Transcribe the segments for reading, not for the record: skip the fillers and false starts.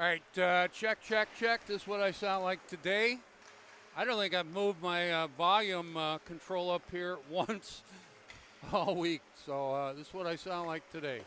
All right, check, check, check. This is what I sound like today. I don't think I've moved my volume control up here once all week. So this is what I sound like today.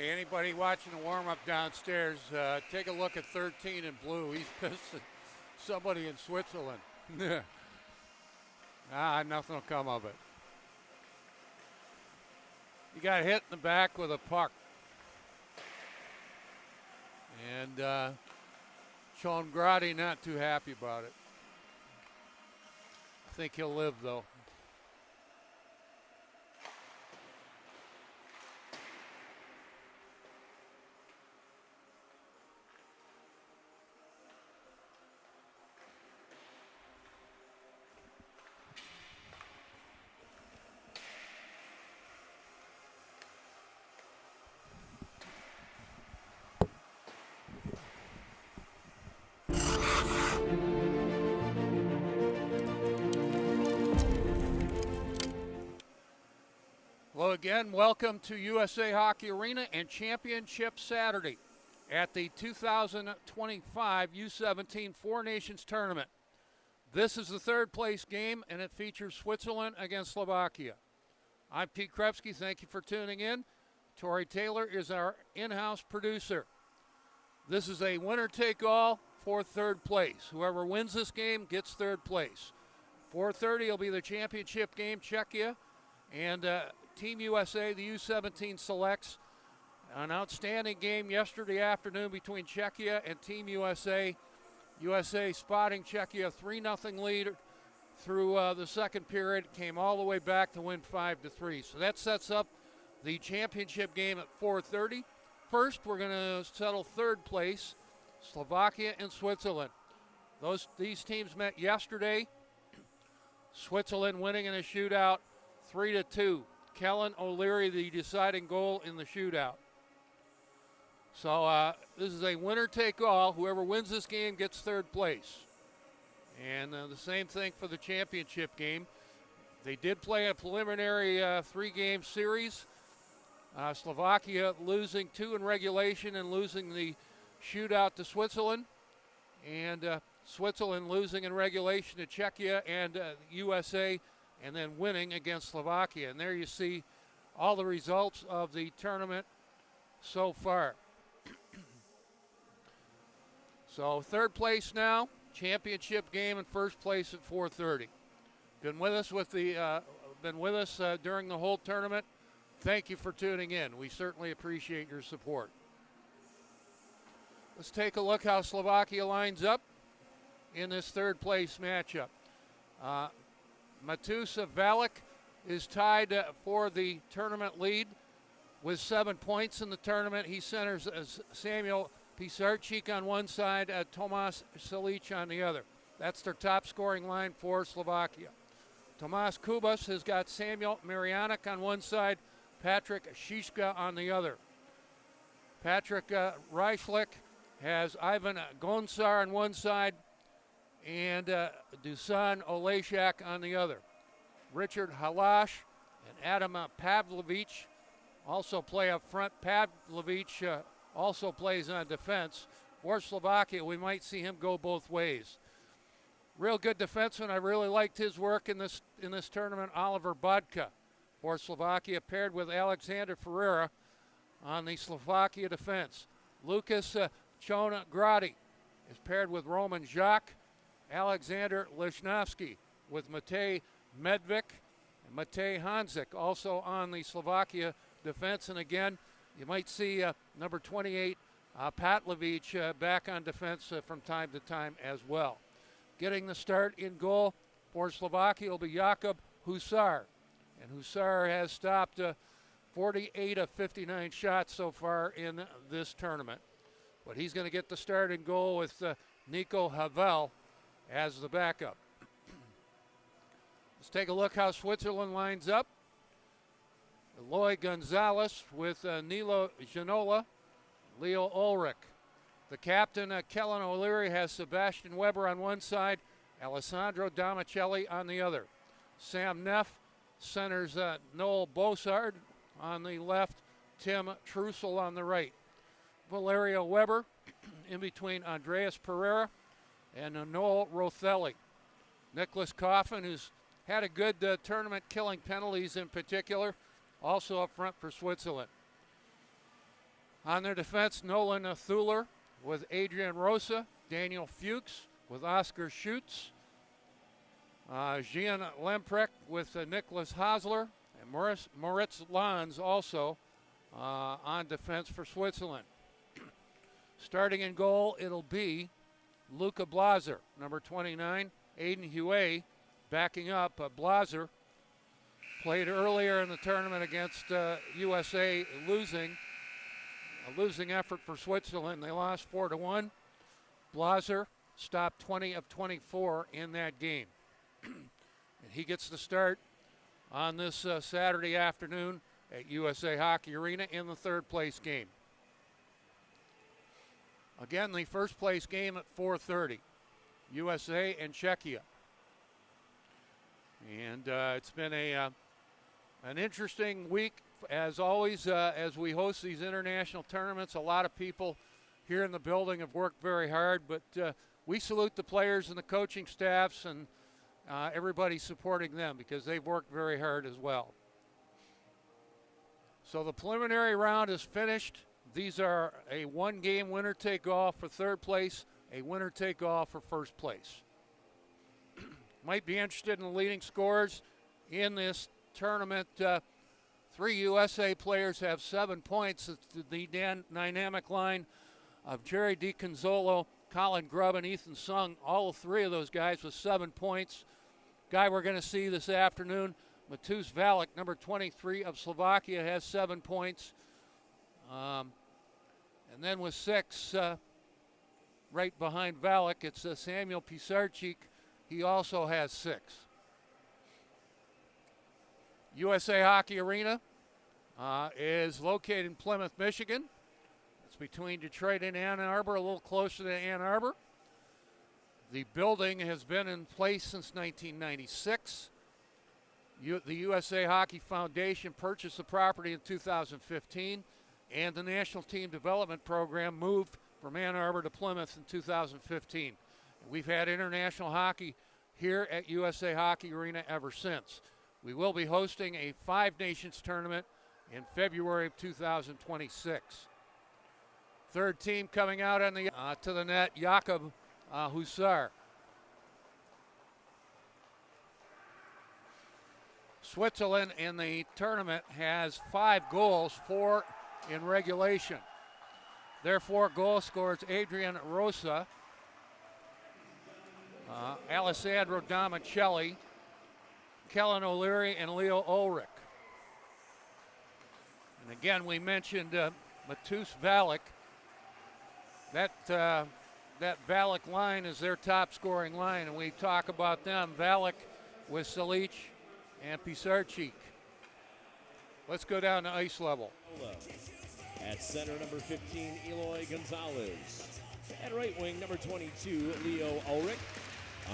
Hey, anybody watching the warm-up downstairs, take a look at 13 in blue. He's pissed at somebody in Switzerland. Nothing will come of it. He got hit in the back with a puck. And Sean Grady not too happy about it. I think he'll live, though. Hello again, welcome to USA Hockey Arena and Championship Saturday at the 2025 U17 Four Nations Tournament. This is the third place game and it features Switzerland against Slovakia. I'm Pete Krepsky, thank you for tuning in. Tori Taylor is our in-house producer. This is a winner-take-all for third place. Whoever wins this game gets third place. 4:30 will be the championship game, Czechia and Team USA, the U17 selects. An outstanding game yesterday afternoon between Czechia and Team USA. USA spotting Czechia 3-0 lead through the second period, came all the way back to win 5-3. So that sets up the championship game at 4:30. First, we're going to settle third place, Slovakia and Switzerland. These teams met yesterday. Switzerland winning in a shootout 3-2. Kellen O'Leary, the deciding goal in the shootout. So this is a winner-take-all. Whoever wins this game gets third place. And the same thing for the championship game. They did play a preliminary three-game series. Slovakia losing 2 in regulation and losing the shootout to Switzerland. And Switzerland losing in regulation to Czechia and USA, and then winning against Slovakia. And there you see all the results of the tournament so far. So third place now, championship game, and first place at 4:30. Been with us during the whole tournament. Thank you for tuning in. We certainly appreciate your support. Let's take a look how Slovakia lines up in this third place matchup. Matusa Valek is tied for the tournament lead with 7 points in the tournament. He centers Samuel Pisarczyk on one side, Tomas Silic on the other. That's their top scoring line for Slovakia. Tomas Kubas has got Samuel Marianek on one side, Patrick Šiška on the other. Patrick Reichlich has Ivan Gonsar on one side, and Dusan Olejšak on the other. Richard Halash and Adam Pavlovich also play up front. Pavlovich also plays on defense. For Slovakia, we might see him go both ways. Real good defenseman. I really liked his work in this tournament. Oliver Bodka for Slovakia, paired with Alexander Ferreira on the Slovakia defense. Lucas Chonogrady is paired with Roman Jacques. Alexander Lishnovsky with Matej Medvik and Matej Hanzik also on the Slovakia defense. And again, you might see number 28, Patlovich, back on defense from time to time as well. Getting the start in goal for Slovakia will be Jakub Husar. And Husar has stopped 48 of 59 shots so far in this tournament. But he's going to get the start in goal with Nico Havel as the backup. Let's take a look how Switzerland lines up. Eloy Gonzalez with Nilo Janola, Leo Ulrich. The captain, Kellen O'Leary, has Sebastian Weber on one side, Alessandro Damicelli on the other. Sam Neff centers Noel Bossard on the left, Tim Trussell on the right. Valerio Weber in between Andreas Pereira and Noel Rothelli. Nicholas Coffin, who's had a good tournament killing penalties in particular, also up front for Switzerland. On their defense, Nolan Thuler with Adrian Rosa, Daniel Fuchs with Oscar Schutz, Gian Lemprek with Nicholas Hosler, and Moritz Lanz also on defense for Switzerland. Starting in goal, it'll be Luca Blaser, number 29, Aiden Huey backing up. Blaser played earlier in the tournament against USA, a losing effort for Switzerland. They lost 4-1. Blaser stopped 20 of 24 in that game. And he gets the start on this Saturday afternoon at USA Hockey Arena in the third place game. Again, the first place game at 4:30, USA and Czechia. And it's been an interesting week, as always, as we host these international tournaments. A lot of people here in the building have worked very hard, but we salute the players and the coaching staffs and everybody supporting them, because they've worked very hard as well. So the preliminary round is finished. These are a one-game winner-take-all for third place, a winner-take-all for first place. Might be interested in the leading scorers in this tournament. 3 USA players have 7 points. It's the dynamic line of Jerry DiConzolo, Colin Grubb, and Ethan Sung. All 3 of those guys with 7 points. Guy we're going to see this afternoon, Matus Valek, number 23 of Slovakia, has 7 points. And then with 6, right behind Valek, it's Samuel Pisarczyk. He also has 6. USA Hockey Arena is located in Plymouth, Michigan. It's between Detroit and Ann Arbor, a little closer to Ann Arbor. The building has been in place since 1996. The USA Hockey Foundation purchased the property in 2015, and the National Team Development Program moved from Ann Arbor to Plymouth in 2015. We've had international hockey here at USA Hockey Arena ever since. We will be hosting a 5 Nations tournament in February of 2026. Third team coming out on the to the net, Jakob Husar. Switzerland in the tournament has 5 goals, 4 in regulation. Their 4 goal scorers: Adrian Rosa, Alessandro Damicelli, Kellen O'Leary, and Leo Ulrich. And again, we mentioned Matus Valek. That Valek line is their top scoring line, and we talk about them. Valek with Salic and Pisarczyk. Let's go down to ice level. At center, number 15, Eloy Gonzalez. At right wing, number 22, Leo Ulrich.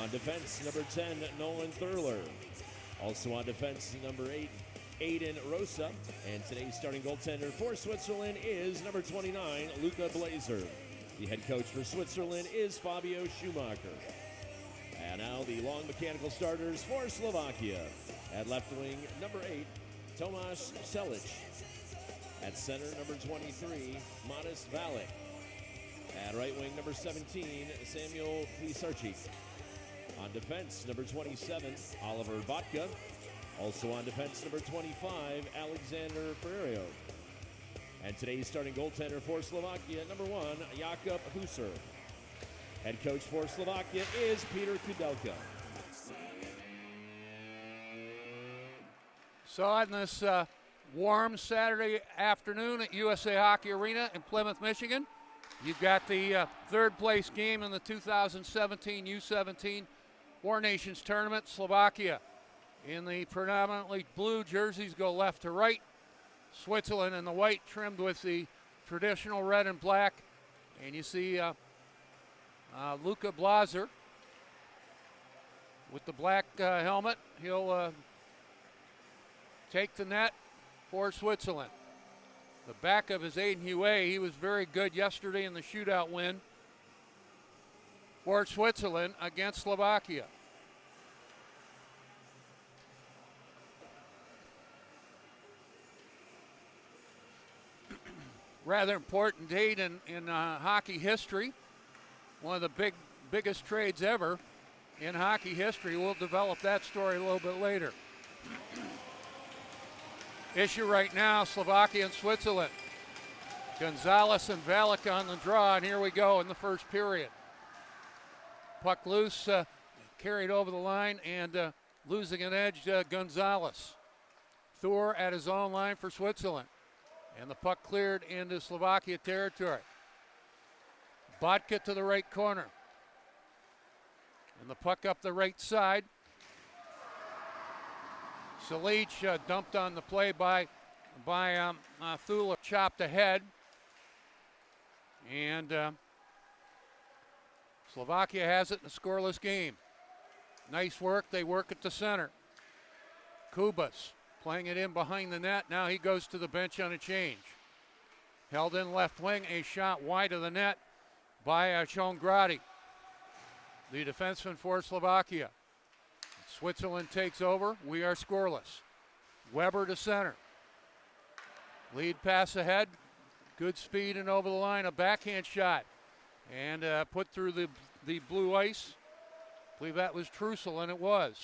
On defense, number 10, Nolan Thurler. Also on defense, number 8, Aiden Rosa. And today's starting goaltender for Switzerland is number 29, Luca Blaser. The head coach for Switzerland is Fabio Schumacher. And now the long mechanical starters for Slovakia. At left wing, number 8, Tomáš Selic. At center, number 23, Matus Valek. At right wing, number 17, Samuel Pisarczyk. On defense, number 27, Oliver Botka. Also on defense, number 25, Alexander Ferreiro. And today's starting goaltender for Slovakia, number 1, Jakub Husar. Head coach for Slovakia is Peter Kudelka. So on this warm Saturday afternoon at USA Hockey Arena in Plymouth, Michigan, you've got the third place game in the 2017 U17 Four Nations Tournament. Slovakia in the predominantly blue jerseys go left to right. Switzerland in the white, trimmed with the traditional red and black. And you see Luca Blaser with the black helmet. He'll take the net for Switzerland. The backup is Aiden Huey. He was very good yesterday in the shootout win for Switzerland against Slovakia. rather important date in hockey history. One of the biggest trades ever in hockey history. We'll develop that story a little bit later. Issue right now, Slovakia and Switzerland. Gonzalez and Valek on the draw, and here we go in the first period. Puck loose, carried over the line, and losing an edge, Gonzalez. Thor at his own line for Switzerland. And the puck cleared into Slovakia territory. Botka to the right corner. And the puck up the right side. Salic dumped on the play by Thula, chopped ahead. And Slovakia has it in a scoreless game. Nice work. They work at the center. Kubas playing it in behind the net. Now he goes to the bench on a change. Held in left wing. A shot wide of the net by Shongradi, the defenseman for Slovakia. Switzerland takes over. We are scoreless. Weber to center. Lead pass ahead. Good speed and over the line. A backhand shot. And put through the blue ice. I believe that was Trussell, and it was.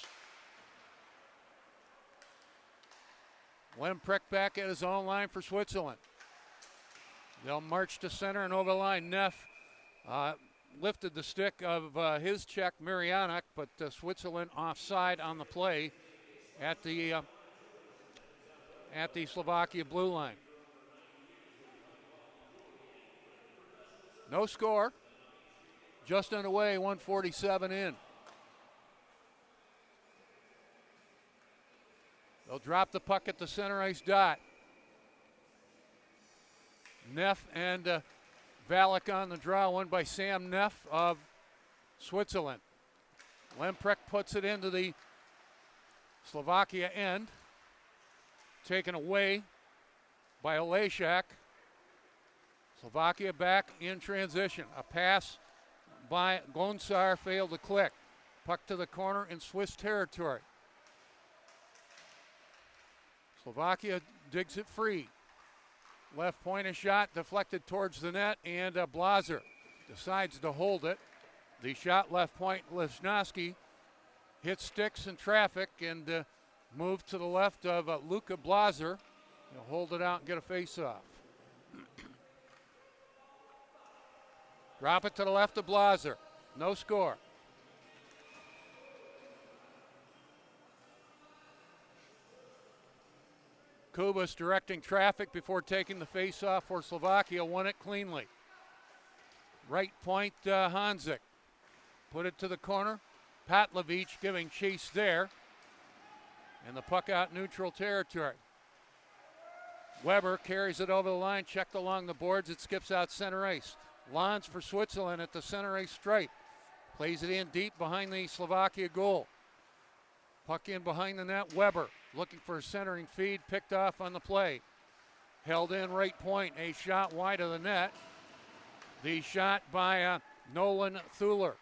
Lemprecht back at his own line for Switzerland. They'll march to center and over the line. Neff lifted the stick of his Czech Marianek, but Switzerland offside on the play at the Slovakia blue line. No score. Just underway, 1:47 in. They'll drop the puck at the center ice dot. Neff and Valek on the draw, won by Sam Neff of Switzerland. Lemprecht puts it into the Slovakia end. Taken away by Olejak. Slovakia back in transition. A pass by Gonsar failed to click. Puck to the corner in Swiss territory. Slovakia digs it free. Left point a shot deflected towards the net, and Blazer decides to hold it. The shot left point, Lesnowski hits sticks in traffic and moved to the left of Luka Blazer. He'll hold it out and get a face-off. Drop it to the left of Blazer. No score. Kubas directing traffic before taking the face-off for Slovakia. Won it cleanly. Right point, Hanzik. Put it to the corner. Patlovich giving chase there. And the puck out neutral territory. Weber carries it over the line, checked along the boards. It skips out center ice. Lons for Switzerland at the center ice stripe. Plays it in deep behind the Slovakia goal. Puck in behind the net. Weber looking for a centering feed, picked off on the play. Held in right point, a shot wide of the net. The shot by Nolan Thuler.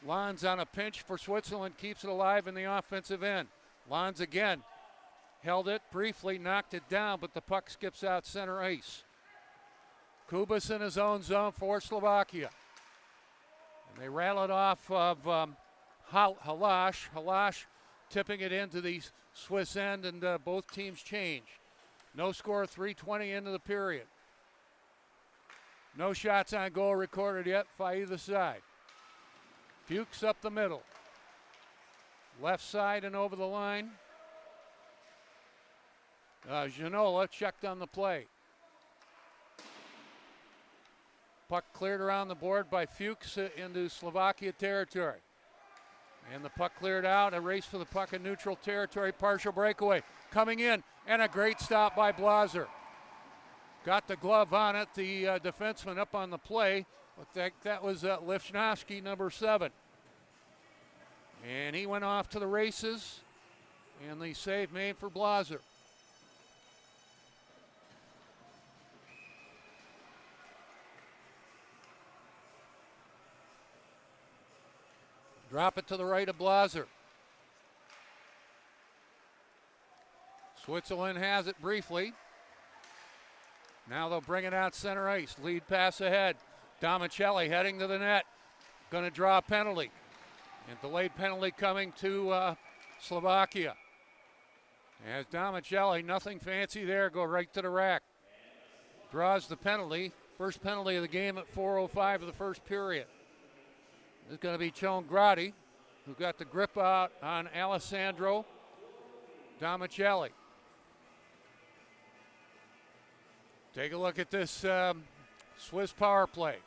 Lons on a pinch for Switzerland, keeps it alive in the offensive end. Lons again, held it briefly, knocked it down, but the puck skips out center ice. Kubas in his own zone for Slovakia. And they rattle it off of Halash. Halash tipping it into the Swiss end, and both teams change. No score, 3:20 into the period. No shots on goal recorded yet by either side. Fuchs up the middle. Left side and over the line. Janola checked on the play. Puck cleared around the board by Fuchs into Slovakia territory. And the puck cleared out. A race for the puck in neutral territory. Partial breakaway. Coming in. And a great stop by Blazer. Got the glove on it. The defenseman up on the play. But that was Lifshnovsky, number 7. And he went off to the races. And the save made for Blazer. Drop it to the right of Blazer. Switzerland has it briefly. Now they'll bring it out center ice. Lead pass ahead. Domicelli heading to the net. Going to draw a penalty. And delayed penalty coming to Slovakia. As Domicelli, nothing fancy there, go right to the rack. Draws the penalty. First penalty of the game at 4:05 of the first period. This is going to be Chongradi, who got the grip out on Alessandro Domicelli. Take a look at this Swiss power play.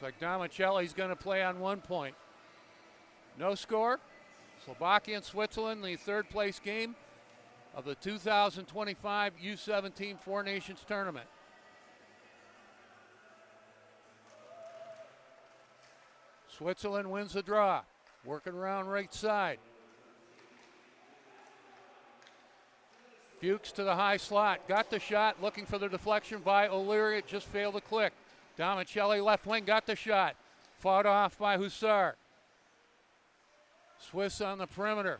Looks like Domicelli's going to play on 1 point. No score. Slovakia and Switzerland, the third place game of the 2025 U17 Four Nations Tournament. Switzerland wins the draw. Working around right side. Fuchs to the high slot. Got the shot. Looking for the deflection by O'Leary. It just failed to click. Domicelli left wing. Got the shot. Fought off by Hussar. Swiss on the perimeter.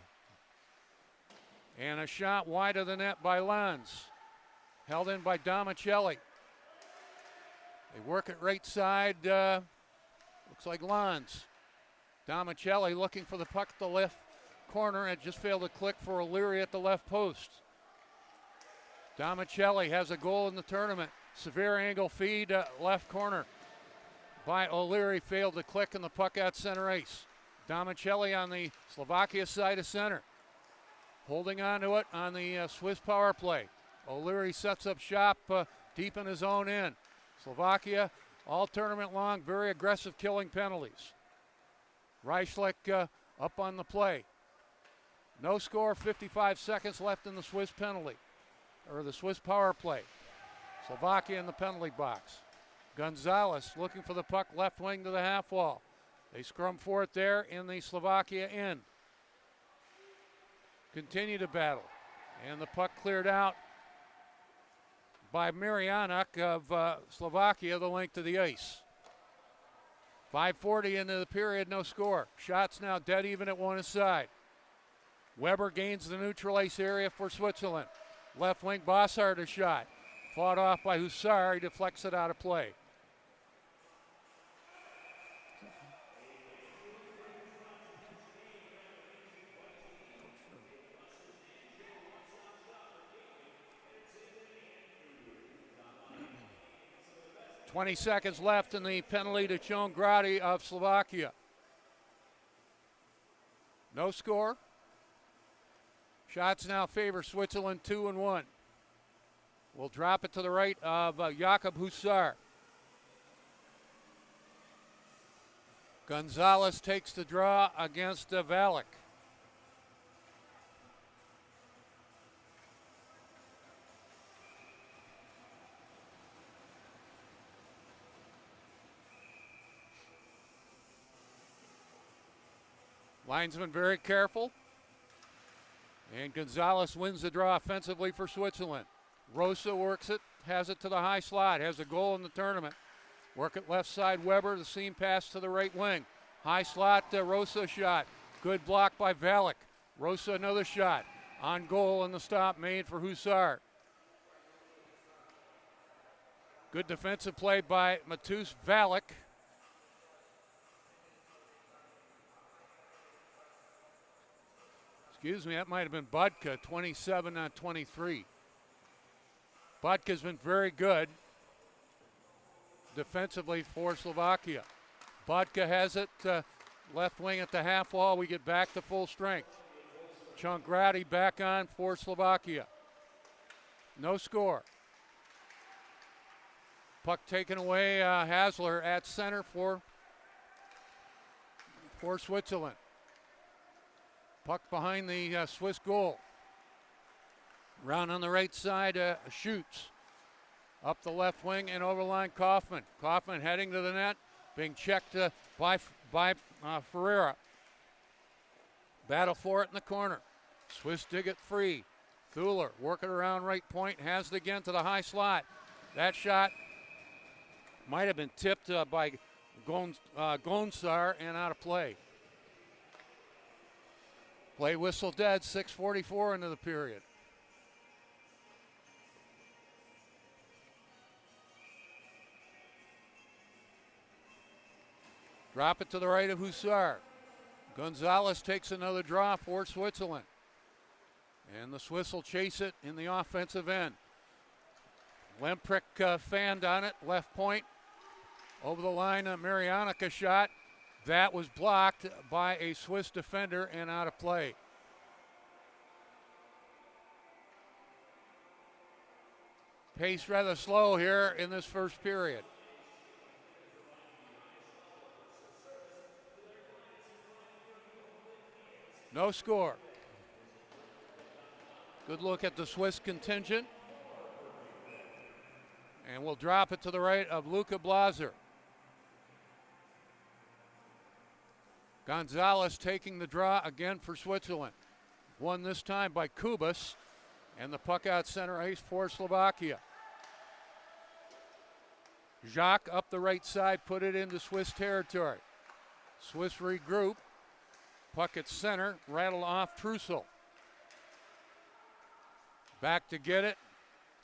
And a shot wide of the net by Lanz. Held in by Domicelli. They work it right side. Looks like Lanz. Domicelli looking for the puck at the left corner. It just failed to click for O'Leary at the left post. Domicelli has a goal in the tournament. Severe angle feed left corner by O'Leary. Failed to click and the puck out center ice. Domicelli on the Slovakia side of center. Holding on to it on the Swiss power play. O'Leary sets up shop deep in his own end. Slovakia all tournament long, very aggressive killing penalties. Reichlich up on the play. No score, 55 seconds left in the Swiss penalty, or the Swiss power play. Slovakia in the penalty box. Gonzalez looking for the puck left wing to the half wall. They scrum for it there in the Slovakia end. Continue to battle. And the puck cleared out by Marianak of Slovakia, the length of the ice. 5:40 into the period, no score. Shots now dead even at one aside. Weber gains the neutral ice area for Switzerland. Left wing Bossard a shot. Fought off by Hussar, he deflects it out of play. .20 seconds left in the penalty to Chongradi of Slovakia. No score. Shots now favor Switzerland 2-1. We'll drop it to the right of Jakob Hussar. Gonzalez takes the draw against Valek. Linesman very careful. And Gonzalez wins the draw offensively for Switzerland. Rosa works it, has it to the high slot, has a goal in the tournament. Work it left side, Weber, the seam pass to the right wing. High slot, Rosa shot. Good block by Valek. Rosa another shot. On goal and the stop made for Hussar. Good defensive play by Matus Valek. Excuse me, that might have been Budka, 27-23. Budka's been very good defensively for Slovakia. Budka has it, left wing at the half wall. We get back to full strength. Chongradi back on for Slovakia. No score. Puck taken away, Hasler at center for Switzerland. Puck behind the Swiss goal. Round on the right side, shoots. Up the left wing and overline Kaufman. Kaufman heading to the net, being checked by Ferreira. Battle for it in the corner. Swiss dig it free. Thuler working around right point, has it again to the high slot. That shot might have been tipped by Gonsar and out of play. Play whistle dead, 6:44 into the period. Drop it to the right of Hussar. Gonzalez takes another draw for Switzerland. And the Swiss will chase it in the offensive end. Lemprick fanned on it, left point. Over the line, a Marianica shot. That was blocked by a Swiss defender and out of play. Pace rather slow here in this first period. No score. Good look at the Swiss contingent. And we'll drop it to the right of Luca Blaser. Gonzalez taking the draw again for Switzerland. Won this time by Kubas. And the puck out center ice for Slovakia. Jacques up the right side, put it into Swiss territory. Swiss regroup. Puck at center, rattle off Trussell. Back to get it.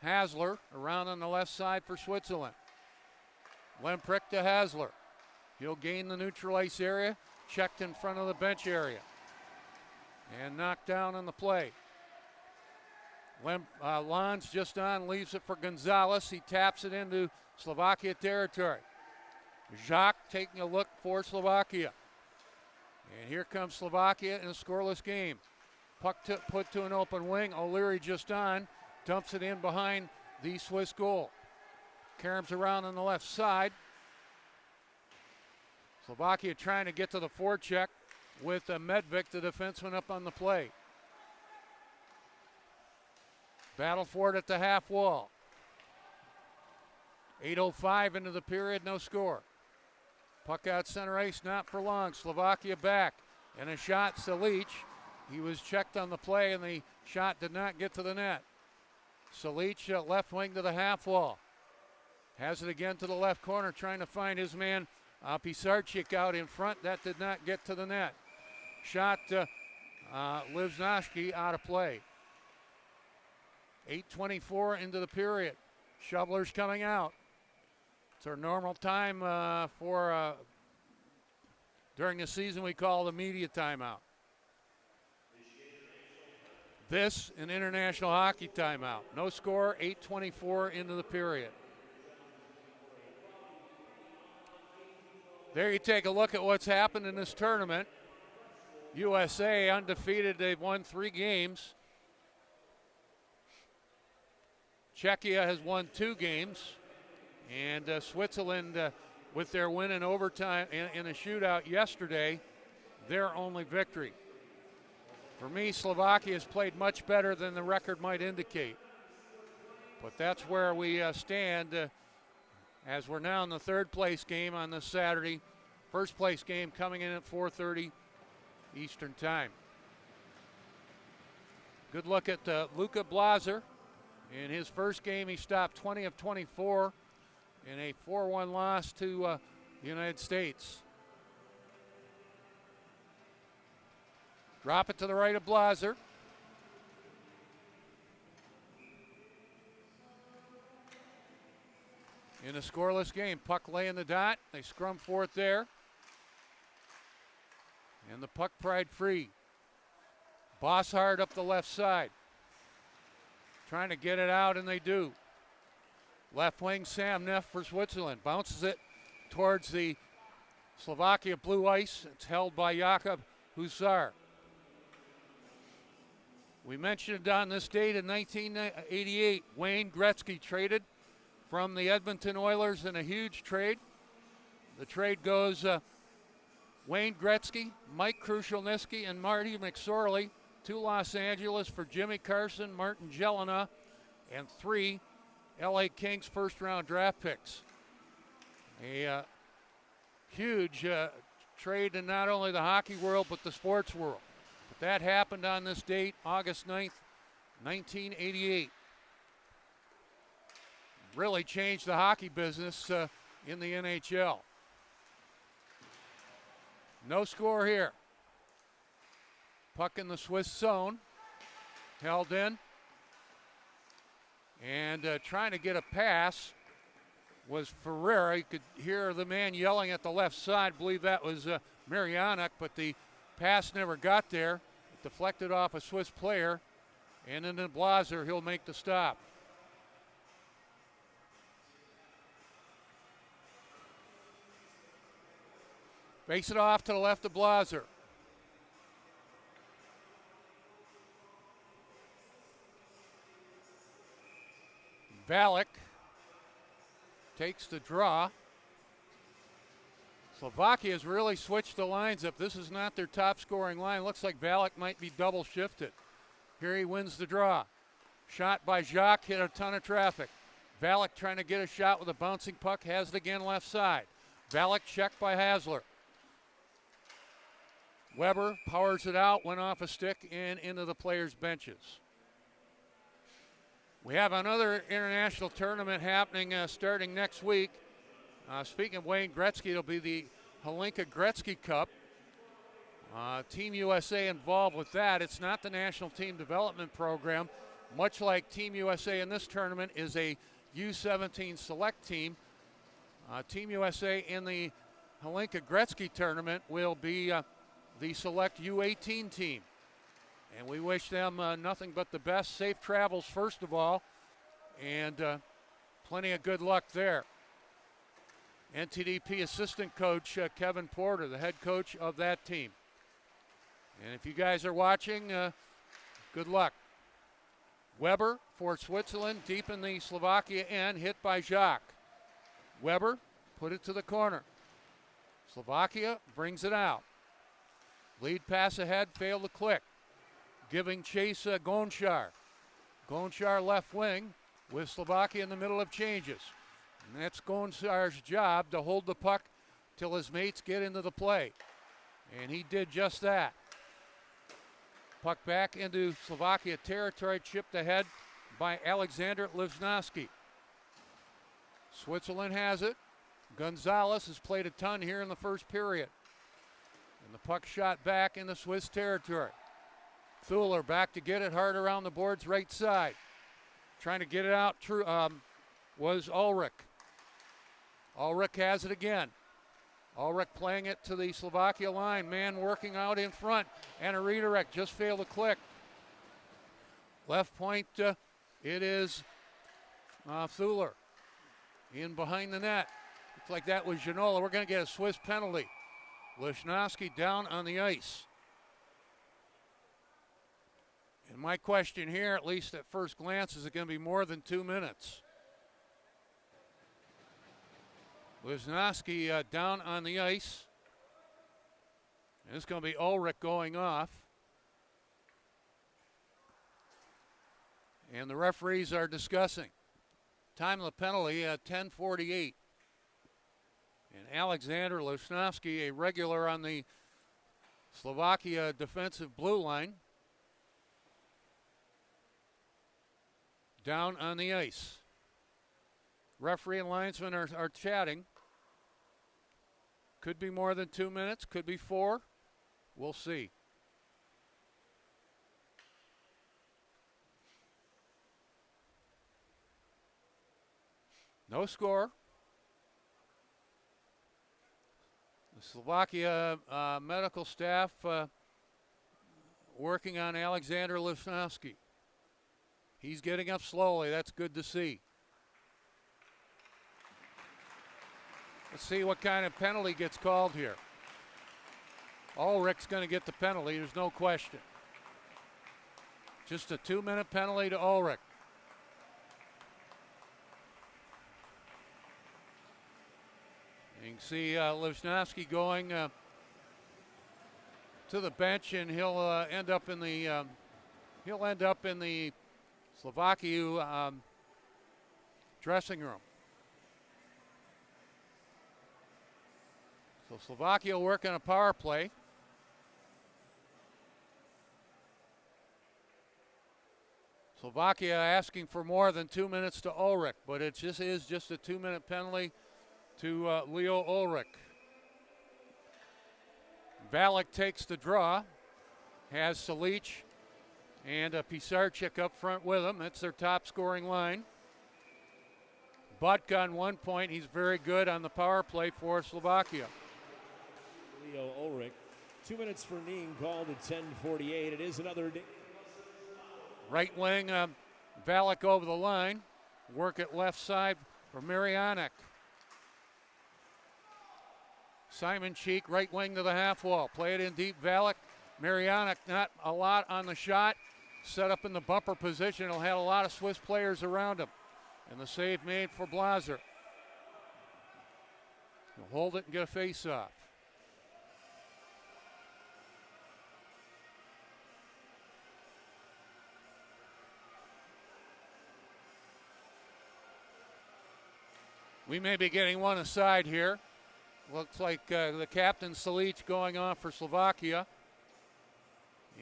Hasler around on the left side for Switzerland. Lemprick to Hasler. He'll gain the neutral ice area. Checked in front of the bench area. And knocked down on the play. Lons just on, leaves it for Gonzalez. He taps it into Slovakia territory. Jacques taking a look for Slovakia. And here comes Slovakia in a scoreless game. Puck put to an open wing. O'Leary just on. Dumps it in behind the Swiss goal. Caroms around on the left side. Slovakia trying to get to the forecheck with Medvik, the defenseman, up on the play. Battle for it at the half wall. 8:05 into the period, no score. Puck out center ice, not for long. Slovakia back. And a shot, Salic. He was checked on the play, and the shot did not get to the net. Salic left wing to the half wall. Has it again to the left corner, trying to find his man Pisarcik out in front. That did not get to the net. Shot Livnashki out of play. 8:24 into the period. Shovelers coming out. It's our normal time for during the season we call the media timeout. This an international hockey timeout. No score, 8:24 into the period. There you take a look at what's happened in this tournament. USA undefeated, they've won 3 games. Czechia has won 2 games. And Switzerland, with their win in overtime in a shootout yesterday, their only victory. For me, Slovakia has played much better than the record might indicate. But that's where we stand as we're now in the third place game on this Saturday. First place game coming in at 4:30 Eastern time. Good look at Luca Blaser. In his first game, he stopped 20 of 24 in a 4-1 loss to the United States. Drop it to the right of Blaser. In a scoreless game, puck laying the dot. They scrum for it there. And the puck pried free. Bosshard up the left side. Trying to get it out, and they do. Left wing Sam Neff for Switzerland. Bounces it towards the Slovakia blue ice. It's held by Jakob Hussar. We mentioned on this date in 1988, Wayne Gretzky traded from the Edmonton Oilers in a huge trade. The trade goes Wayne Gretzky, Mike Krushelnyski, and Marty McSorley to Los Angeles for Jimmy Carson, Martin Jelena, and 3 LA Kings first-round draft picks. A huge trade in not only the hockey world but the sports world. But that happened on this date, August 9th, 1988. Really changed the hockey business in the NHL. No score here. Puck in the Swiss zone. Held in. And trying to get a pass was Ferreira. You could hear the man yelling at the left side. I believe that was Marianic, but the pass never got there. It deflected off a Swiss player, and then Blaser, he'll make the stop. Face it off to the left of Blaser. Valak takes the draw. Slovakia has really switched the lines up. This is not their top scoring line. Looks like Valak might be double shifted. Here he wins the draw. Shot by Jacques, hit a ton of traffic. Valak trying to get a shot with a bouncing puck, has it again left side. Valak checked by Hasler. Weber powers it out, went off a stick and into the players' benches. We have another international tournament happening starting next week. Speaking of Wayne Gretzky, it'll be the Hlinka Gretzky Cup. Team USA involved with that. It's not the National Team Development Program. Much like Team USA in this tournament is a U17 select team. Team USA in the Hlinka Gretzky tournament will be the select U18 team. And we wish them nothing but the best. Safe travels, first of all, and plenty of good luck there. NTDP assistant coach Kevin Porter, the head coach of that team. And if you guys are watching, good luck. Weber for Switzerland, deep in the Slovakia end, hit by Jacques. Weber put it to the corner. Slovakia brings it out. Lead pass ahead, failed to click. Giving chase Gonchar. Gonchar left wing with Slovakia in the middle of changes. And that's Gonchar's job to hold the puck till his mates get into the play. And he did just that. Puck back into Slovakia territory, chipped ahead by Alexander Livsnovsky. Switzerland has it. Gonzalez has played a ton here in the first period. And the puck shot back into Swiss territory. Thuler back to get it hard around the boards right side. Trying to get it out was Ulrich. Ulrich has it again. Ulrich playing it to the Slovakia line. Man working out in front. And a redirect just failed to click. Left point, it is Thuler. In behind the net. Looks like that was Janola. We're going to get a Swiss penalty. Lichnowsky down on the ice. And my question here, at least at first glance, is it going to be more than 2 minutes? Lichnowsky down on the ice. And it's going to be Ulrich going off. And the referees are discussing. Time of the penalty at 10:48. And Alexander Lichnowsky, a regular on the Slovakia defensive blue line, down on the ice. Referee and linesman are chatting. Could be more than 2 minutes, could be 4. We'll see. No score. The Slovakia medical staff working on Alexander Lichnowsky. He's getting up slowly. That's good to see. Let's see what kind of penalty gets called here. Ulrich's going to get the penalty. There's no question. Just a 2-minute penalty to Ulrich. You can see Lichnowsky going to the bench, and he'll end up in the Slovakia dressing room. So Slovakia will work on a power play. Slovakia asking for more than 2 minutes to Ulrich, but it just is just a 2-minute penalty to Leo Ulrich. Valak takes the draw, has Salic and Pisarczyk up front with him. That's their top scoring line. Budka on 1 point. He's very good on the power play for Slovakia. Leo Ulrich. 2 minutes for kneeing called at 10:48. It is another Right wing, Valak over the line. Work at left side for Marianic. Simon Cheek, right wing to the half wall. Play it in deep, Valak. Marianic, not a lot on the shot. Set up in the bumper position. He'll have a lot of Swiss players around him. And the save made for Blaser. He'll hold it and get a face-off. We may be getting one aside here. Looks like the captain Salic going off for Slovakia.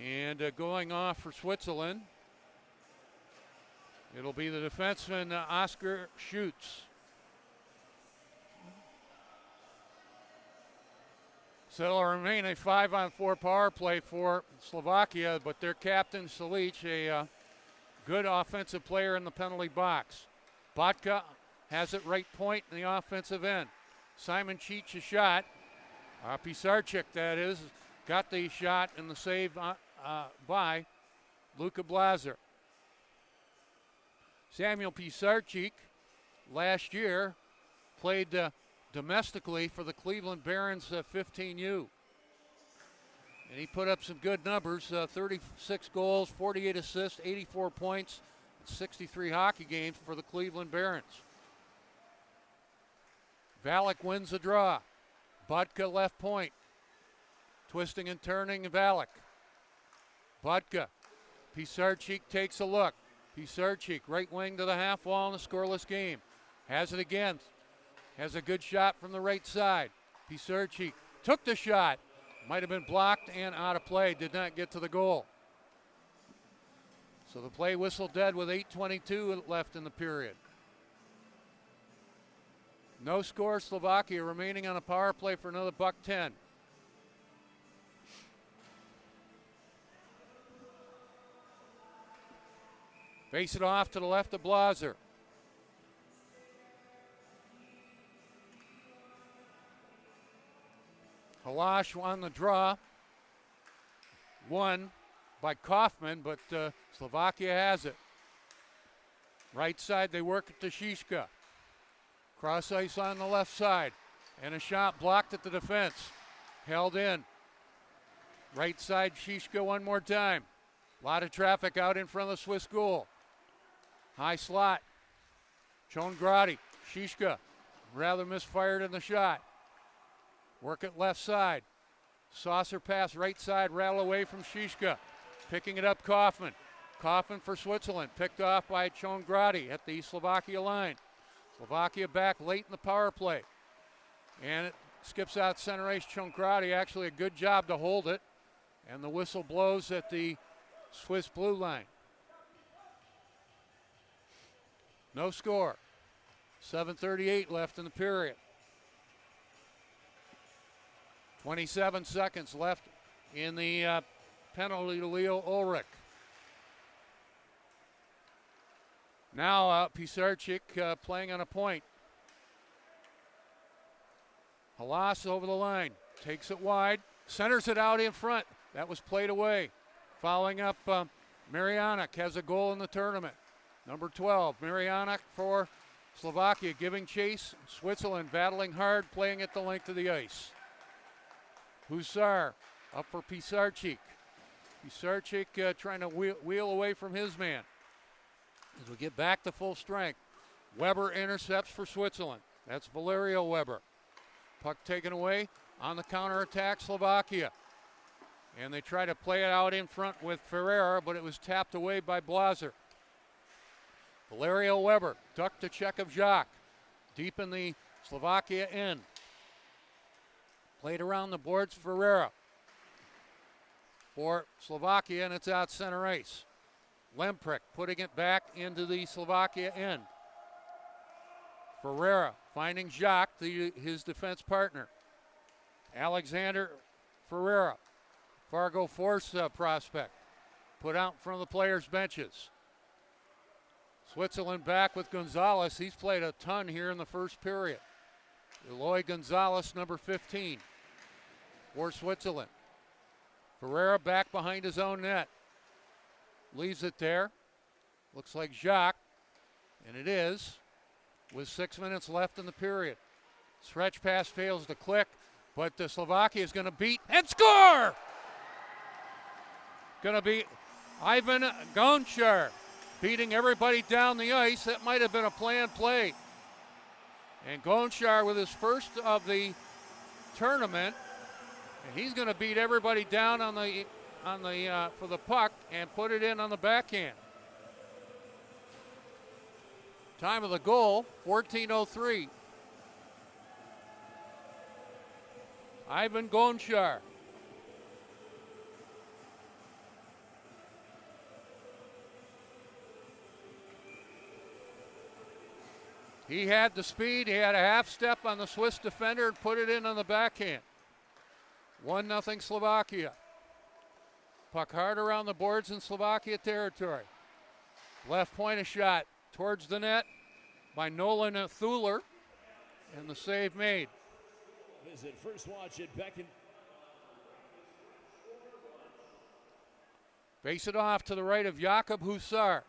And going off for Switzerland. It'll be the defenseman Oscar Schutz. So it'll remain a 5-on-4 power play for Slovakia, but their captain Salic, a good offensive player in the penalty box. Botka has it right point in the offensive end. Simon Cheech a shot. Pisarczyk, that is, got the shot and the save by Luka Blaser. Samuel Pisarczyk last year played domestically for the Cleveland Barons 15U. And he put up some good numbers, 36 goals, 48 assists, 84 points, 63 hockey games for the Cleveland Barons. Valak wins the draw. Budka left point. Twisting and turning Valak. Budka. Pisarczyk takes a look. Pisarczyk right wing to the half wall in a scoreless game. Has it again. Has a good shot from the right side. Pisarczyk took the shot. Might have been blocked and out of play. Did not get to the goal. So the play whistle dead with 8:22 left in the period. No score, Slovakia remaining on a power play for another $1.10. Face it off to the left of Blaser. Halash on the draw. Won by Kaufman, but Slovakia has it. Right side, they work it to Šiška. Cross ice on the left side. And a shot blocked at the defense. Held in. Right side, Šiška one more time. A lot of traffic out in front of the Swiss goal. High slot. Chongradi. Šiška rather misfired in the shot. Work it left side. Saucer pass right side, rattle away from Šiška. Picking it up, Kaufman. Kaufman for Switzerland. Picked off by Chongradi at the Slovakia line. Slovakia back late in the power play. And it skips out center ice. Chongradi, actually a good job to hold it. And the whistle blows at the Swiss blue line. No score. 7:38 left in the period. 27 seconds left in the penalty to Leo Ulrich. Now Pisarczyk playing on a point. Halas over the line. Takes it wide. Centers it out in front. That was played away. Following up, Marianic has a goal in the tournament. Number 12, Marianic for Slovakia giving chase. Switzerland battling hard, playing at the length of the ice. Husar up for Pisarczyk. Pisarczyk trying to wheel away from his man. As we get back to full strength, Weber intercepts for Switzerland. That's Valerio Weber. Puck taken away on the counterattack, Slovakia. And they try to play it out in front with Ferreira, but it was tapped away by Blaser. Valerio Weber ducked to check of Jacques. Deep in the Slovakia end. Played around the boards, Ferreira. For Slovakia, and it's out center ice. Lemprick putting it back into the Slovakia end. Ferreira finding Jacques, his defense partner. Alexander Ferreira, Fargo Force prospect. Put out in front of the players' benches. Switzerland back with Gonzalez. He's played a ton here in the first period. Eloy Gonzalez, number 15, for Switzerland. Ferreira back behind his own net. Leaves it there. Looks like Jacques, and it is, with 6 minutes left in the period. Stretch pass fails to click, but Slovakia is going to beat and score! Going to be Ivan Gonchar beating everybody down the ice. That might have been a planned play. And Gonchar with his first of the tournament, and he's going to beat everybody down for the puck and put it in on the backhand. Time of the goal, 14:03. Ivan Gonchar. He had the speed, he had a half step on the Swiss defender and put it in on the backhand. 1-0 Slovakia. Puck hard around the boards in Slovakia territory. Left point a shot towards the net by Nolan Thuler, and the save made. Visit First Watch at Beacon. Face it off to the right of Jakub Husar.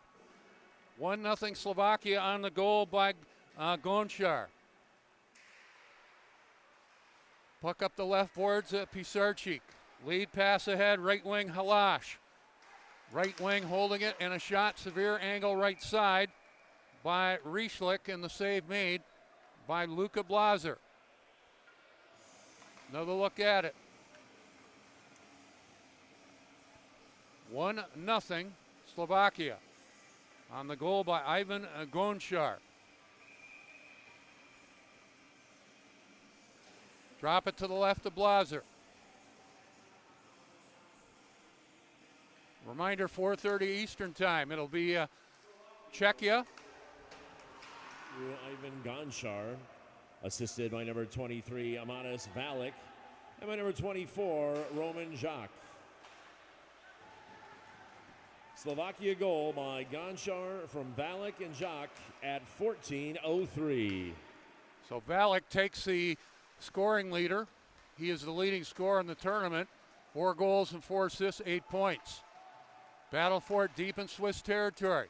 1-0 Slovakia on the goal by Gonchar. Puck up the left boards at Pisarchik. Lead pass ahead, right wing Halash. Right wing holding it, and a shot, severe angle right side by Rieschlik, and the save made by Luka Blazer. Another look at it. 1-0 Slovakia on the goal by Ivan Gonchar. Drop it to the left of Blazer. Reminder, 4:30 Eastern time. It'll be Czechia. Ivan Gonchar, assisted by number 23, Amanis Valek, and by number 24, Roman Jacques. Slovakia goal by Gonchar from Valek and Jacques at 14:03. So Valek takes the scoring leader. He is the leading scorer in the tournament. 4 goals and 4 assists, 8 points. Battle for it deep in Swiss territory.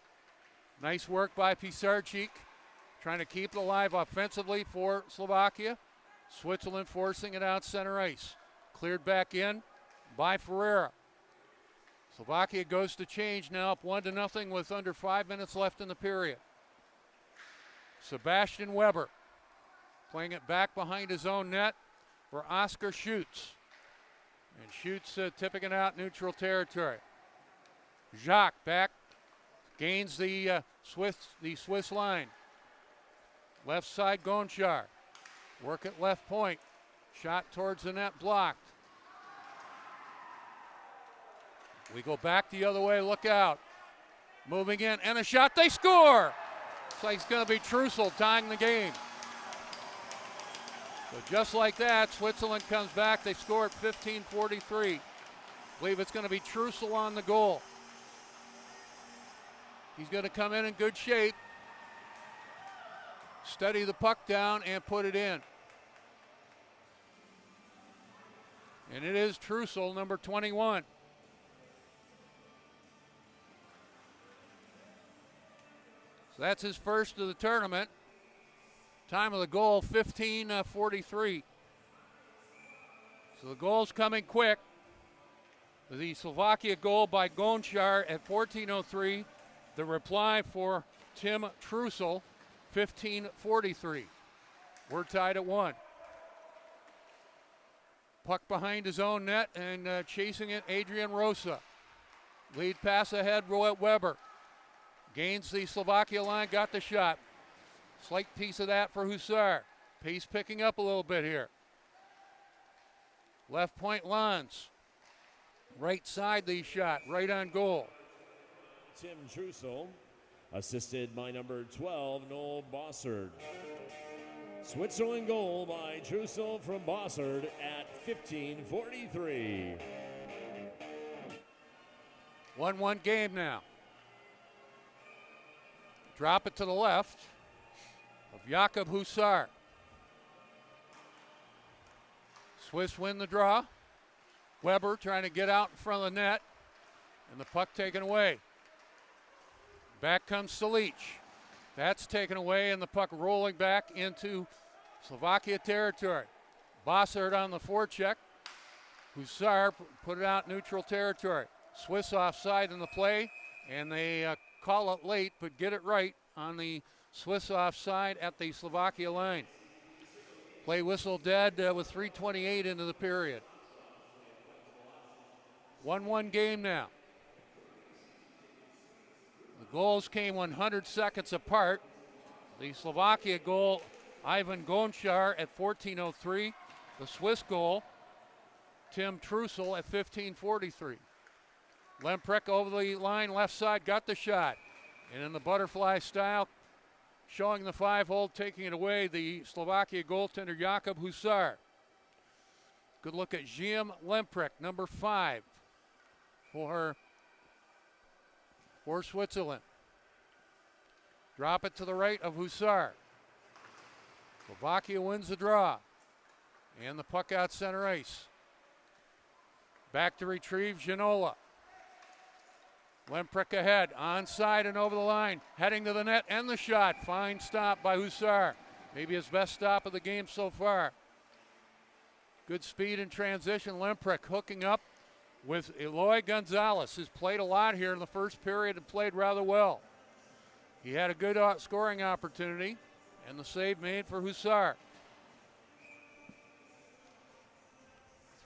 Nice work by Pisarchik, trying to keep it alive offensively for Slovakia. Switzerland forcing it out center ice. Cleared back in by Ferreira. Slovakia goes to change now, up 1-0 with under 5 minutes left in the period. Sebastian Weber playing it back behind his own net for Oscar Schutz. And Schutz tipping it out neutral territory. Jacques back, gains the Swiss line. Left side Gonchar. Work at left point. Shot towards the net, blocked. We go back the other way, look out. Moving in, and a shot, they score! Looks like it's gonna be Trussell tying the game. So just like that, Switzerland comes back. They score at 15:43. Believe it's gonna be Trussell on the goal. He's gonna come in good shape. Steady the puck down and put it in. And it is Trussell, number 21. So that's his first of the tournament. Time of the goal, 15:43. So the goal's coming quick. The Slovakia goal by Gonchar at 14:03. The reply for Tim Trussell, 15:43. We're tied at 1. Puck behind his own net and chasing it, Adrian Rosa. Lead pass ahead, Roet Weber. Gains the Slovakia line, got the shot. Slight piece of that for Husar. Pace picking up a little bit here. Left point Lons. Right side the shot, right on goal. Tim Trussell, assisted by number 12, Noel Bossard. Switzerland goal by Trussell from Bossard at 15:43. 1-1 game now. Drop it to the left of Jakub Husar. Swiss win the draw. Weber trying to get out in front of the net, and the puck taken away. Back comes Salic. That's taken away, and the puck rolling back into Slovakia territory. Bossard on the forecheck. Husar put it out neutral territory. Swiss offside in the play, and they call it late, but get it right on the Swiss offside at the Slovakia line. Play whistle dead with 3:28 into the period. 1-1 game now. The goals came 100 seconds apart. The Slovakia goal, Ivan Gonchar at 14:03. The Swiss goal, Tim Trussell at 15:43. Lemprek over the line, left side, got the shot. And in the butterfly style, showing the 5-hole, taking it away, the Slovakia goaltender Jakub Husar. Good look at Jim Lemprek, number 5 for Switzerland. Drop it to the right of Husar. Slovakia wins the draw. And the puck out center ice. Back to retrieve Ginola. Lemprek ahead, onside and over the line, heading to the net and the shot. Fine stop by Husar. Maybe his best stop of the game so far. Good speed in transition. Lemprek hooking up with Eloy Gonzalez, who's played a lot here in the first period and played rather well. He had a good scoring opportunity, and the save made for Husar.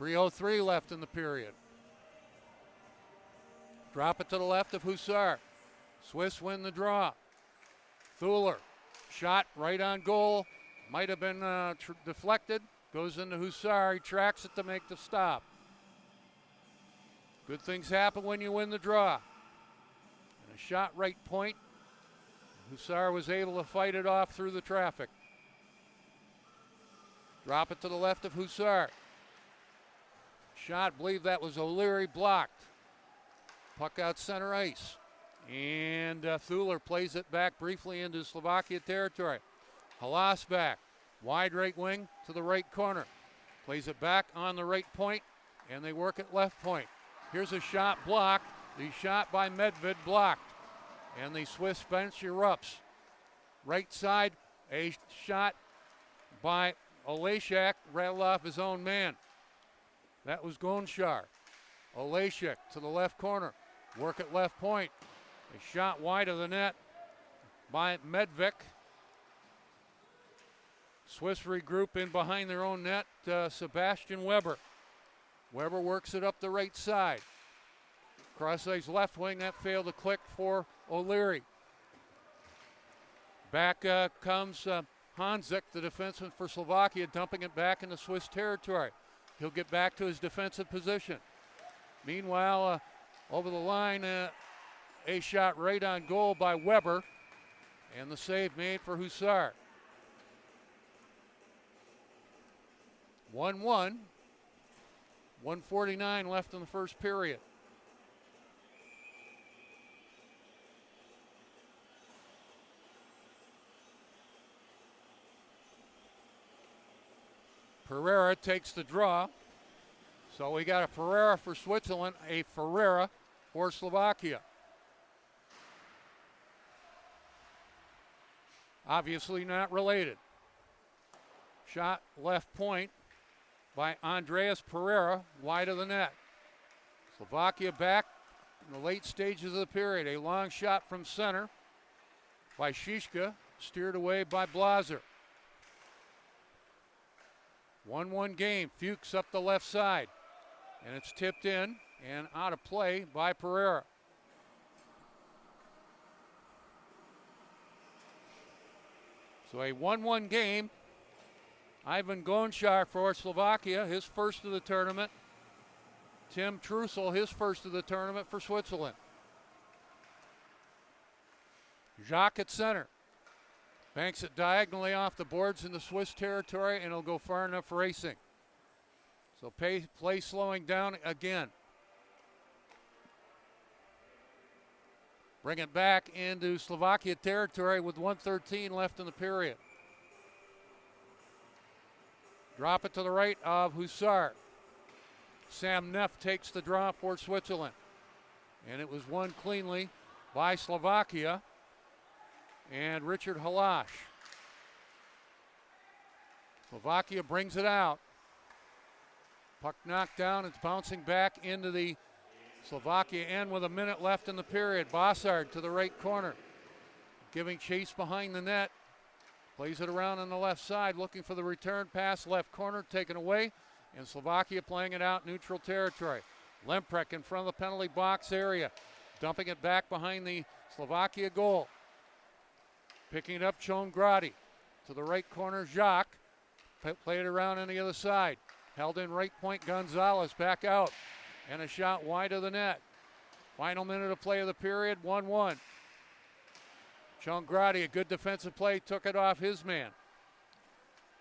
3:03 left in the period. Drop it to the left of Husar. Swiss win the draw. Thuler, shot right on goal. Might have been deflected. Goes into Husar. He tracks it to make the stop. Good things happen when you win the draw. And a shot right point. Husar was able to fight it off through the traffic. Drop it to the left of Husar. Shot, believe that was O'Leary, blocked. Puck out center ice. And Thuler plays it back briefly into Slovakia territory. Halas back. Wide right wing to the right corner. Plays it back on the right point, and they work at left point. Here's a shot blocked. The shot by Medved blocked. And the Swiss bench erupts. Right side, a shot by Oleshak, rattled off his own man. That was Gonchar. Oleshak to the left corner. Work at left point. A shot wide of the net by Medved. Swiss regroup in behind their own net. Sebastian Weber. Weber works it up the right side. Cross ice left wing. That failed to click for O'Leary. Back comes Hanzik, the defenseman for Slovakia, dumping it back into Swiss territory. He'll get back to his defensive position. Meanwhile, over the line, a shot right on goal by Weber, and the save made for Husar. 1-1. 1:49 left in the first period. Pereira takes the draw. So we got a Pereira for Switzerland, a Ferreira for Slovakia. Obviously not related. Shot left point by Andreas Pereira, wide of the net. Slovakia back in the late stages of the period. A long shot from center by Šiška, steered away by Blazer. 1-1 game. Fuchs up the left side. And it's tipped in and out of play by Pereira. So a 1-1 game. Ivan Gonchar for Slovakia, his first of the tournament. Tim Trussell, his first of the tournament for Switzerland. Jacques at center. Banks it diagonally off the boards in the Swiss territory, and it'll go far enough for racing. So play slowing down again. bring it back into Slovakia territory with 1:13 left in the period. Drop it to the right of Hussar. Sam Neff takes the draw for Switzerland. And it was won cleanly by Slovakia and Richard Halash. Slovakia brings it out. Puck knocked down. It's bouncing back into the Slovakia end with a minute left in the period. Bossard to the right corner, giving chase behind the net. Plays it around on the left side, looking for the return pass, left corner, taken away. And Slovakia playing it out neutral territory. Lemprek in front of the penalty box area, dumping it back behind the Slovakia goal. Picking it up, Chon Grady. To the right corner, Jacques. Played it around on the other side. Held in right point, Gonzalez back out. And a shot wide of the net. Final minute of play of the period, 1-1. Chon Grady, a good defensive play, took it off his man.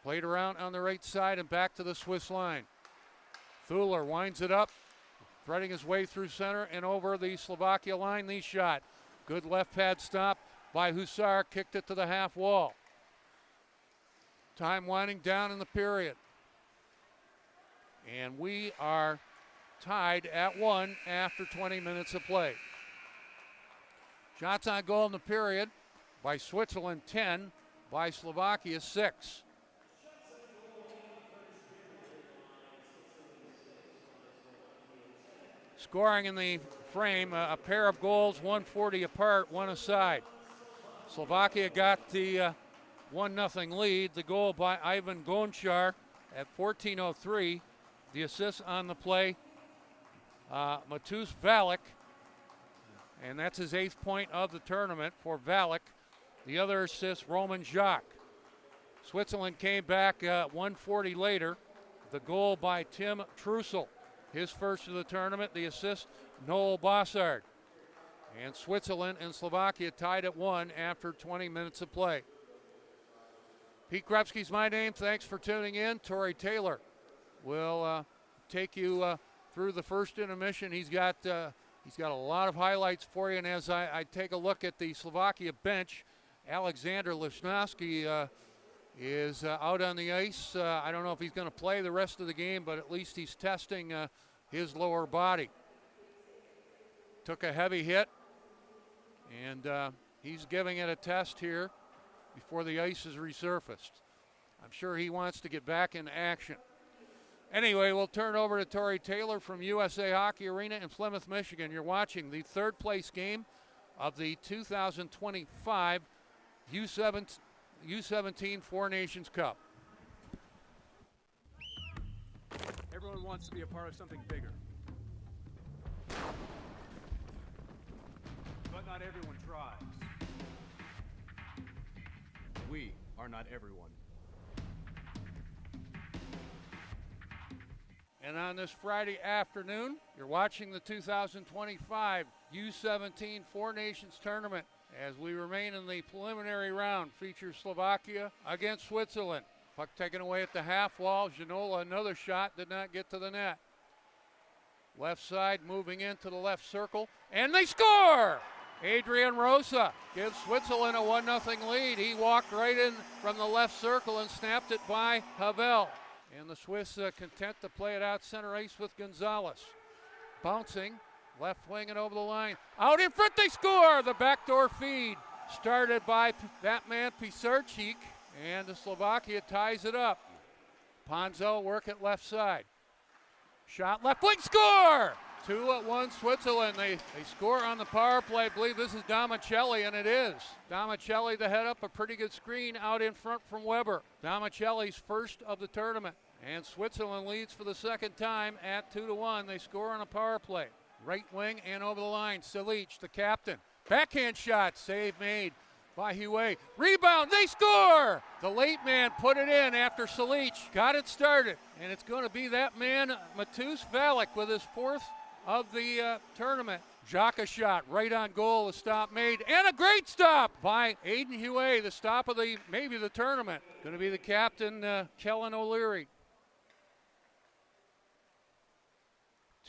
Played around on the right side and back to the Swiss line. Thuler winds it up, threading his way through center and over the Slovakia line. The shot. Good left pad stop by Hussar, kicked it to the half wall. Time winding down in the period. And we are tied at 1 after 20 minutes of play. Shots on goal in the period by Switzerland, 10, by Slovakia, 6. Scoring in the frame, a pair of goals, 140 apart, one aside. Slovakia got the 1-0 lead. The goal by Ivan Gonchar at 14:03. The assist on the play, Matus Valek, and that's his 8th point of the tournament for Valek. The other assist, Roman Jacques. Switzerland came back 140 later. The goal by Tim Trussell, his first of the tournament. The assist, Noel Bossard. And Switzerland and Slovakia tied at 1 after 20 minutes of play. Pete Krepsky's my name. Thanks for tuning in. Torrey Taylor will take you through the first intermission. He's got a lot of highlights for you. And as I take a look at the Slovakia bench, Alexander Lichnowsky is out on the ice. I don't know if he's going to play the rest of the game, but at least he's testing his lower body. Took a heavy hit, and he's giving it a test here before the ice is resurfaced. I'm sure he wants to get back in action. Anyway, we'll turn over to Torrey Taylor from USA Hockey Arena in Plymouth, Michigan. You're watching the third place game of the 2025 U17 Four Nations Cup. Everyone wants to be a part of something bigger. But not everyone tries. We are not everyone. And on this Friday afternoon, you're watching the 2025 U17 Four Nations Tournament as we remain in the preliminary round. Features Slovakia against Switzerland. Puck taken away at the half wall. Janola, another shot, did not get to the net. Left side moving into the left circle, and they score! Adrian Rosa gives Switzerland a 1-0 lead. He walked right in from the left circle and snapped it by Havel. And the Swiss content to play it out center ice with Gonzalez. Bouncing, left wing and over the line. Out in front, they score! The backdoor feed started by that man Pisarchik, and the Slovakia ties it up. Ponzo work at left side. Shot left wing, score! 2-1 Switzerland. They score on the power play. I believe this is Domicelli, and it is. Domicelli to head up a pretty good screen out in front from Weber. Domicelli's first of the tournament. And Switzerland leads for the second time at 2-1. They score on a power play. Right wing and over the line. Silic, the captain. Backhand shot, save made by Huey. Rebound, they score! The late man put it in after Silic got it started. And it's going to be that man, Matus Valek, with his 4th of the tournament. Jaka shot right on goal, the stop made, and a great stop by Aiden Huey, the stop of maybe the tournament. Going to be the captain, Kellen O'Leary.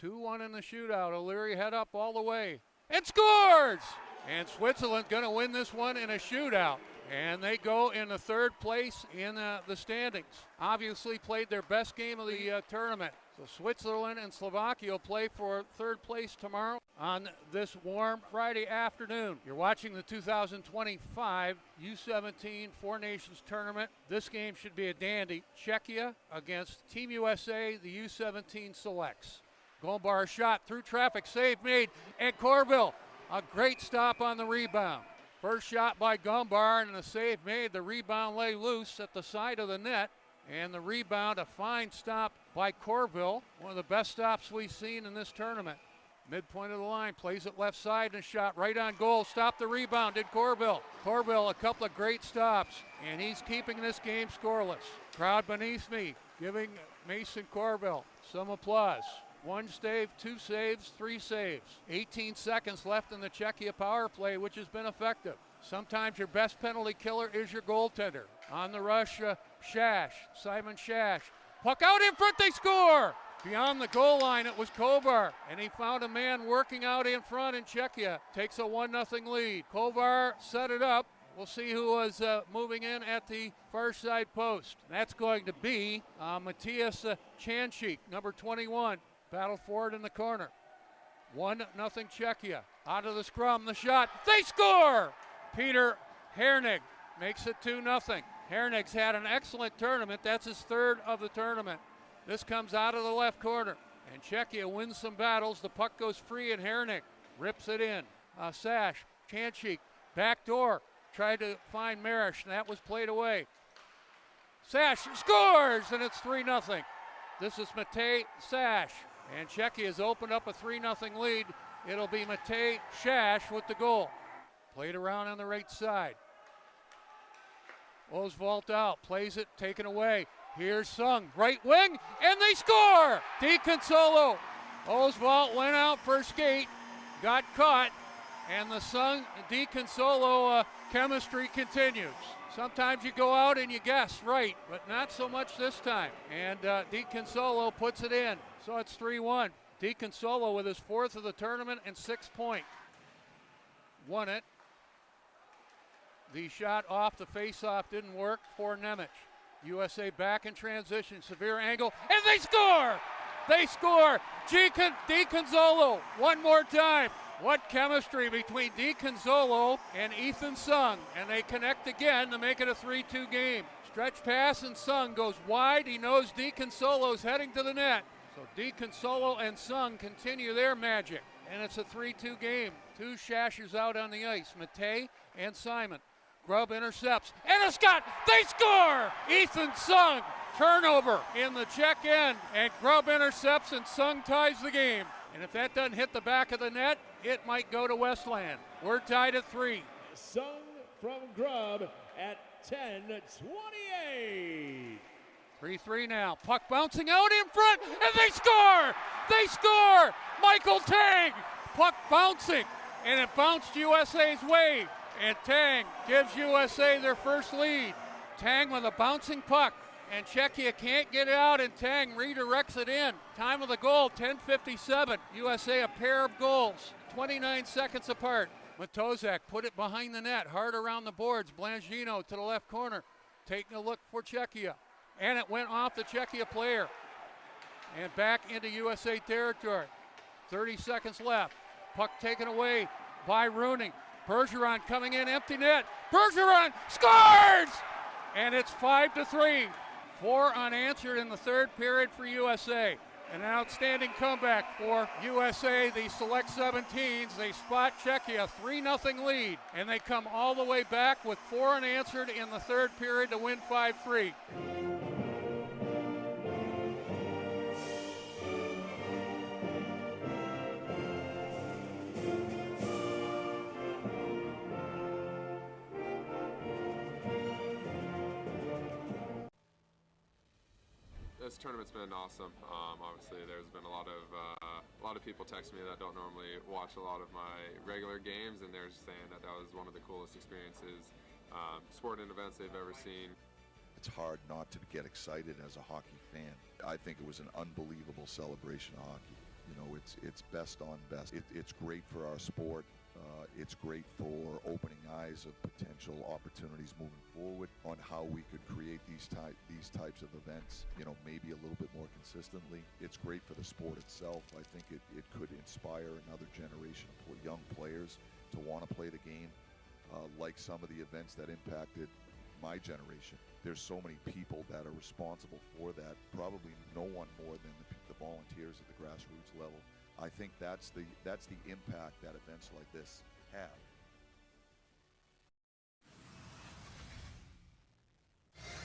2-1 in the shootout. O'Leary head up all the way and scores! And Switzerland going to win this one in a shootout. And they go in the third place in the standings. Obviously played their best game of the tournament. So Switzerland and Slovakia will play for third place tomorrow on this warm Friday afternoon. You're watching the 2025 U17 Four Nations Tournament. This game should be a dandy. Czechia against Team USA, the U17 selects. Gombar shot through traffic, save made, and Corville, a great stop on the rebound. First shot by Gombar and the save made. The rebound lay loose at the side of the net. And the rebound, a fine stop by Corville. One of the best stops we've seen in this tournament. Midpoint of the line, plays it left side and a shot right on goal. Stop the rebound, did Corville. Corville, a couple of great stops. And he's keeping this game scoreless. Crowd beneath me, giving Mason Corville some applause. 1 save, 2 saves, 3 saves. 18 seconds left in the Czechia power play, which has been effective. Sometimes your best penalty killer is your goaltender. On the rush, Simon Shash. Puck out in front, they score! Beyond the goal line, it was Kovar, and he found a man working out in front in Czechia. Takes a 1-0 lead. Kovar set it up. We'll see who was moving in at the far side post. That's going to be Matthias Chanchik, number 21. Battle forward in the corner. 1-0 Czechia. Out of the scrum, the shot. They score! Peter Hernig makes it 2-0. Hernig's had an excellent tournament. That's his third of the tournament. This comes out of the left corner. And Czechia wins some battles. The puck goes free and Hernig rips it in. Sash, Chanchik, back door. Tried to find Marish, and that was played away. Sash scores, and it's 3-0. This is Matej Sash. And Czechia has opened up a 3-0 lead. It'll be Matej Shash with the goal. Played around on the right side. Oswalt out, plays it, taken away. Here's Sung, right wing, and they score! DiConsolo. Oswalt went out for a skate, got caught, and the Sung DiConsolo chemistry continues. Sometimes you go out and you guess right, but not so much this time. And DiConsolo puts it in, so it's 3-1. DiConsolo with his 4th of the tournament and 6 points. Won it. The shot off the face-off didn't work for Nemec. USA back in transition, severe angle, and they score! They score! DiConsolo, one more time. What chemistry between DiConsolo and Ethan Sung, and they connect again to make it a 3-2 game. Stretch pass and Sung goes wide. He knows DiConsolo's heading to the net. So DiConsolo and Sung continue their magic, and it's a 3-2 game. 2 Shashers out on the ice, Matej and Simon. Grubb intercepts, and a shot, they score! Ethan Sung, turnover in the check end, and Grubb intercepts and Sung ties the game. And if that doesn't hit the back of the net, it might go to Westland. We're tied at 3. Sung from Grubb at 10-28. 3-3 now. Puck bouncing out in front, and they score! They score! Michael Tang! Puck bouncing, and it bounced USA's way. And Tang gives USA their first lead. Tang with a bouncing puck, and Czechia can't get it out, and Tang redirects it in. Time of the goal, 10:57. USA a pair of goals, 29 seconds apart. Matozak put it behind the net, hard around the boards. Blangino to the left corner, taking a look for Czechia. And it went off the Czechia player. And back into USA territory. 30 seconds left. Puck taken away by Rooney. Bergeron coming in, empty net. Bergeron scores! And it's 5-3. 4 unanswered in the third period for USA. An outstanding comeback for USA. The select 17s, they spot Czechia, 3-0 lead. And they come all the way back with 4 unanswered in the third period to win 5-3. This tournament's been awesome. Obviously, there's been a lot of people text me that don't normally watch a lot of my regular games, and they're just saying that was one of the coolest experiences, sporting events they've ever seen. It's hard not to get excited as a hockey fan. I think it was an unbelievable celebration of hockey. You know, it's best on best. It's great for our sport. It's great for opening eyes of potential opportunities moving forward on how we could create these types of events, maybe a little bit more consistently. It's great for the sport itself. I think it could inspire another generation of young players to want to play the game, like some of the events that impacted my generation. There's so many people that are responsible for that, probably no one more than the volunteers at the grassroots level. I think that's the impact that events like this have.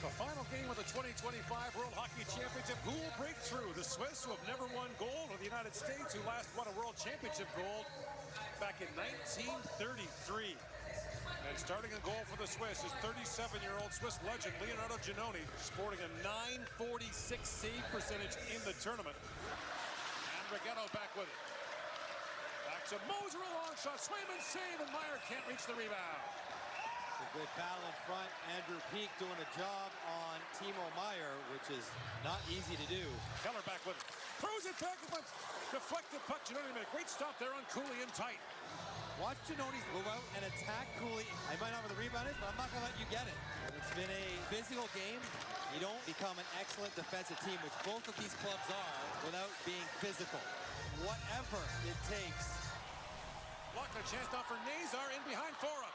The final game of the 2025 World Hockey Championship. Who will break through? The Swiss, who have never won gold, or the United States, who last won a World Championship gold back in 1933. And starting a goal for the Swiss is 37-year-old Swiss legend Leonardo Giannoni, sporting a .946 save percentage in the tournament. And Rigetto back with it. Back to Moser, a long shot. Swayman save, and Meyer can't reach the rebound. A good battle in front. Andrew Peak doing a job on Timo Meyer, which is not easy to do. Keller back with it. Throws it back with deflected puck. Giannoni made a great stop there on Cooley and tight. Watch Giannoni move out and attack Cooley. I might not know where the rebound is, but I'm not going to let you get it. It's been a physical game. You don't become an excellent defensive team, which both of these clubs are, without being physical. Whatever it takes. Blocked a chance now for Nazar in behind Fora.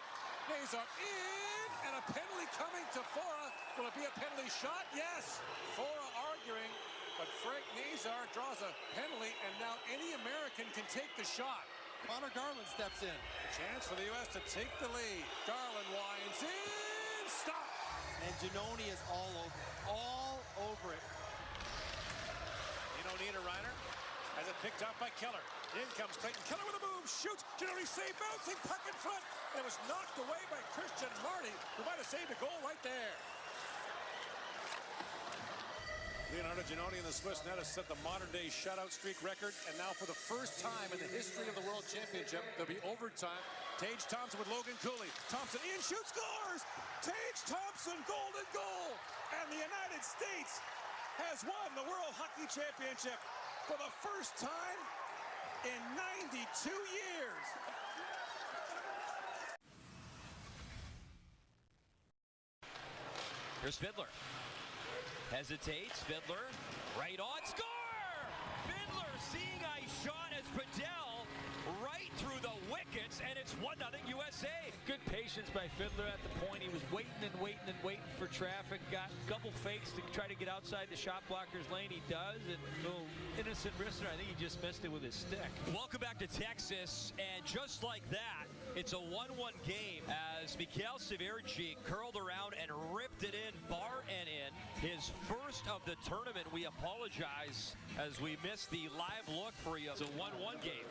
Nazar in, and a penalty coming to Fora. Will it be a penalty shot? Yes. Fora arguing, but Frank Nazar draws a penalty, and now any American can take the shot. Connor Garland steps in. A chance for the U.S. to take the lead. Garland winds in. Stop. And Giannoni is all over it. Niederreiter has it picked up by Keller. In comes Clayton Keller with a move. Shoots. Giannoni save, bouncing puck in front. And it was knocked away by Christian Marty, who might have saved a goal right there. Leonardo Giannoni and the Swiss net has set the modern-day shutout streak record, and now for the first time in the history of the World Championship, there'll be overtime. Tage Thompson with Logan Cooley. Thompson in, shoots, scores! Tage Thompson, golden goal! And the United States has won the World Hockey Championship for the first time in 92 years. Here's Fiddler. Hesitates, Fiddler, right on, score! Fiddler seeing I shot as Padel right through the wickets, and it's 1-0 USA. Good patience by Fiddler at the point. He was waiting and waiting and waiting for traffic. Got a couple fakes to try to get outside the shot blocker's lane. He does, and a little innocent wrister. I think he just missed it with his stick. Welcome back to Texas, and just like that, it's a 1-1 game as Mikhail Severchik curled around and ripped it in, bar and in. His first of the tournament. We apologize as we missed the live look for you. It's a 1-1 game.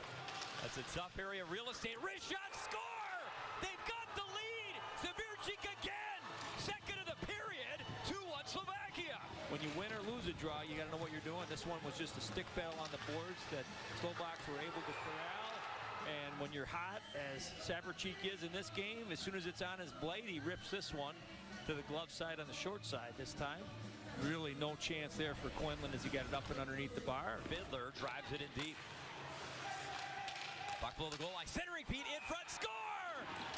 That's a tough area of real estate. Wrist shot, score! They've got the lead! Severchik again! Second of the period, 2-1 Slovakia. When you win or lose a draw, you got to know what you're doing. This one was just a stick battle on the boards that Slovaks were able to corral. And when you're hot, as Severchik is in this game, as soon as it's on his blade, he rips this one to the glove side on the short side this time. Really no chance there for Quinlan as he got it up and underneath the bar. Fiddler drives it in deep. Puck below the goal line, centering Pete in front, score!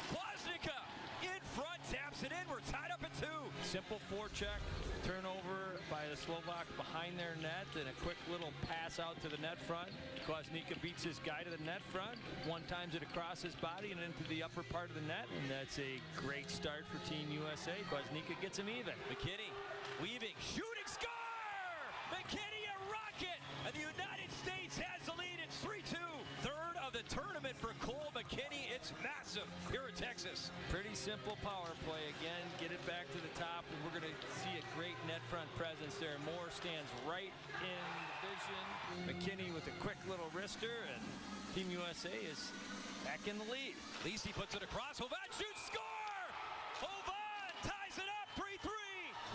Plaznica in front, taps it in, we're tied up at 2. Simple forecheck, turnover by the Slovaks behind their net, and a quick little pass out to the net front. Plaznica beats his guy to the net front, one times it across his body and into the upper part of the net, and that's a great start for Team USA. Plaznica gets him even. McKinney weaving, shooting, score! McKinney a rocket, and the United States has the lead. It's 3-2. Third of the tournament for Cole McKinney. It's massive here in Texas. Pretty simple power play again. Get it back to the top, and we're going to see a great net front presence there. Moore stands right in vision. McKinney with a quick little wrister, and Team USA is back in the lead. Lisi puts it across. Hovan shoots, score! Hovan ties it up, 3-3.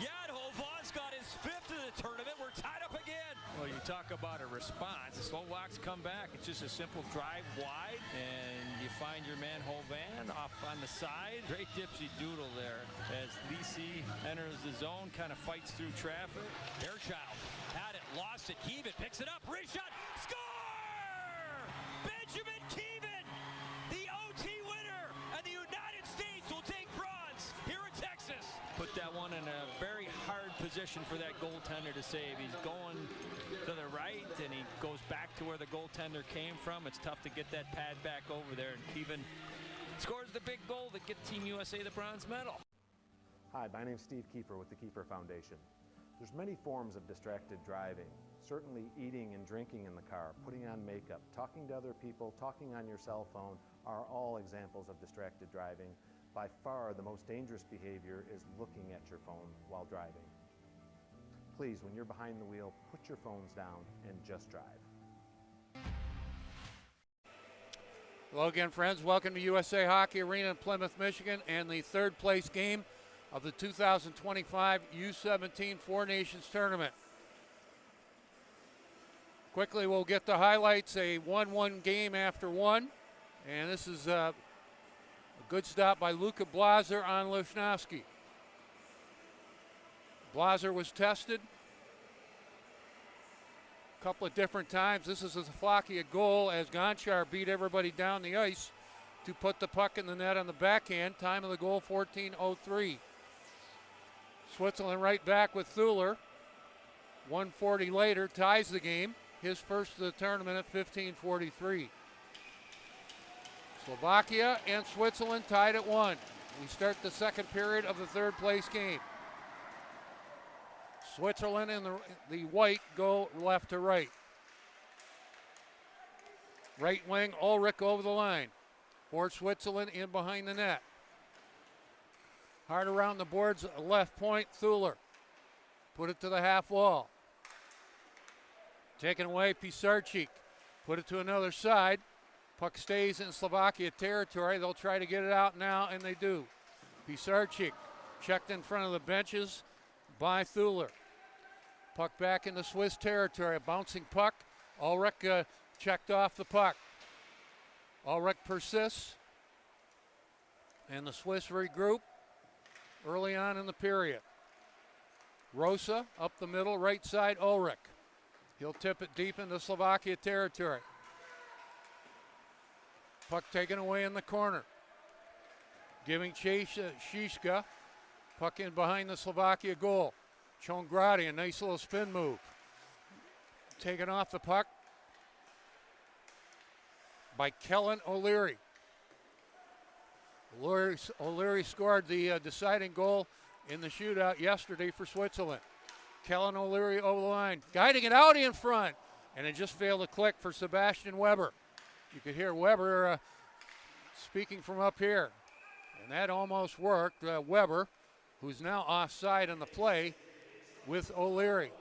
Jan Hovan's got his 5th of the tournament. We're tied up again. Well, you talk about a response. The Slovaks come back. It's just a simple drive wide, and you find your man Hovan off on the side. Great dipsy doodle there as Lisi enters the zone, kind of fights through traffic. Fairchild had it, lost it. Keevan picks it up. Wrist shot, score! Benjamin Keevan, the OT that one in a very hard position for that goaltender to save. He's going to the right, and he goes back to where the goaltender came from. It's tough to get that pad back over there, and Keevan scores the big goal to get Team USA the bronze medal. Hi, my name's Steve Kiefer with the Kiefer Foundation. There's many forms of distracted driving. Certainly eating and drinking in the car, putting on makeup, talking to other people, talking on your cell phone are all examples of distracted driving. By far, the most dangerous behavior is looking at your phone while driving. Please, when you're behind the wheel, put your phones down and just drive. Hello again, friends. Welcome to USA Hockey Arena in Plymouth, Michigan, and the third place game of the 2025 U17 Four Nations Tournament. Quickly, we'll get the highlights. A 1-1 game after one. And this is a good stop by Luka Blazer on Lichnowsky. Blazer was tested a couple of different times. This is a Slovakia goal as Gonchar beat everybody down the ice to put the puck in the net on the backhand. Time of the goal, 14:03. Switzerland right back with Thuler. 1:40 later, ties the game. His first of the tournament at 15:43. Slovakia and Switzerland tied at 1. We start the second period of the third place game. Switzerland and the white go left to right. Right wing, Ulrich over the line. For Switzerland in behind the net. Hard around the boards, left point, Thuler. Put it to the half wall. Taken away, Pisarcik. Put it to another side. Puck stays in Slovakia territory. They'll try to get it out now, and they do. Pisarcik checked in front of the benches by Thuler. Puck back into Swiss territory. A bouncing puck. Ulrich checked off the puck. Ulrich persists. And the Swiss regroup early on in the period. Rosa up the middle, right side, Ulrich. He'll tip it deep into Slovakia territory. Puck taken away in the corner. Giving chase Šiška. Puck in behind the Slovakia goal. Chongradi, a nice little spin move. Taken off the puck by Kellen O'Leary. O'Leary scored the deciding goal in the shootout yesterday for Switzerland. Kellen O'Leary over the line, guiding it out in front, and it just failed to click for Sebastian Weber. You could hear Weber speaking from up here, and that almost worked. Weber, who's now offside on the play with O'Leary.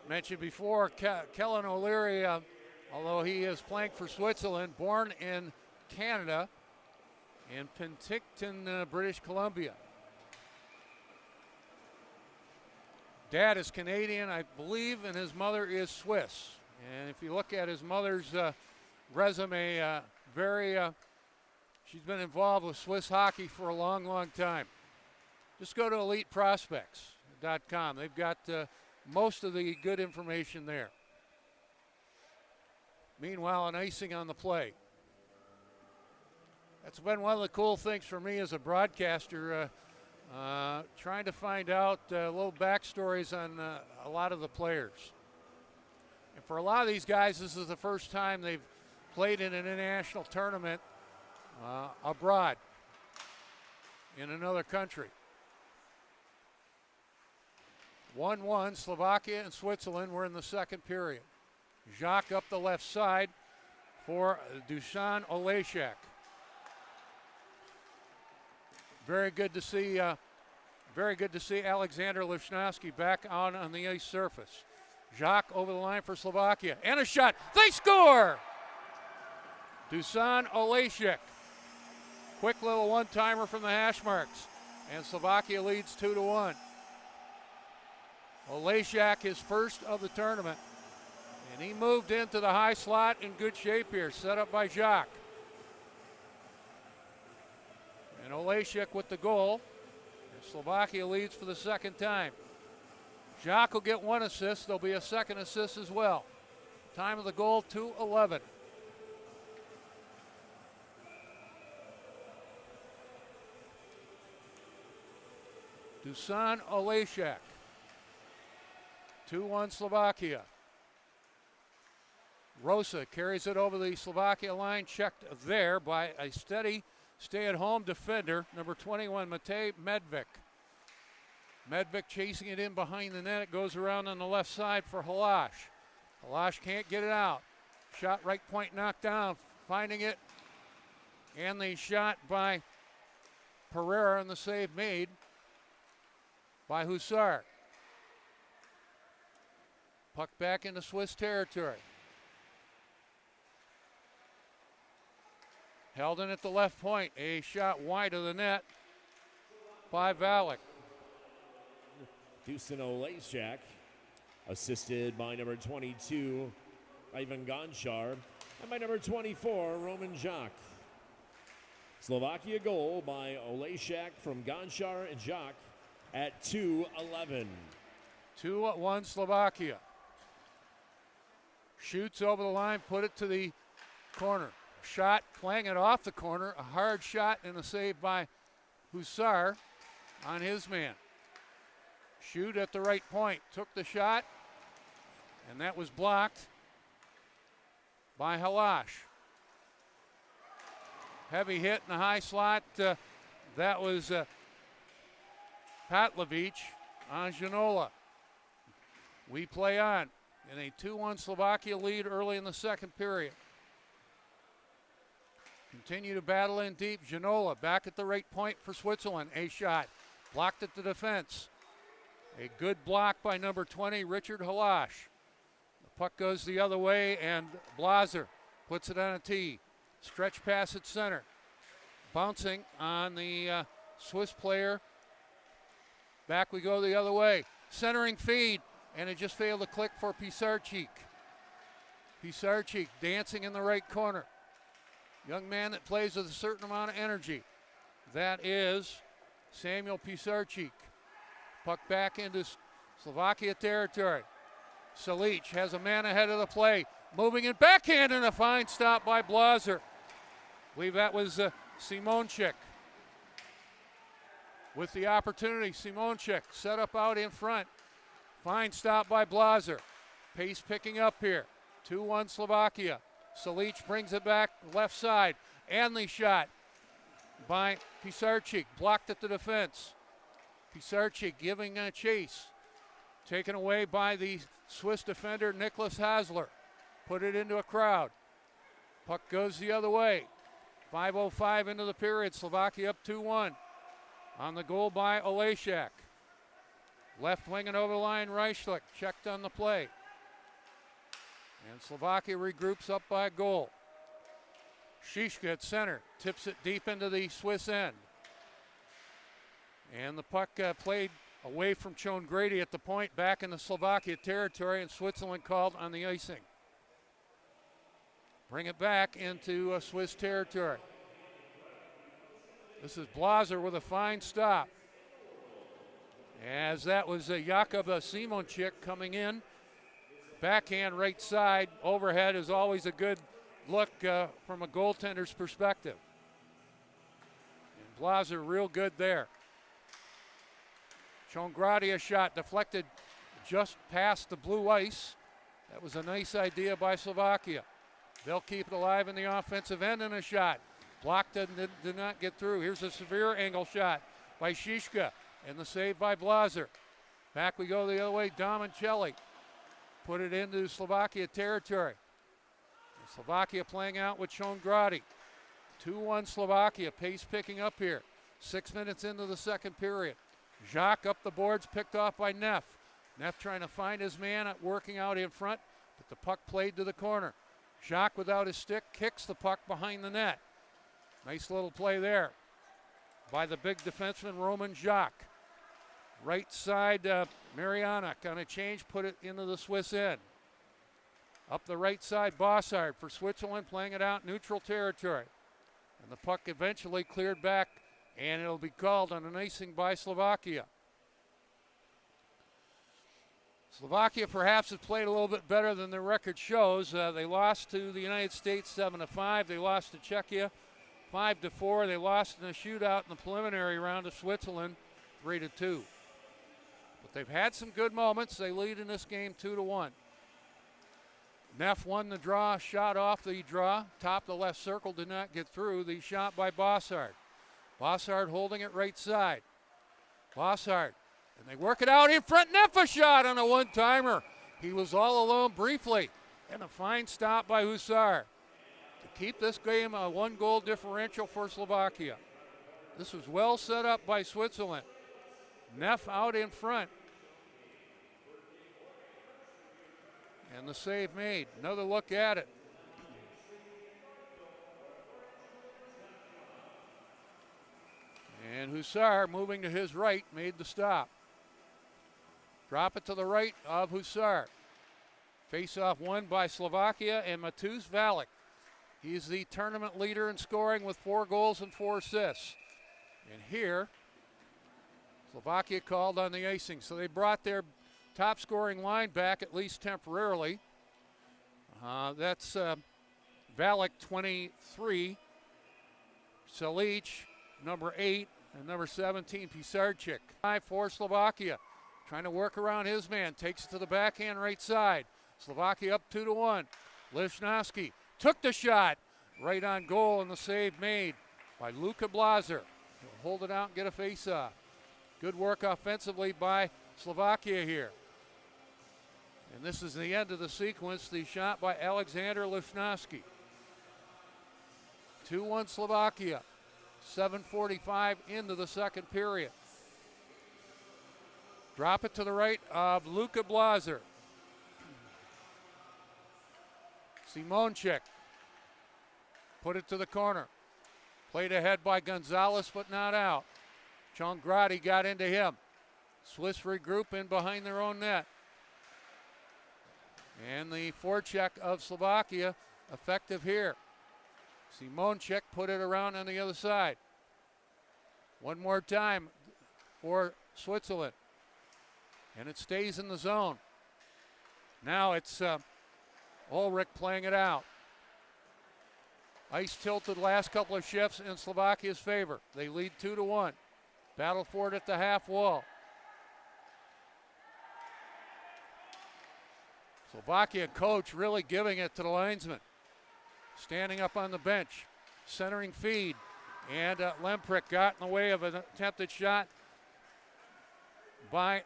Mentioned before, Kellen O'Leary, although he is playing for Switzerland, born in Canada, in Penticton, British Columbia. Dad is Canadian, I believe, and his mother is Swiss. And if you look at his mother's resume, she's been involved with Swiss hockey for a long, long time. Just go to eliteprospects.com. They've got most of the good information there. Meanwhile, an icing on the play. That's been one of the cool things for me as a broadcaster, trying to find out little backstories on a lot of the players. And for a lot of these guys, this is the first time they've played in an international tournament abroad in another country. 1-1, Slovakia and Switzerland were in the second period. Jacques up the left side for Dusan Olejšak. Very good to see Alexander Lichnowsky back out on the ice surface. Jacques over the line for Slovakia, and a shot. They score! Dusan Olejšak. Quick little one-timer from the hash marks, and Slovakia leads 2-1. Olejšak, his first of the tournament, and he moved into the high slot in good shape here, set up by Jacques. And Olejšak with the goal. And Slovakia leads for the second time. Jacques will get one assist. There'll be a second assist as well. Time of the goal, 2:11. Dusan Olejšak. 2-1 Slovakia. Rosa carries it over the Slovakia line, checked there by a steady stay-at-home defender, number 21, Matej Medvik. Medvik chasing it in behind the net. It goes around on the left side for Halash. Halash can't get it out. Shot right point knocked down, finding it. And the shot by Pereira and the save made by Hussar. Puck back into Swiss territory. Held in at the left point. A shot wide of the net by Valek. Dusan Olejšak, assisted by number 22, Ivan Gonchar, and by number 24, Roman Jacques. Slovakia goal by Olejšak from Gonchar and Jacques at 2:11. 2-1 Slovakia. Shoots over the line, put it to the corner. Shot, playing it off the corner. A hard shot and a save by Hussar on his man. Shoot at the right point. Took the shot, and that was blocked by Halash. Heavy hit in the high slot. That was Patlovich on Janola. We play on in a 2-1 Slovakia lead early in the second period. Continue to battle in deep. Janola back at the right point for Switzerland. A shot blocked at the defense. A good block by number 20, Richard Halash. The puck goes the other way, and Blaser puts it on a tee. Stretch pass at center. Bouncing on the Swiss player. Back we go the other way. Centering feed, and it just failed to click for Pisarcik. Pisarcik dancing in the right corner. Young man that plays with a certain amount of energy. That is Samuel Pisarcik. Puck back into Slovakia territory. Salic has a man ahead of the play. Moving in backhand, and a fine stop by Blaser. I believe that was Simonchik. With the opportunity, Simonchik set up out in front. Fine stop by Blaser. Pace picking up here. 2-1 Slovakia. Salic brings it back left side. And the shot by Pisarcik. Blocked at the defense. Pisarcik giving a chase. Taken away by the Swiss defender, Nicholas Hasler. Put it into a crowd. Puck goes the other way. 5:05 into the period. Slovakia up 2-1. On the goal by Olejšak. Left wing and over the line, Reichlich checked on the play. And Slovakia regroups up by a goal. Šiška at center. Tips it deep into the Swiss end. And the puck played away from Chon Grady at the point, back in the Slovakia territory, and Switzerland called on the icing. Bring it back into Swiss territory. This is Blaser with a fine stop. As that was Jakub Simonchik coming in. Backhand right side, overhead is always a good look from a goaltender's perspective. And Blaser real good there. Chongradia shot deflected just past the blue ice. That was a nice idea by Slovakia. They'll keep it alive in the offensive end, and a shot. Blocked did not get through. Here's a severe angle shot by Šiška, and the save by Blaser. Back we go the other way, Domicelli. Put it into Slovakia territory. And Slovakia playing out with Chongrady. 2-1 Slovakia, pace picking up here. 6 minutes into the second period. Jacques up the boards, picked off by Neff. Neff trying to find his man, working out in front, but the puck played to the corner. Jacques without his stick kicks the puck behind the net. Nice little play there by the big defenseman Roman Jacques. Right side, Marianek on a change, put it into the Swiss end. Up the right side, Bossard for Switzerland, playing it out neutral territory. And the puck eventually cleared back, and it'll be called on an icing by Slovakia. Slovakia perhaps has played a little bit better than their record shows. They lost to the United States 7-5. They lost to Czechia 5-4. They lost in a shootout in the preliminary round of Switzerland 3-2. they've had some good moments. They lead in this game 2-1. Neff won the draw, shot off the draw. Top of the left circle, did not get through. The shot by Bossard. Bossard holding it right side. Bossard, and they work it out in front. Neff a shot on a one-timer. He was all alone briefly. And a fine stop by Hussar to keep this game a 1-goal differential for Slovakia. This was well set up by Switzerland. Neff out in front. And the save made. Another look at it. And Hussar, moving to his right, made the stop. Drop it to the right of Hussar. Face-off won by Slovakia and Matus Valek. He's the tournament leader in scoring with 4 goals and 4 assists. And here, Slovakia called on the icing. So they brought their top scoring line back, at least temporarily. That's Valek, 23. Salic, number 8. And number 17, Pisarczyk. 5 for Slovakia. Trying to work around his man. Takes it to the backhand right side. Slovakia up 2-1. Lichnowsky took the shot. Right on goal, and the save made by Luka Blazer. He'll hold it out and get a face-off. Good work offensively by Slovakia here. And this is the end of the sequence. The shot by Alexander Lichnowsky. 2-1 Slovakia. 7:45 into the second period. Drop it to the right of Luka Blazer. Simonchik put it to the corner. Played ahead by Gonzalez, but not out. Chongrati got into him. Swiss regroup in behind their own net. And the forecheck of Slovakia effective here. Simonchik put it around on the other side. One more time for Switzerland. And it stays in the zone. Now it's Ulrich playing it out. Ice tilted last couple of shifts in Slovakia's favor. They lead 2-1. Battle for it at the half wall. Slovakia coach really giving it to the linesman. Standing up on the bench, centering feed. And Lemprick got in the way of an attempted shot by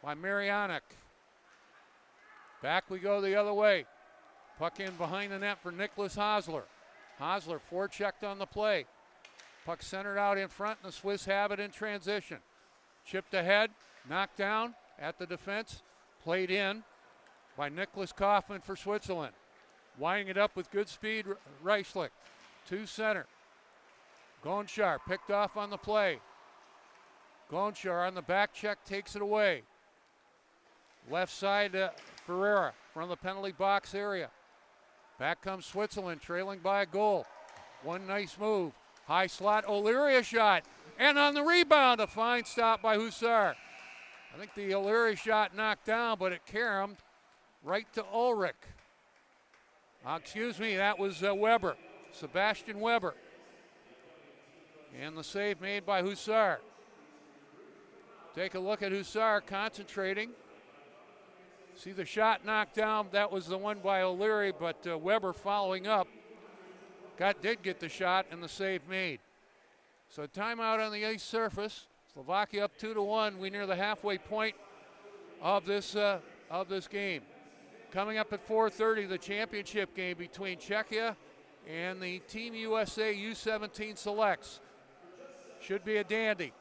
Marianic. Back we go the other way. Puck in behind the net for Nicholas Hosler. Hosler forechecked on the play. Puck centered out in front, and the Swiss have it in transition. Chipped ahead, knocked down at the defense. Played in by Nicholas Kaufman for Switzerland. Winding it up with good speed, Reichlich. To center. Gonchar picked off on the play. Gonchar on the back check takes it away. Left side, Ferreira from the penalty box area. Back comes Switzerland, trailing by a goal. One nice move. High slot, O'Leary a shot. And on the rebound, a fine stop by Hussar. I think the O'Leary shot knocked down, but it caromed right to Ulrich. Excuse me, that was Weber. Sebastian Weber. And the save made by Hussar. Take a look at Hussar concentrating. See the shot knocked down. That was the one by O'Leary, but Weber following up. Did get the shot and the save made. So timeout on the ice surface. Slovakia up 2-1. We near the halfway point of this game. Coming up at 4:30, the championship game between Czechia and the Team USA U17 Selects. Should be a dandy.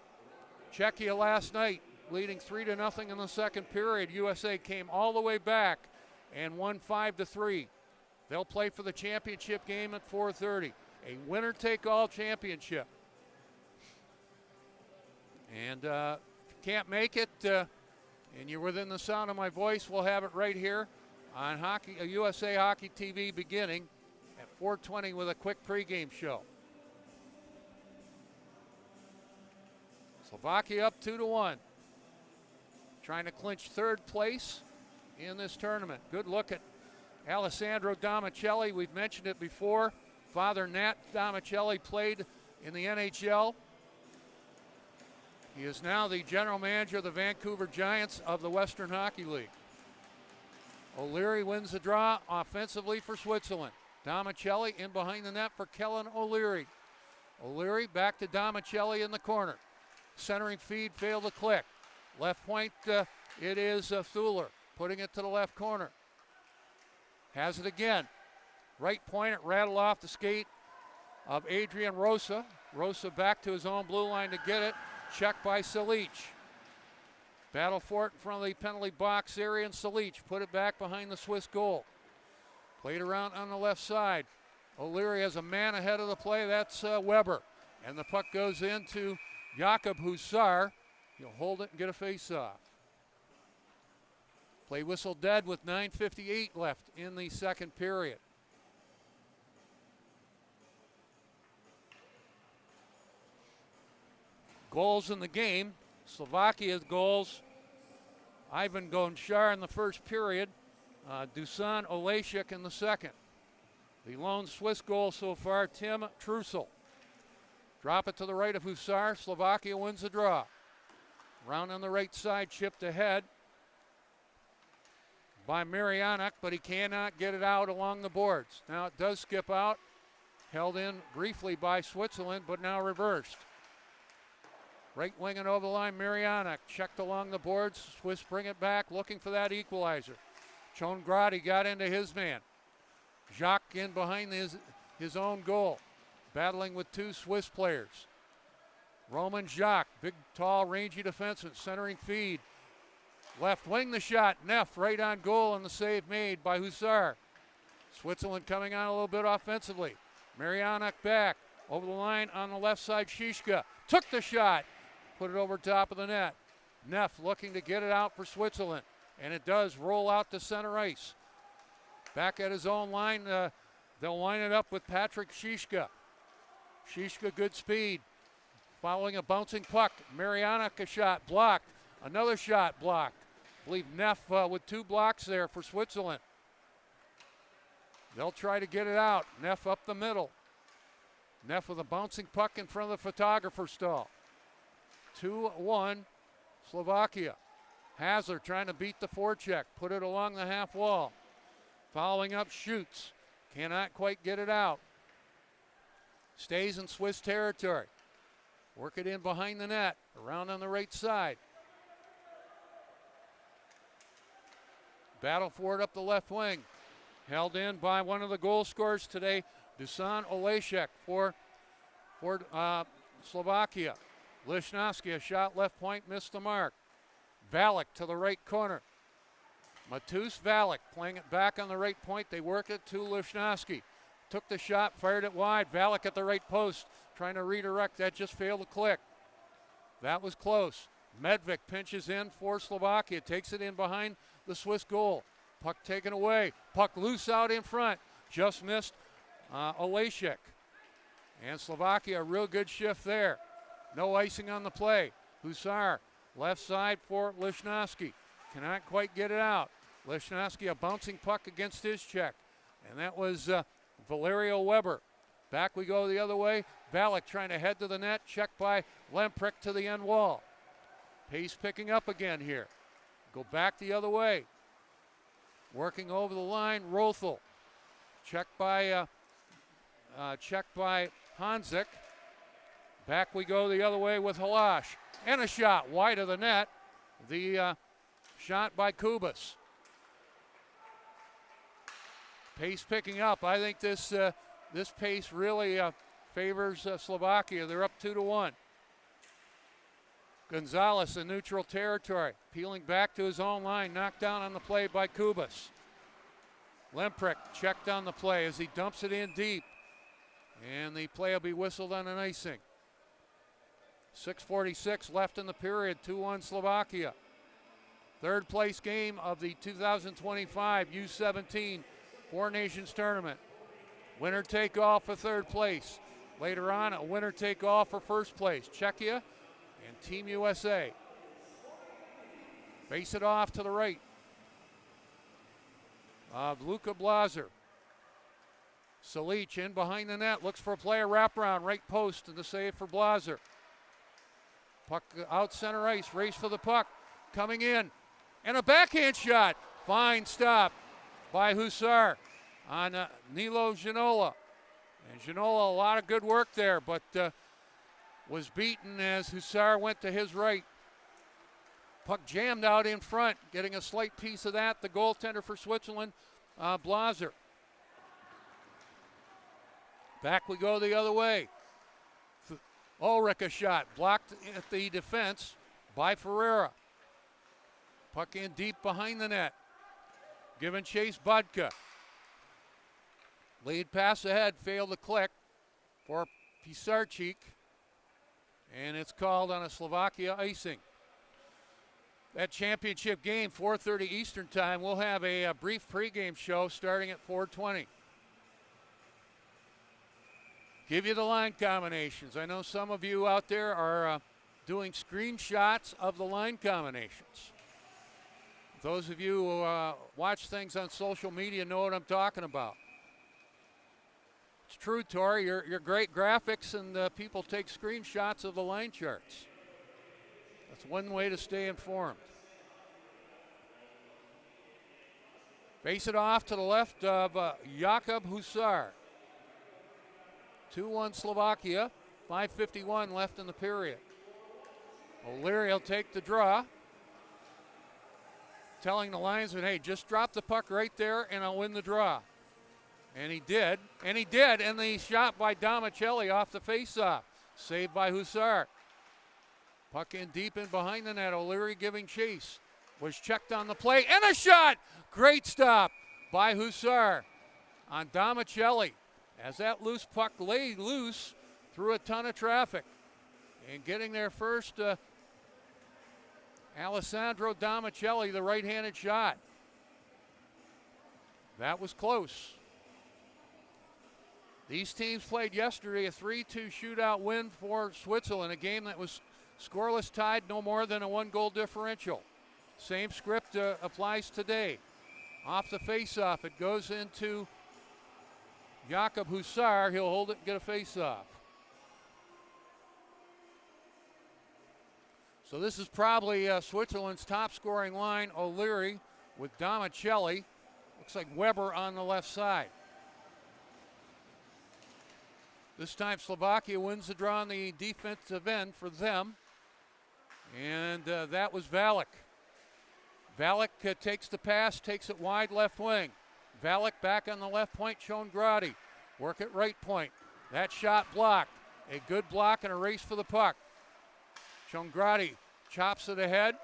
Czechia last night leading 3-0 in the second period. USA came all the way back and won 5-3. They'll play for the championship game at 4:30. A winner-take-all championship. And if you can't make it and you're within the sound of my voice, we'll have it right here on USA Hockey TV beginning at 4:20 with a quick pregame show. Slovakia up 2-1. Trying to clinch third place in this tournament. Good look at Alessandro Damicelli. We've mentioned it before. Father Nat Damicelli played in the NHL. He is now the general manager of the Vancouver Giants of the Western Hockey League. O'Leary wins the draw offensively for Switzerland. Domicelli in behind the net for Kellen O'Leary. O'Leary back to Domicelli in the corner. Centering feed failed to click. Left point, it is Thuler putting it to the left corner. Has it again. Right point, it rattled off the skate of Adrian Rosa. Rosa back to his own blue line to get it. Checked by Salic. Battle for it in front of the penalty box area, and Salic put it back behind the Swiss goal. Played around on the left side. O'Leary has a man ahead of the play. That's Weber. And the puck goes into Jakob Hussar. He'll hold it and get a face-off. Play whistle dead with 9:58 left in the second period. Goals in the game. Slovakia's goals. Ivan Gonchar in the first period. Dusan Olejnik in the second. The lone Swiss goal so far, Tim Trussell. Drop it to the right of Hussar. Slovakia wins the draw. Round on the right side, chipped ahead by Marianek, but he cannot get it out along the boards. Now it does skip out. Held in briefly by Switzerland, but now reversed. Right wing and over the line, Marianek checked along the boards. Swiss bring it back, looking for that equalizer. Chongradi got into his man. Jacques in behind his own goal, battling with two Swiss players. Roman Jacques, big, tall, rangy defenseman, centering feed. Left wing the shot, Neff right on goal, and the save made by Hussar. Switzerland coming on a little bit offensively. Marianek back, over the line on the left side, Shishka. Took the shot, put it over top of the net. Neff looking to get it out for Switzerland, and it does roll out to center ice. Back at his own line, they'll line it up with Patrick Shishka. Shishka, good speed. Following a bouncing puck. Marianek, a shot blocked. Another shot blocked. I believe Neff with two blocks there for Switzerland. They'll try to get it out. Neff up the middle. Neff with a bouncing puck in front of the photographer stall. 2-1 Slovakia. Hasler trying to beat the forecheck. Put it along the half wall. Following up, shoots. Cannot quite get it out. Stays in Swiss territory. Work it in behind the net. Around on the right side. Battle for it up the left wing. Held in by one of the goal scorers today, Dusan Olejnik for Slovakia. Lichnowsky, a shot left point, missed the mark. Valek to the right corner. Matus Valek playing it back on the right point. They work it to Lichnowsky. Took the shot, fired it wide. Valek at the right post, trying to redirect. That just failed to click. That was close. Medvik pinches in for Slovakia. Takes it in behind the Swiss goal. Puck taken away. Puck loose out in front. Just missed Olejnik. And Slovakia, a real good shift there. No icing on the play. Hussar, left side for Lichnowsky. Cannot quite get it out. Lichnowsky, a bouncing puck against his check. And that was Valerio Weber. Back we go the other way. Valek trying to head to the net. Checked by Lemprick to the end wall. Pace picking up again here. Go back the other way. Working over the line, Rothel. Checked by Hanzik. Back we go the other way with Halash. And a shot wide of the net. The shot by Kubas. Pace picking up. I think this pace really favors Slovakia. They're up 2-1. Gonzalez in neutral territory. Peeling back to his own line. Knocked down on the play by Kubas. Lemprick checked on the play as he dumps it in deep. And the play will be whistled on an icing. 6:46 left in the period. 2-1 Slovakia. Third place game of the 2025 U17 Four Nations Tournament. Winner take all for third place. Later on, a winner take all for first place. Czechia and Team USA. Face it off to the right of Luka Blazer. Salic in behind the net, looks for a player wraparound, right post, and the save for Blazer. Puck out center ice, race for the puck, coming in, and a backhand shot. Fine stop by Hussar on Nilo Ginola. And Ginola, a lot of good work there, but was beaten as Hussar went to his right. Puck jammed out in front, getting a slight piece of that. The goaltender for Switzerland, Blaser. Back we go the other way. Ulrich a shot, blocked at the defense by Ferreira. Puck in deep behind the net. Giving chase Budka. Lead pass ahead, failed to click for Pisarcik. And it's called on a Slovakia icing. That championship game, 4:30 Eastern time. We'll have a brief pregame show starting at 4:20. Give you the line combinations. I know some of you out there are doing screenshots of the line combinations. Those of you who watch things on social media know what I'm talking about. It's true, Tori. You're great graphics, and people take screenshots of the line charts. That's one way to stay informed. Face it off to the left of Jakub Hussar. 2-1 Slovakia, 5:51 left in the period. O'Leary will take the draw. Telling the linesman, hey, just drop the puck right there and I'll win the draw. And he did, and the shot by Domicelli off the faceoff. Saved by Hussar. Puck in deep in behind the net. O'Leary giving chase. Was checked on the play, and a shot! Great stop by Hussar on Domicelli. As that loose puck lay loose through a ton of traffic. And getting there first, Alessandro Domicelli, the right-handed shot. That was close. These teams played yesterday, a 3-2 shootout win for Switzerland, a game that was scoreless, tied, no more than a one-goal differential. Same script applies today. Off the faceoff, it goes into Jakub Hussar. He'll hold it and get a faceoff. So this is probably Switzerland's top scoring line. O'Leary with Domicelli. Looks like Weber on the left side. This time Slovakia wins the draw on the defensive end for them. And that was Valek. Valek takes the pass, takes it wide left wing. Valek back on the left point, Shongradi. Work at right point. That shot blocked. A good block and a race for the puck. Shongradi chops it ahead.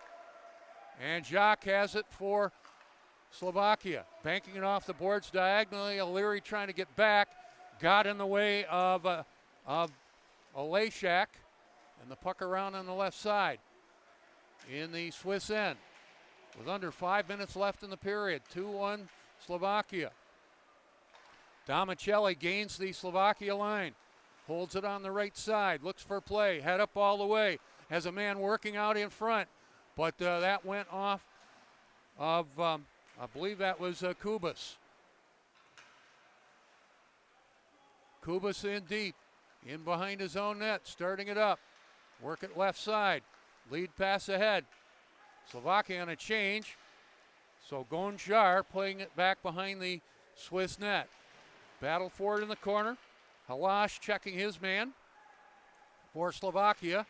And Jacques has it for Slovakia. Banking it off the boards diagonally. O'Leary trying to get back. Got in the way of Olejszak. And the puck around on the left side in the Swiss end. With under 5 minutes left in the period. 2-1 Slovakia. Domicelli gains the Slovakia line. Holds it on the right side. Looks for play. Head up all the way. Has a man working out in front. But that went off of, I believe that was Kubas. Kubas in deep. In behind his own net. Starting it up. Work it left side. Lead pass ahead. Slovakia on a change. So Gonchar playing it back behind the Swiss net. Battle for it in the corner. Halash checking his man for Slovakia.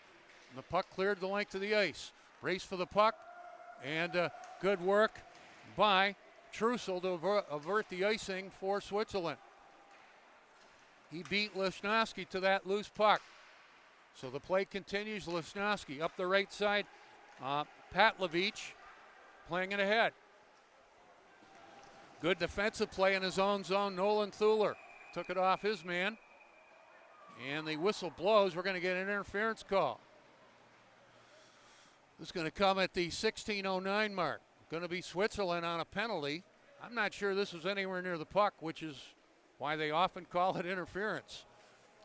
And the puck cleared the length of the ice. Race for the puck. And good work by Trussell to avert the icing for Switzerland. He beat Lesnowski to that loose puck. So the play continues. Lesnowski up the right side. Patlevich playing it ahead. Good defensive play in his own zone. Nolan Thuler took it off his man. And the whistle blows. We're going to get an interference call. This is going to come at the 16:09 mark. Going to be Switzerland on a penalty. I'm not sure this was anywhere near the puck, which is why they often call it interference.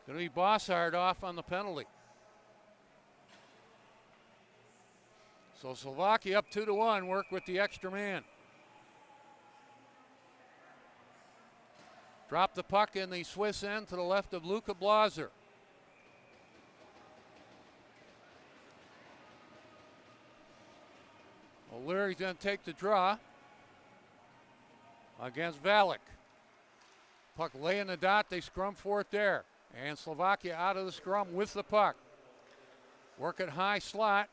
Going to be Bossard off on the penalty. So Slovakia up 2-1, work with the extra man. Drop the puck in the Swiss end to the left of Luka Blaser. O'Leary's going to take the draw against Valak. Puck laying the dot. They scrum for it there. And Slovakia out of the scrum with the puck. Work it high slot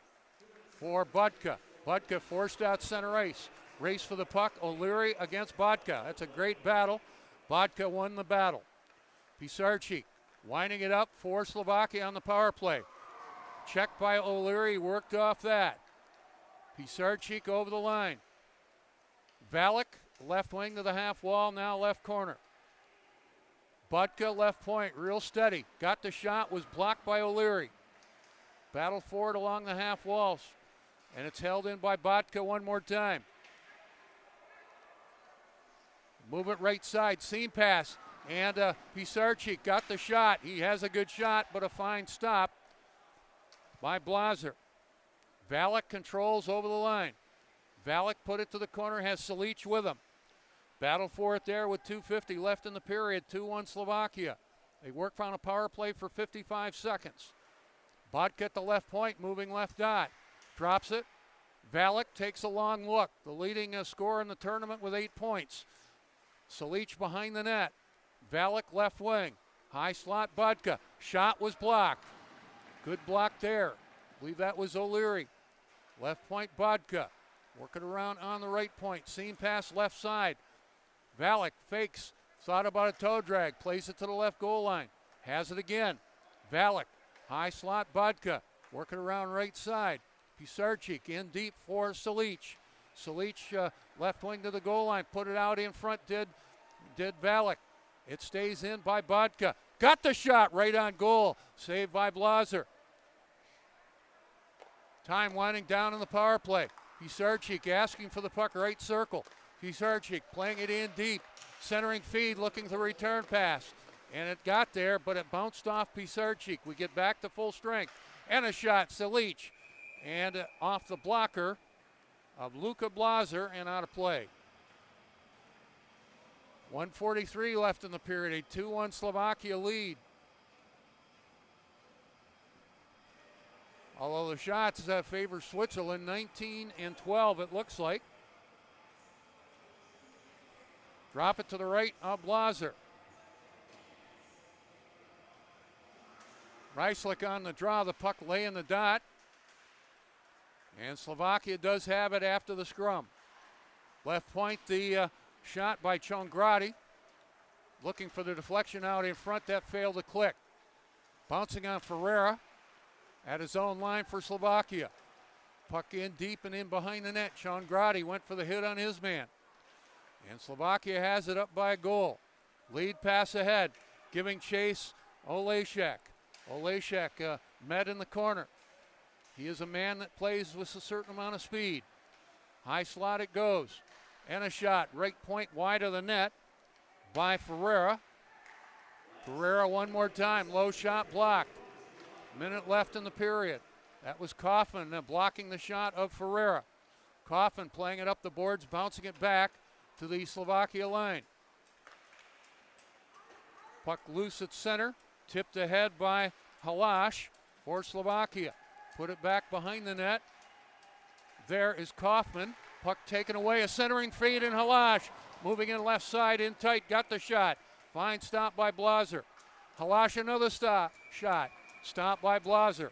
for Budka. Budka forced out center ice. Race for the puck. O'Leary against Bodka. That's a great battle. Bodka won the battle. Pisarcik winding it up for Slovakia on the power play. Checked by O'Leary, worked off that. Pisarcik over the line. Valak, left wing to the half wall, now left corner. Budka, left point, real steady. Got the shot, was blocked by O'Leary. Battle for it along the half walls. And it's held in by Bodka one more time. Move it right side, seam pass. And Pisarcik got the shot. He has a good shot, but a fine stop by Blazer. Valak controls over the line. Valak put it to the corner, has Salic with him. Battle for it there with 2:50 left in the period, 2-1 Slovakia. They work on a power play for 55 seconds. Bodka at the left point, moving left dot. Drops it. Valak takes a long look. The leading scorer in the tournament with 8 points. Salic behind the net. Valak left wing. High slot Budka. Shot was blocked. Good block there. I believe that was O'Leary. Left point Budka. Working around on the right point. Seam pass left side. Valak fakes. Thought about a toe drag. Plays it to the left goal line. Has it again. Valak. High slot Budka. Working around right side. Pisarcik in deep for Salic. Salic left wing to the goal line. Put it out in front. Did Valak. It stays in by Budka. Got the shot right on goal. Saved by Blazer. Time winding down in the power play. Pisarcik asking for the puck right circle. Pisarcik playing it in deep. Centering feed looking for the return pass. And it got there, but it bounced off Pisarcik. We get back to full strength. And a shot, Salic. And off the blocker of Luka Blazer and out of play. 1:43 left in the period. A 2-1 Slovakia lead. Although the shots favor Switzerland, 19 and 12 it looks like. Drop it to the right of Blazer. Reislich on the draw, the puck laying the dot. And Slovakia does have it after the scrum. Left point, the shot by Chongradi. Looking for the deflection out in front, that failed to click. Bouncing on Ferreira at his own line for Slovakia. Puck in deep and in behind the net. Chongradi went for the hit on his man. And Slovakia has it up by a goal. Lead pass ahead, giving chase Olejšek. Olejšek met in the corner. He is a man that plays with a certain amount of speed. High slot it goes. And a shot, right point wide of the net by Ferreira. Ferreira one more time, low shot blocked. Minute left in the period. That was Coffin blocking the shot of Ferreira. Coffin playing it up the boards, bouncing it back to the Slovakia line. Puck loose at center, tipped ahead by Halash for Slovakia. Put it back behind the net. There is Kaufman. Puck taken away, a centering feed in Halash. Moving in left side, in tight, got the shot. Fine stop by Blazer. Halash another shot. Stop by Blazer.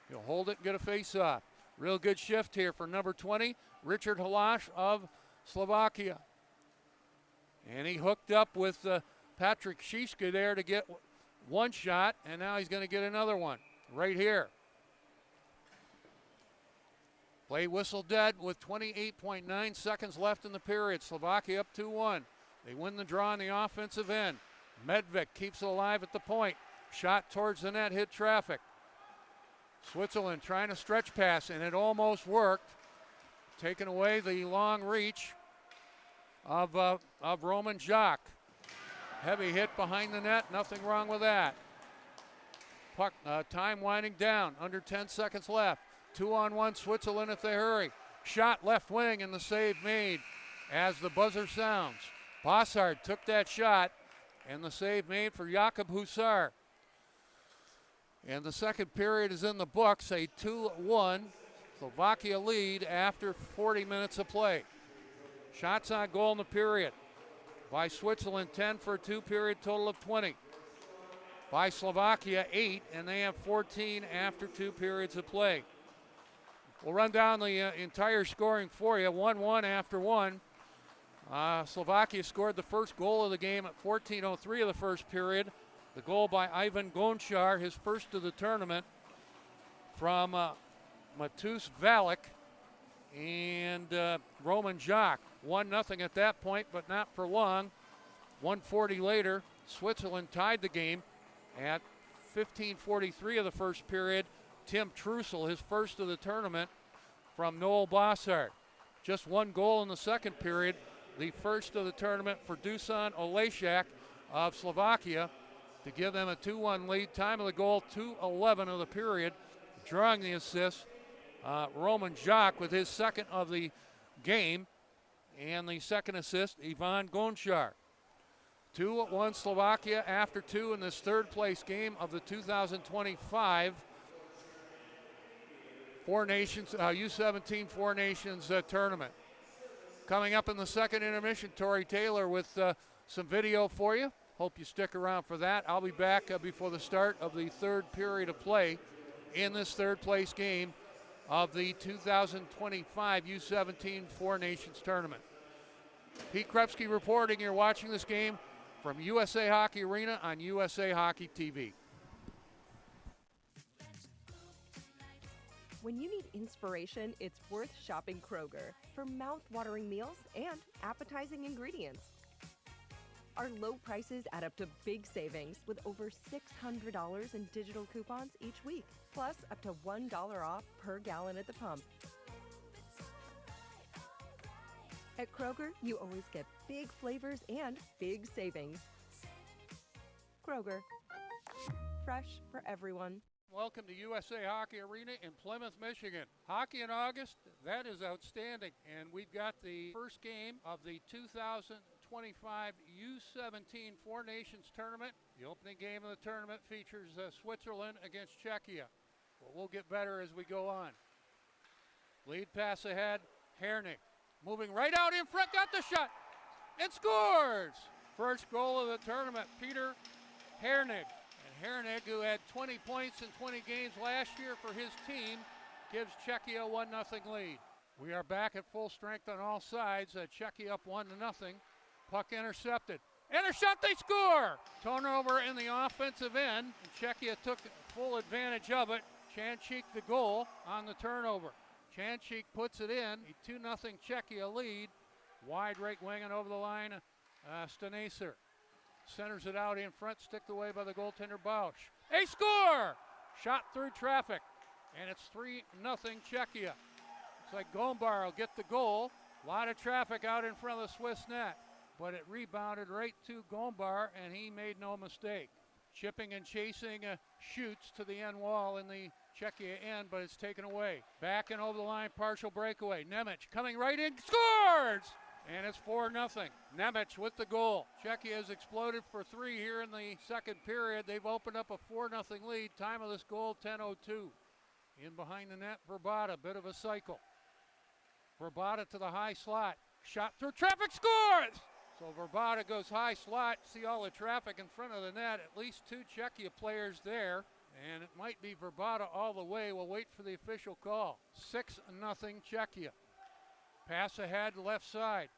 He'll hold it and get a face-off. Real good shift here for number 20, Richard Halash of Slovakia. And he hooked up with Patrick Šiška there to get one shot, and now he's going to get another one right here. Play whistle dead with 28.9 seconds left in the period. Slovakia up 2-1. They win the draw on the offensive end. Medved keeps it alive at the point. Shot towards the net, hit traffic. Switzerland trying to stretch pass, and it almost worked. Taking away the long reach of Roman Jacques. Heavy hit behind the net, nothing wrong with that. Puck, time winding down, under 10 seconds left. 2-on-1 Switzerland if they hurry. Shot left wing and the save made as the buzzer sounds. Bossard took that shot and the save made for Jakob Husar. And the second period is in the books, a 2-1 Slovakia lead after 40 minutes of play. Shots on goal in the period. By Switzerland, 10 for a two-period total of 20. By Slovakia, 8, and they have 14 after 2 periods of play. We'll run down the entire scoring for you. 1-1 after 1. Slovakia scored the first goal of the game at 14:03 of the first period. The goal by Ivan Gončar, his first of the tournament, from Matus Valek and Roman Jacques. 1-0 at that point, but not for long. 1:40 later, Switzerland tied the game at 15:43 of the first period. Tim Trussell, his first of the tournament, from Noel Bossard. Just one goal in the second period. The first of the tournament for Dusan Olejšak of Slovakia to give them a 2-1 lead. Time of the goal, 2:11 of the period. Drawing the assist, Roman Jacques with his second of the game. And the second assist, Ivan Gončar. 2-1 Slovakia after 2 in this third place game of the 2025 Four Nations, U17 Four Nations Tournament. Coming up in the second intermission, Tori Taylor with some video for you. Hope you stick around for that. I'll be back before the start of the third period of play in this third place game of the 2025 U17 Four Nations Tournament. Pete Krepsky reporting. You're watching this game from USA Hockey Arena on USA Hockey TV. When you need inspiration, it's worth shopping Kroger for mouth-watering meals and appetizing ingredients. Our low prices add up to big savings with over $600 in digital coupons each week, plus up to $1 off per gallon at the pump. At Kroger, you always get big flavors and big savings. Kroger, fresh for everyone. Welcome to USA Hockey Arena in Plymouth, Michigan. Hockey in August, that is outstanding. And we've got the first game of the 2025 U17 Four Nations Tournament. The opening game of the tournament features Switzerland against Czechia. But we'll get better as we go on. Lead pass ahead, Hernig. Moving right out in front, got the shot, and scores! First goal of the tournament, Peter Hernig. And Hernig, who had 20 points in 20 games last year for his team, gives Czechia a 1-0 lead. We are back at full strength on all sides. Czechia up 1-0. Puck intercepted. And a shot, they score! Turnover in the offensive end. And Czechia took full advantage of it. Chanchik the goal on the turnover. Chanchik puts it in. A 2-0 Czechia lead. Wide right wing and over the line, Staneser. Centers it out in front, sticked away by the goaltender Bausch. A score! Shot through traffic. And it's 3-0 Czechia. Looks like Gombar will get the goal. A lot of traffic out in front of the Swiss net. But it rebounded right to Gombar, and he made no mistake. Chipping and chasing shoots to the end wall in the Czechia end, but it's taken away. Back and over the line, partial breakaway. Nemec coming right in, scores! And it's 4-0. Nemec with the goal. Czechia has exploded for 3 here in the second period. They've opened up a 4-0 lead. Time of this goal, 10:02. In behind the net, Verbata, bit of a cycle. Verbata to the high slot. Shot through traffic, scores! So Verbata goes high slot. See all the traffic in front of the net. At least 2 Czechia players there. And it might be Verbata all the way. We'll wait for the official call. 6-0 Czechia. Pass ahead, left side.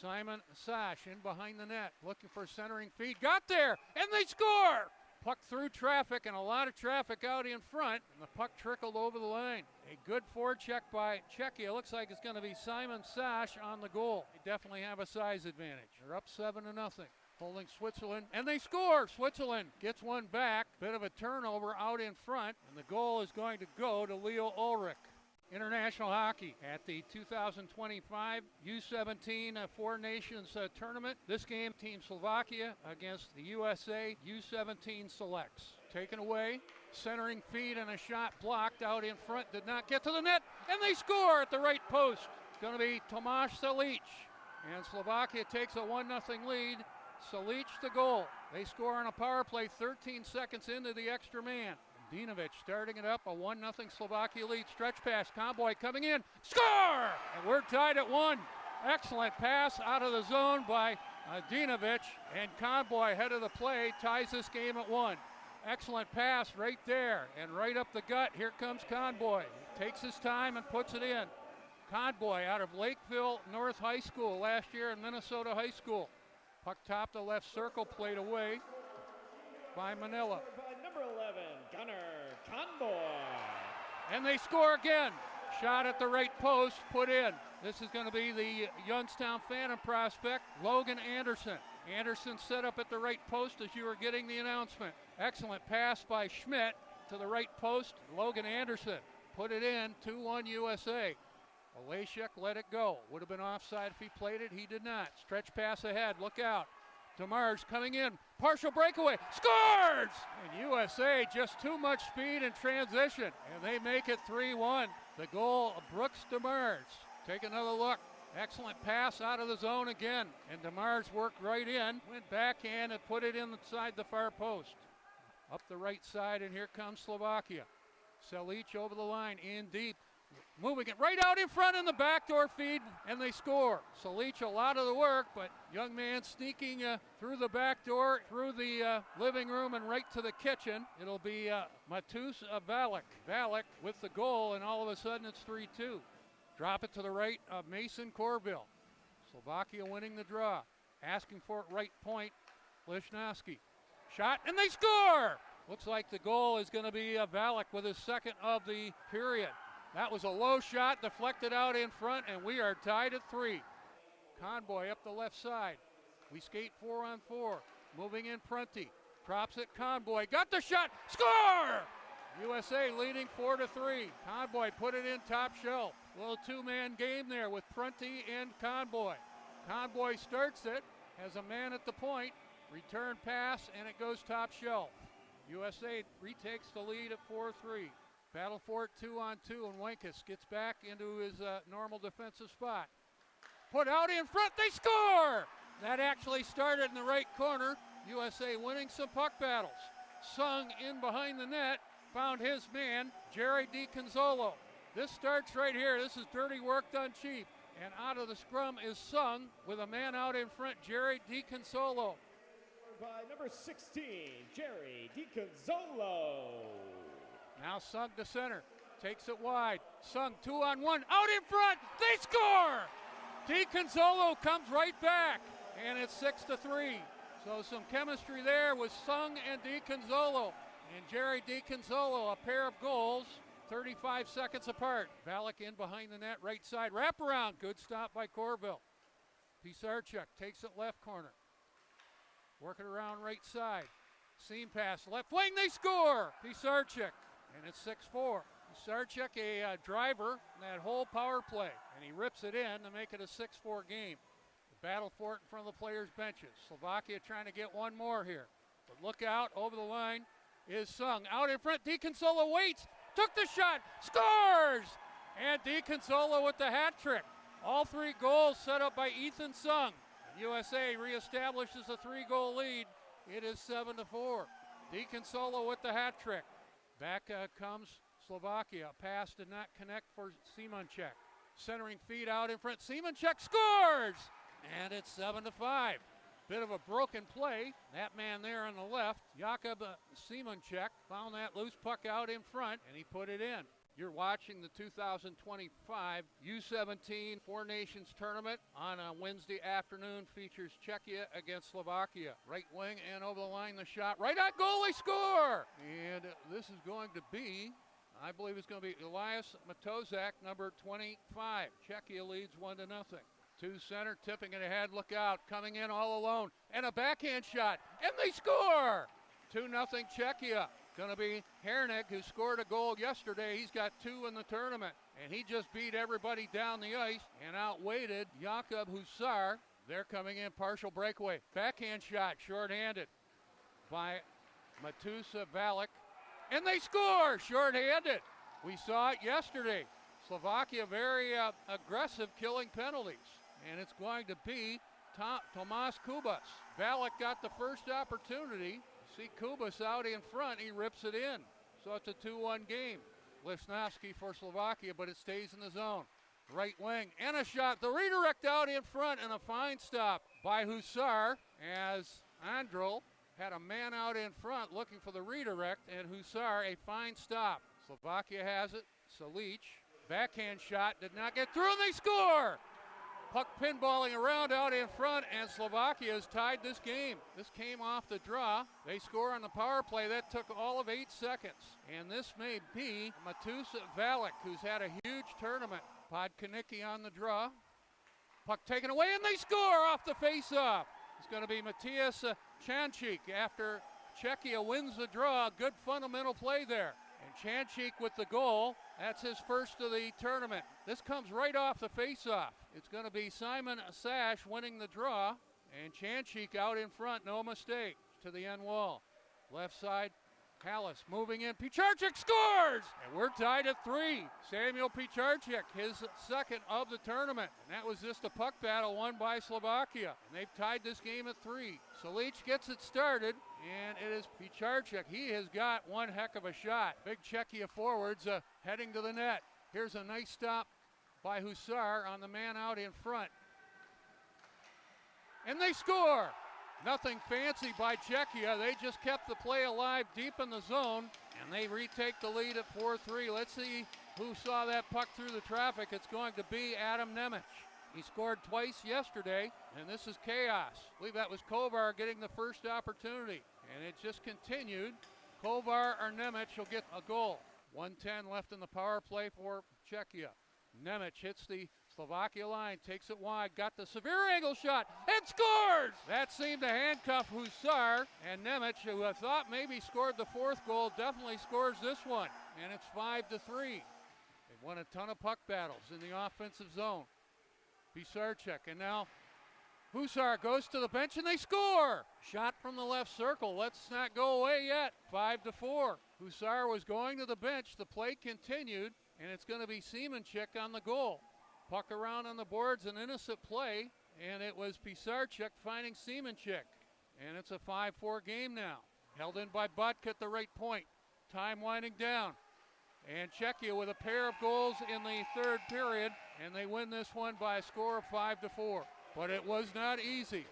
Simon Sash in behind the net. Looking for a centering feed. Got there, and they score! Puck through traffic, and a lot of traffic out in front. And the puck trickled over the line. A good forecheck by Czechia. Looks like it's going to be Simon Sash on the goal. They definitely have a size advantage. They're up 7-0. Holding Switzerland, and they score! Switzerland gets one back. Bit of a turnover out in front, and the goal is going to go to Leo Ulrich. International hockey at the 2025 U17 Four Nations Tournament. This game, Team Slovakia against the USA U17 Selects. Taken away, centering feed and a shot blocked out in front. Did not get to the net, and they score at the right post. It's going to be Tomáš Salic, and Slovakia takes a 1-0 lead. Salic the goal. They score on a power play 13 seconds into the extra man. Dinovic starting it up, a 1-0 Slovakia lead. Stretch pass, Conboy coming in, score! And we're tied at 1. Excellent pass out of the zone by Dinovic, and Conboy head of the play ties this game at 1. Excellent pass right there, and right up the gut, here comes Conboy. Takes his time and puts it in. Conboy out of Lakeville North High School last year in Minnesota High School. Puck top the left circle, played away by Manila. By number 11, Gunnar Conboy. And they score again. Shot at the right post, put in. This is going to be the Youngstown Phantom prospect, Logan Anderson. Anderson set up at the right post as you were getting the announcement. Excellent pass by Schmidt to the right post. Logan Anderson put it in, 2-1 USA. Olejchuk let it go. Would have been offside if he played it. He did not. Stretch pass ahead. Look out. DeMars coming in. Partial breakaway. Scores! And USA just too much speed in transition. And they make it 3-1. The goal of Brooks DeMars. Take another look. Excellent pass out of the zone again. And DeMars worked right in. Went backhand and put it inside the far post. Up the right side, and here comes Slovakia. Selic over the line, in deep. Moving it right out in front in the backdoor feed, and they score. Selic a lot of the work, but young man sneaking through the back door, through the living room, and right to the kitchen. It'll be Matus Valek. Valek with the goal, and all of a sudden it's 3-2. Drop it to the right of Mason Corville. Slovakia winning the draw. Asking for it right point, Lichnowsky. Shot, and they score! Looks like the goal is going to be Valek with his second of the period. That was a low shot, deflected out in front, and we are tied at 3. Conboy up the left side. We skate 4-on-4. Moving in Prunty. Drops it, Conboy. Got the shot, score! USA leading 4-3. Conboy put it in top shelf. Little two-man game there with Prunty and Conboy. Conboy starts it, has a man at the point. Return pass, and it goes top shelf. USA retakes the lead at 4-3. Battle for it 2-on-2, and Wenkus gets back into his normal defensive spot. Put out in front, they score! That actually started in the right corner. USA winning some puck battles. Sung in behind the net, found his man, Jerry DiConzolo. This starts right here. This is dirty work done cheap. And out of the scrum is Sung with a man out in front, Jerry DiConzolo. By number 16, Jerry DiConzolo. Now Sung to center, takes it wide. Sung 2-on-1, out in front, they score! DiConzolo comes right back, and it's 6-3. So some chemistry there with Sung and DiConzolo. And Jerry DiConzolo, a pair of goals, 35 seconds apart. Valek in behind the net, right side, wraparound, good stop by Corville. Pisarchuk takes it left corner. Working around right side. Seam pass, left wing, they score! Pisarchuk. And it's 6-4. Pisarchuk, a driver in that whole power play. And he rips it in to make it a 6-4 game. The battle for it in front of the players' benches. Slovakia trying to get one more here. But look out, over the line is Sung. Out in front, DiConzolo waits, took the shot, scores! And DiConzolo with the hat trick. All 3 goals set up by Ethan Sung. USA reestablishes a 3-goal lead. It is 7-4. DiConzolo with the hat trick. Back comes Slovakia. Pass did not connect for Simonchek. Centering feed out in front. Simonchek scores! And it's 7-5. Bit of a broken play. That man there on the left, Jakub Simonchek, found that loose puck out in front, and he put it in. You're watching the 2025 U17 Four Nations Tournament on a Wednesday afternoon. Features Czechia against Slovakia. Right wing and over the line, the shot. Right on goal, they score! And this is going to be, I believe it's going to be Elias Matozak, number 25. Czechia leads 1-0. 2 center, tipping it ahead, look out, coming in all alone. And a backhand shot, and they score! 2-0 Czechia. Going to be Hernig, who scored a goal yesterday. He's got 2 in the tournament, and he just beat everybody down the ice and outweighted Jakub Husar. They're coming in, partial breakaway. Backhand shot, shorthanded by Matusa Valek, and they score, shorthanded. We saw it yesterday. Slovakia very aggressive, killing penalties, and it's going to be Tomas Kubas. Valek got the first opportunity. See Kubas out in front, he rips it in. So it's a 2-1 game. Lisnowski for Slovakia, but it stays in the zone. Right wing, and a shot. The redirect out in front, and a fine stop by Husar as Androl had a man out in front looking for the redirect, and Husar, a fine stop. Slovakia has it. Salic, backhand shot, did not get through, and they score! Puck pinballing around out in front, and Slovakia has tied this game. This came off the draw. They score on the power play. That took all of 8 seconds. And this may be Matus Valek, who's had a huge tournament. Podkanicki on the draw. Puck taken away, and they score off the faceoff. It's going to be Matthias Chanchik after Czechia wins the draw. Good fundamental play there. And Chanchik with the goal. That's his first of the tournament. This comes right off the faceoff. It's going to be Simon Sash winning the draw. And Chanchik out in front, no mistake, to the end wall. Left side, Hallis moving in. Picharczyk scores! And we're tied at 3. Samuel Picharczyk, his second of the tournament. And that was just a puck battle won by Slovakia. And they've tied this game at 3. Salic gets it started, and it is Picharczyk. He has got one heck of a shot. Big Czechia forwards heading to the net. Here's a nice stop by Husar on the man out in front. And they score! Nothing fancy by Czechia. They just kept the play alive deep in the zone, and they retake the lead at 4-3. Let's see who saw that puck through the traffic. It's going to be Adam Nemec. He scored twice yesterday, and this is chaos. I believe that was Kovar getting the first opportunity, and it just continued. Kovar or Nemec will get a goal. 1:10 left in the power play for Czechia. Nemec hits the Slovakia line, takes it wide, got the severe angle shot, and scores! That seemed to handcuff Husar, and Nemec, who I thought maybe scored the 4th goal, definitely scores this one, and it's 5-3. They've won a ton of puck battles in the offensive zone. Pisarczyk, and now Husar goes to the bench, and they score! Shot from the left circle. Let's not go away yet. 5-4. Husar was going to the bench. The play continued, and it's going to be Seamanchik on the goal. Puck around on the boards, an innocent play, and it was Pisarczyk finding Seamanchik. And it's a 5-4 game now. Held in by Butk at the right point. Time winding down. And Czechia with a pair of goals in the 3rd period, and they win this one by a score of 5-4. But it was not easy.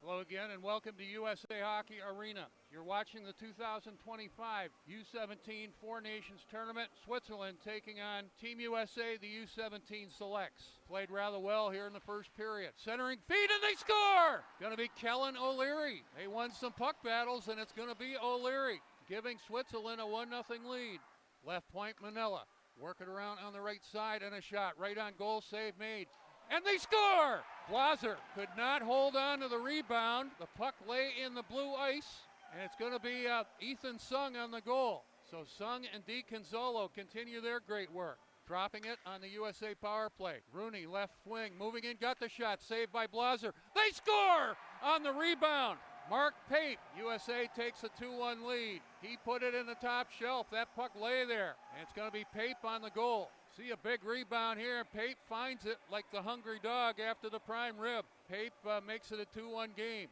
Hello again, and welcome to USA Hockey Arena. You're watching the 2025 U17 Four Nations Tournament. Switzerland taking on Team USA, the U17 Selects. Played rather well here in the first period. Centering feed, and they score! Going to be Kellen O'Leary. They won some puck battles, and it's going to be O'Leary, giving Switzerland a 1-0 lead. Left point, Manila. Working around on the right side, and a shot. Right on goal, save made. And they score! Blaser could not hold on to the rebound. The puck lay in the blue ice, and it's going to be Ethan Sung on the goal. So Sung and DiConzolo continue their great work. Dropping it on the USA power play. Rooney, left wing, moving in, got the shot, saved by Blaser. They score on the rebound. Mark Pape, USA takes a 2-1 lead. He put it in the top shelf. That puck lay there, and it's going to be Pape on the goal. See a big rebound here. Pape finds it like the hungry dog after the prime rib. Pape makes it a 2-1 game.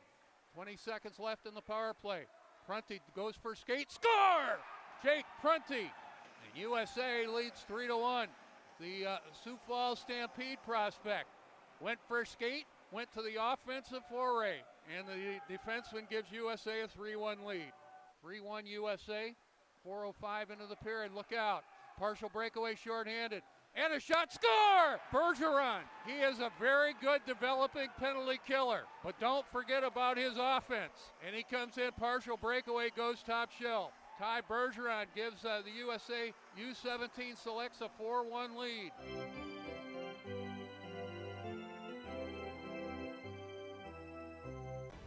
20 seconds left in the power play. Prunty goes for skate. Score! Jake Prunty. And USA leads 3-1. The Sioux Falls Stampede prospect went for skate, went to the offensive foray, and the defenseman gives USA a 3-1 lead. 3-1 USA. 4:05 into the period. Look out. Partial breakaway shorthanded. And a shot, score! Bergeron. He is a very good developing penalty killer. But don't forget about his offense. And he comes in, partial breakaway, goes top shelf. Ty Bergeron gives the USA U17 Selects a 4-1 lead.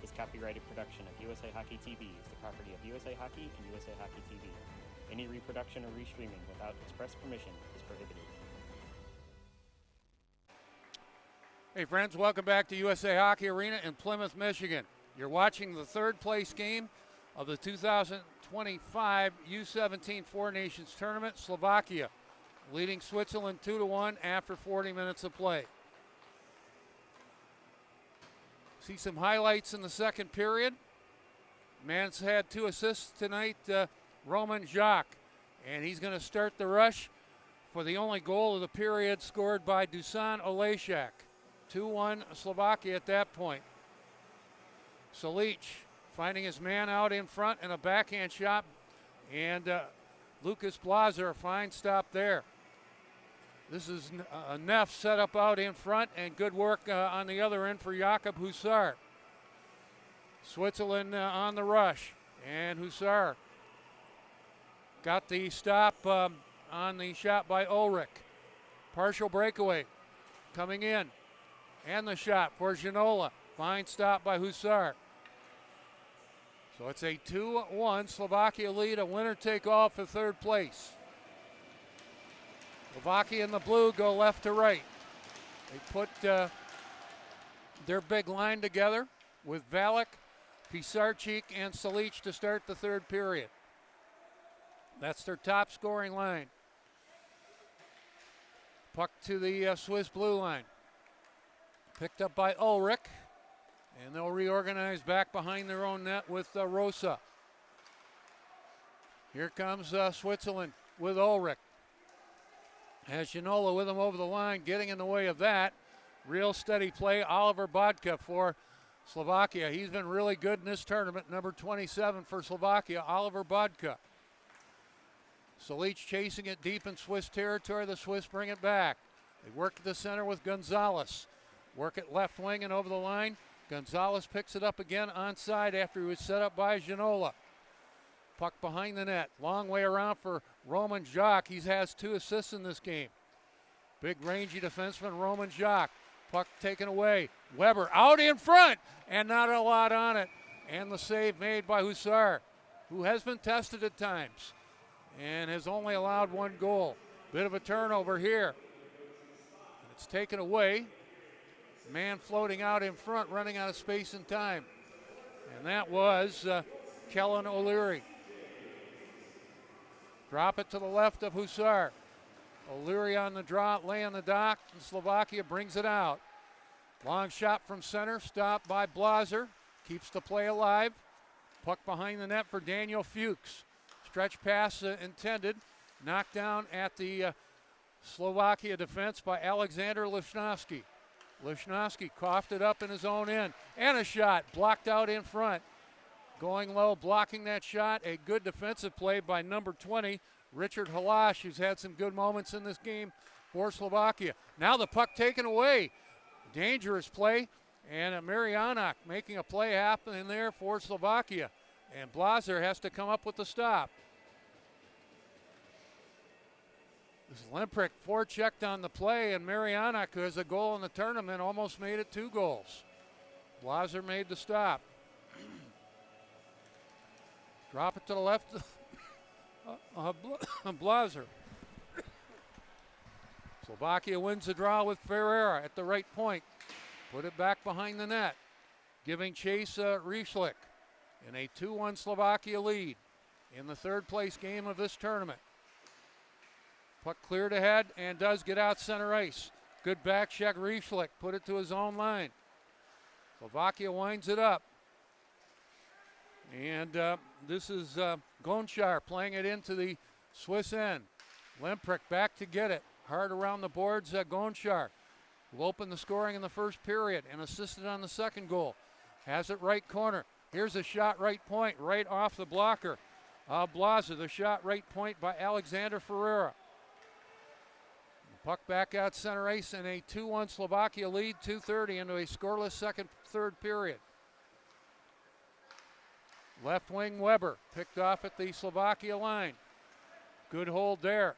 This copyrighted production of USA Hockey TV is the property of USA Hockey and USA Hockey TV. Any reproduction or restreaming without express permission is prohibited. Hey friends, welcome back to USA Hockey Arena in Plymouth, Michigan. You're watching the 3rd place game of the 2025 U17 Four Nations Tournament. Slovakia leading Switzerland 2-1 after 40 minutes of play. See some highlights in the second period. Man's had 2 assists tonight, Roman Jacques. And he's going to start the rush for the only goal of the period scored by Dusan Olejšak. 2-1 Slovakia at that point. Salic finding his man out in front and a backhand shot. And Lucas Blazer, a fine stop there. This is a Neff set up out in front and good work on the other end for Jakob Husar. Switzerland on the rush, and Husar got the stop on the shot by Ulrich. Partial breakaway coming in, and the shot for Ginola. Fine stop by Husar. So it's a 2-1 Slovakia lead, a winner take all for third place. Slovakia in the blue go left to right. They put their big line together with Valek, Pisarcik, and Salic to start the third period. That's their top scoring line. Puck to the Swiss blue line. Picked up by Ulrich, and they'll reorganize back behind their own net with Rosa. Here comes Switzerland with Ulrich. Has Ginola with him over the line, getting in the way of that. Real steady play, Oliver Bodka for Slovakia. He's been really good in this tournament, number 27 for Slovakia, Oliver Bodka. Salic chasing it deep in Swiss territory. The Swiss bring it back. They work at the center with Gonzalez. Work it left wing and over the line. Gonzalez picks it up again onside after he was set up by Ginola. Puck behind the net. Long way around for Roman Jacques. He has 2 assists in this game. Big rangy defenseman Roman Jacques. Puck taken away. Weber out in front and not a lot on it. And the save made by Husar, who has been tested at times and has only allowed 1 goal. Bit of a turnover here. It's taken away. Man floating out in front, running out of space and time. And that was Kellen O'Leary. Drop it to the left of Husar. O'Leary on the draw, lay on the dock, and Slovakia brings it out. Long shot from center, stopped by Blazer. Keeps the play alive. Puck behind the net for Daniel Fuchs. Stretch pass intended. Knocked down at the Slovakia defense by Alexander Lichnowsky. Lichnowsky coughed it up in his own end. And a shot blocked out in front. Going low, blocking that shot. A good defensive play by number 20, Richard Halash, who's had some good moments in this game for Slovakia. Now the puck taken away. Dangerous play. And Marianak making a play happen in there for Slovakia. And Blazer has to come up with the stop. This Lemprick forechecked on the play, and Marianak, who has a goal in the tournament, almost made it 2 goals. Blazer made the stop. Drop it to the left. Blazer. Slovakia wins the draw with Ferreira at the right point. Put it back behind the net, giving chase Rieslick in a 2-1 Slovakia lead in the third place game of this tournament. Puck cleared ahead and does get out center ice. Good back check, Rieslick put it to his own line. Slovakia winds it up. And this is Gonchar playing it into the Swiss end. Lemprick back to get it. Hard around the boards, Gonchar will open the scoring in the first period and assisted on the second goal. Has it right corner. Here's a shot right point, right off the blocker. Blazer, the shot right point by Alexander Ferreira. Puck back out center ice and a 2-1 Slovakia lead, 2:30 into a scoreless third period. Left wing Weber picked off at the Slovakia line. Good hold there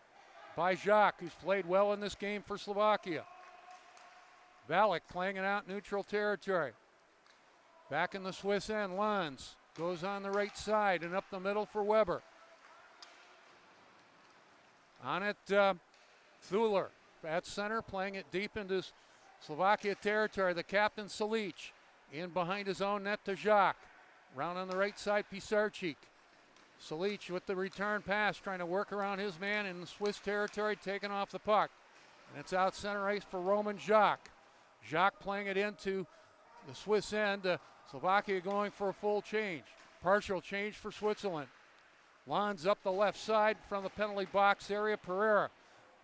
by Jacques, who's played well in this game for Slovakia. Valek playing it out neutral territory. Back in the Swiss end, Lanz goes on the right side and up the middle for Weber. On it, Thuler at center, playing it deep into Slovakia territory. The captain Salic in behind his own net to Jacques. Round on the right side, Pisarcik. Salic with the return pass, trying to work around his man in the Swiss territory, taking off the puck. And it's out center ice for Roman Jacques. Jacques playing it into the Swiss end. Slovakia going for a full change. Partial change for Switzerland. Lons up the left side from the penalty box area. Pereira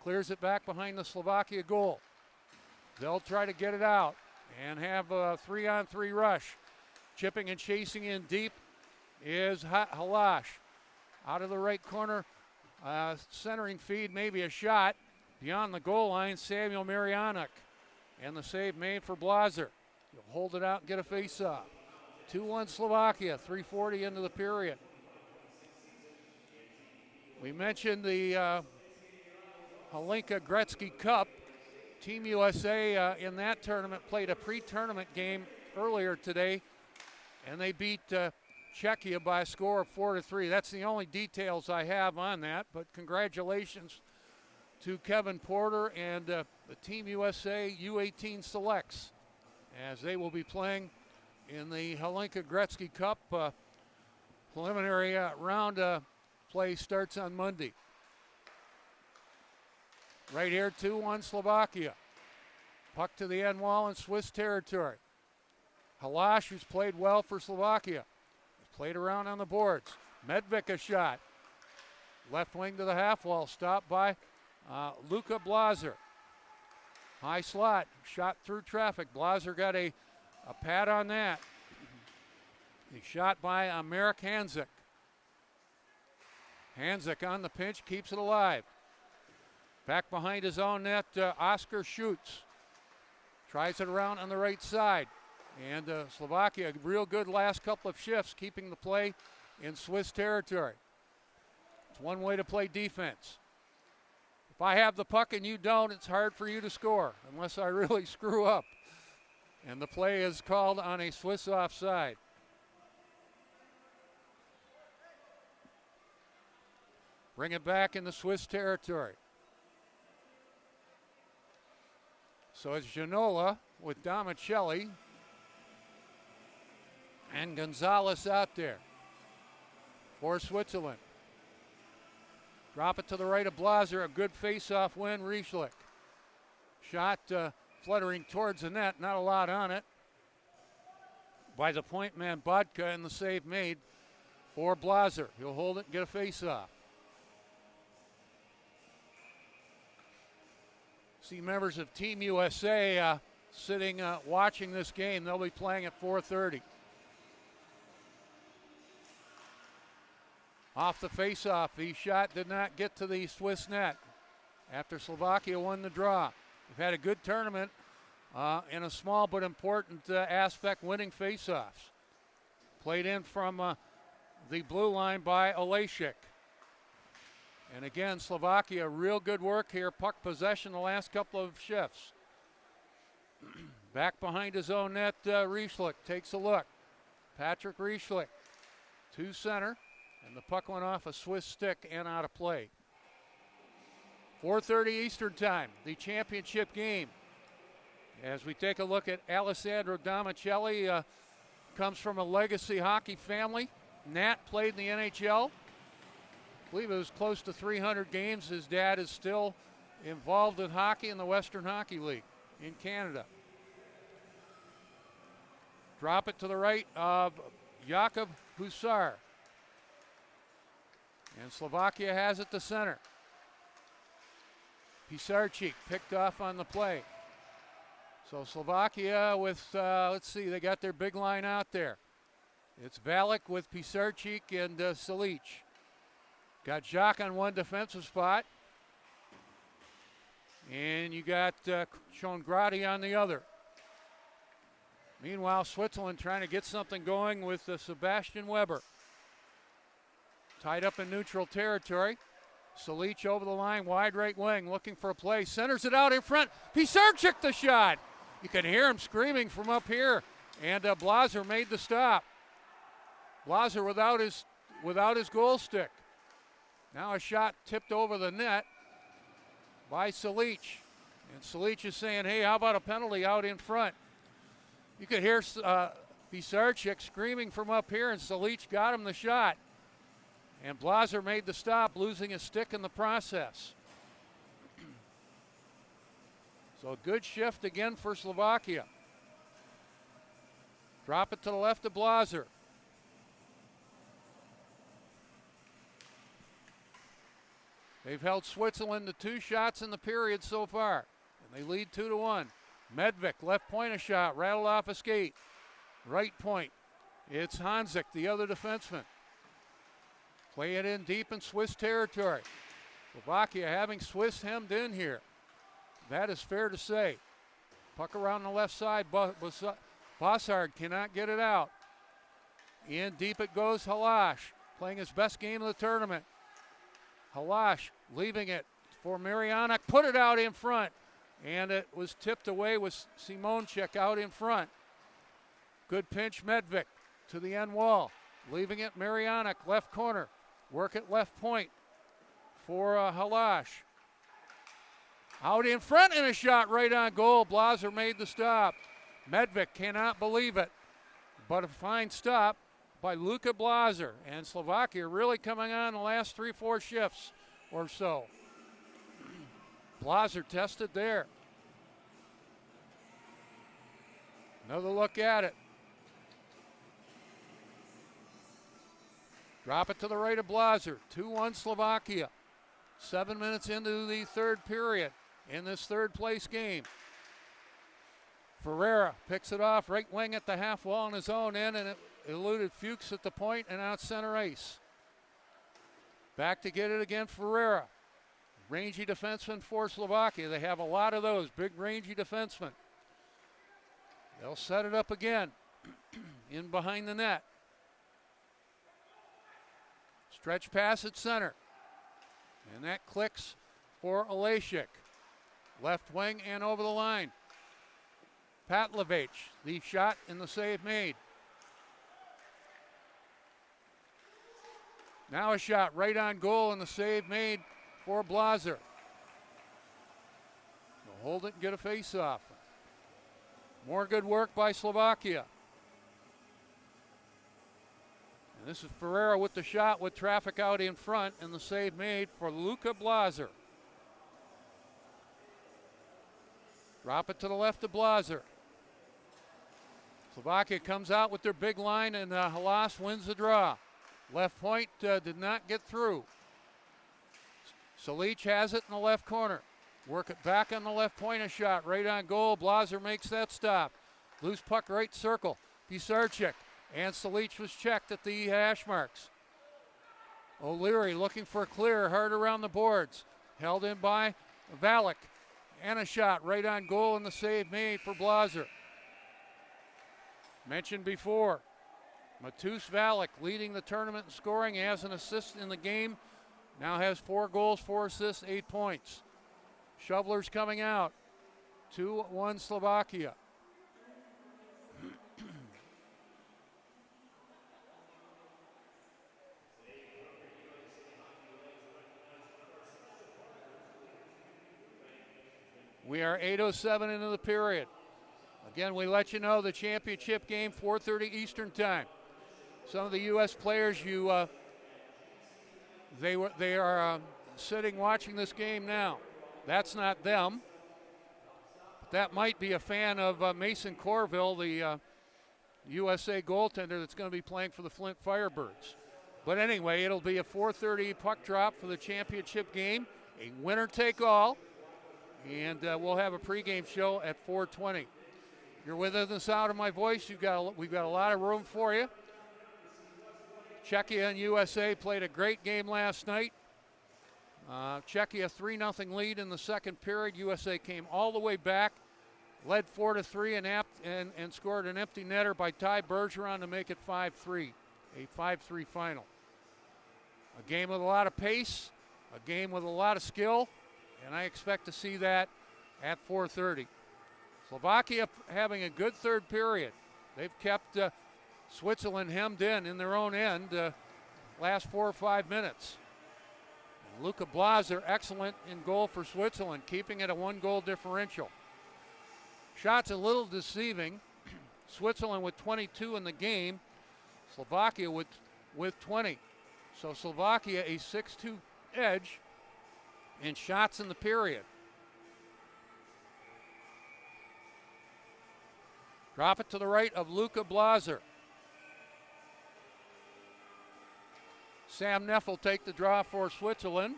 clears it back behind the Slovakia goal. They'll try to get it out and have a 3-on-3 rush. Chipping and chasing in deep is Halash. Out of the right corner, centering feed, maybe a shot. Beyond the goal line, Samuel Marianic. And the save made for Blaser. He'll hold it out and get a face-off. 2-1 Slovakia, 3:40 into the period. We mentioned the Hlinka Gretzky Cup. Team USA in that tournament played a pre-tournament game earlier today, and they beat Czechia by a score of 4-3. That's the only details I have on that, but congratulations to Kevin Porter and the Team USA U18 selects, as they will be playing in the Hlinka Gretzky Cup. Preliminary round play starts on Monday. Right here, 2-1 Slovakia. Puck to the end wall in Swiss territory. Halash, who's played well for Slovakia, played around on the boards. Medvik a shot. Left wing to the half wall, stopped by Luka Blaser. High slot, shot through traffic. Blaser got a pad on that. He shot by Marek Hanzik. Hanzik on the pinch, keeps it alive. Back behind his own net, Oscar shoots. Tries it around on the right side. And Slovakia, real good last couple of shifts, keeping the play in Swiss territory. It's one way to play defense. If I have the puck and you don't, it's hard for you to score, unless I really screw up. And the play is called on a Swiss offside. Bring it back in the Swiss territory. So it's Ginola with Damicelli and Gonzalez out there for Switzerland. Drop it to the right of Blaser, a good face-off win, Rieschlik. Shot fluttering towards the net, not a lot on it. By the point man Bodka, and the save made for Blaser. He'll hold it and get a face-off. See members of Team USA sitting watching this game. They'll be playing at 4:30. Off the face-off, the shot did not get to the Swiss net after Slovakia won the draw. They've had a good tournament in a small but important aspect, winning face-offs. Played in from the blue line by Olejnik. And again, Slovakia, real good work here. Puck possession the last couple of shifts. Back behind his own net, Rieschlik takes a look. Patrick Rieschlik to center, and the puck went off a Swiss stick and out of play. 4:30 Eastern time, the championship game. As we take a look at Alessandro Damicelli, comes from a legacy hockey family. Nat played in the NHL. I believe it was close to 300 games. His dad is still involved in hockey in the Western Hockey League in Canada. Drop it to the right of Jakub Husar. And Slovakia has it to center. Pisarcik picked off on the play. So Slovakia with, let's see, they got their big line out there. It's Valek with Pisarcik and Silic. Got Jacques on one defensive spot. And you got Chongradi on the other. Meanwhile, Switzerland trying to get something going with Sebastian Weber. Tied up in neutral territory. Silic over the line, wide right wing, looking for a play. Centers it out in front. Pisarcik the shot. You can hear him screaming from up here. And Blaser made the stop. Blaser without his goal stick. Now a shot tipped over the net by Silic. And Silic is saying, hey, how about a penalty out in front? You could hear Pisarcik screaming from up here, and Silic got him the shot. And Blaser made the stop, losing his stick in the process. So a good shift again for Slovakia. Drop it to the left of Blaser. They've held Switzerland to 2 shots in the period so far, and they lead 2-1. Medvik, left point a shot, rattled off a skate. Right point, it's Hanzik, the other defenseman. Play it in deep in Swiss territory. Slovakia having Swiss hemmed in here. That is fair to say. Puck around the left side, Bossard cannot get it out. In deep it goes, Halash, playing his best game of the tournament. Halash leaving it for Marianek, put it out in front, and it was tipped away with Simonchik out in front. Good pinch, Medvik to the end wall, leaving it Marianek, left corner, work at left point for Halash. Out in front and a shot right on goal. Blaser made the stop. Medvik cannot believe it, but a fine stop by Luka Blaser, and Slovakia really coming on the last 3-4 shifts or so. Blaser tested there. Another look at it. Drop it to the right of Blaser. 2-1 Slovakia. 7 minutes into the third period in this third place game. Ferreira picks it off right wing at the half wall on his own end, and it eluded Fuchs at the point and out center ice. Back to get it again, Ferreira. Rangy defenseman for Slovakia. They have a lot of those, big rangy defensemen. They'll set it up again in behind the net. Stretch pass at center. And that clicks for Alashik. Left wing and over the line. Patlovich, the shot and the save made. Now a shot right on goal and the save made for Blaser. They'll hold it and get a face-off. More good work by Slovakia. And this is Ferreira with the shot with traffic out in front and the save made for Luka Blaser. Drop it to the left of Blaser. Slovakia comes out with their big line, and Halas wins the draw. Left point did not get through. Salic has it in the left corner. Work it back on the left point, a shot right on goal. Blaser makes that stop. Loose puck right circle. Pisarcik, and Salic was checked at the hash marks. O'Leary looking for a clear, hard around the boards. Held in by Valek, and a shot right on goal, and the save made for Blaser. Mentioned before, Matus Valek leading the tournament in scoring, has an assist in the game. Now has 4 goals, 4 assists, 8 points. Shovelers coming out. 2-1 Slovakia. We are 8:07 into the period. Again, we let you know the championship game, 4:30 Eastern time. Some of the U.S. players, they are sitting watching this game now. That's not them. But that might be a fan of Mason Corville, the USA goaltender that's going to be playing for the Flint Firebirds. But anyway, it'll be a 4:30 puck drop for the championship game, a winner take all, and we'll have a pregame show at 4:20. You're within the sound of my voice. We've got a lot of room for you. Czechia and USA played a great game last night. Czechia 3-0 lead in the second period. USA came all the way back, led 4-3 and scored an empty netter by Ty Bergeron to make it 5-3, a 5-3 final. A game with a lot of pace, a game with a lot of skill, and I expect to see that at 4:30. Slovakia having a good third period. They've kept Switzerland hemmed in their own end last 4 or 5 minutes. And Luka Blaser, excellent in goal for Switzerland, keeping it a 1-goal differential. Shots a little deceiving. Switzerland with 22 in the game, Slovakia with 20. So Slovakia a 6-2 edge in shots in the period. Drop it to the right of Luka Blazer. Sam Neff will take the draw for Switzerland.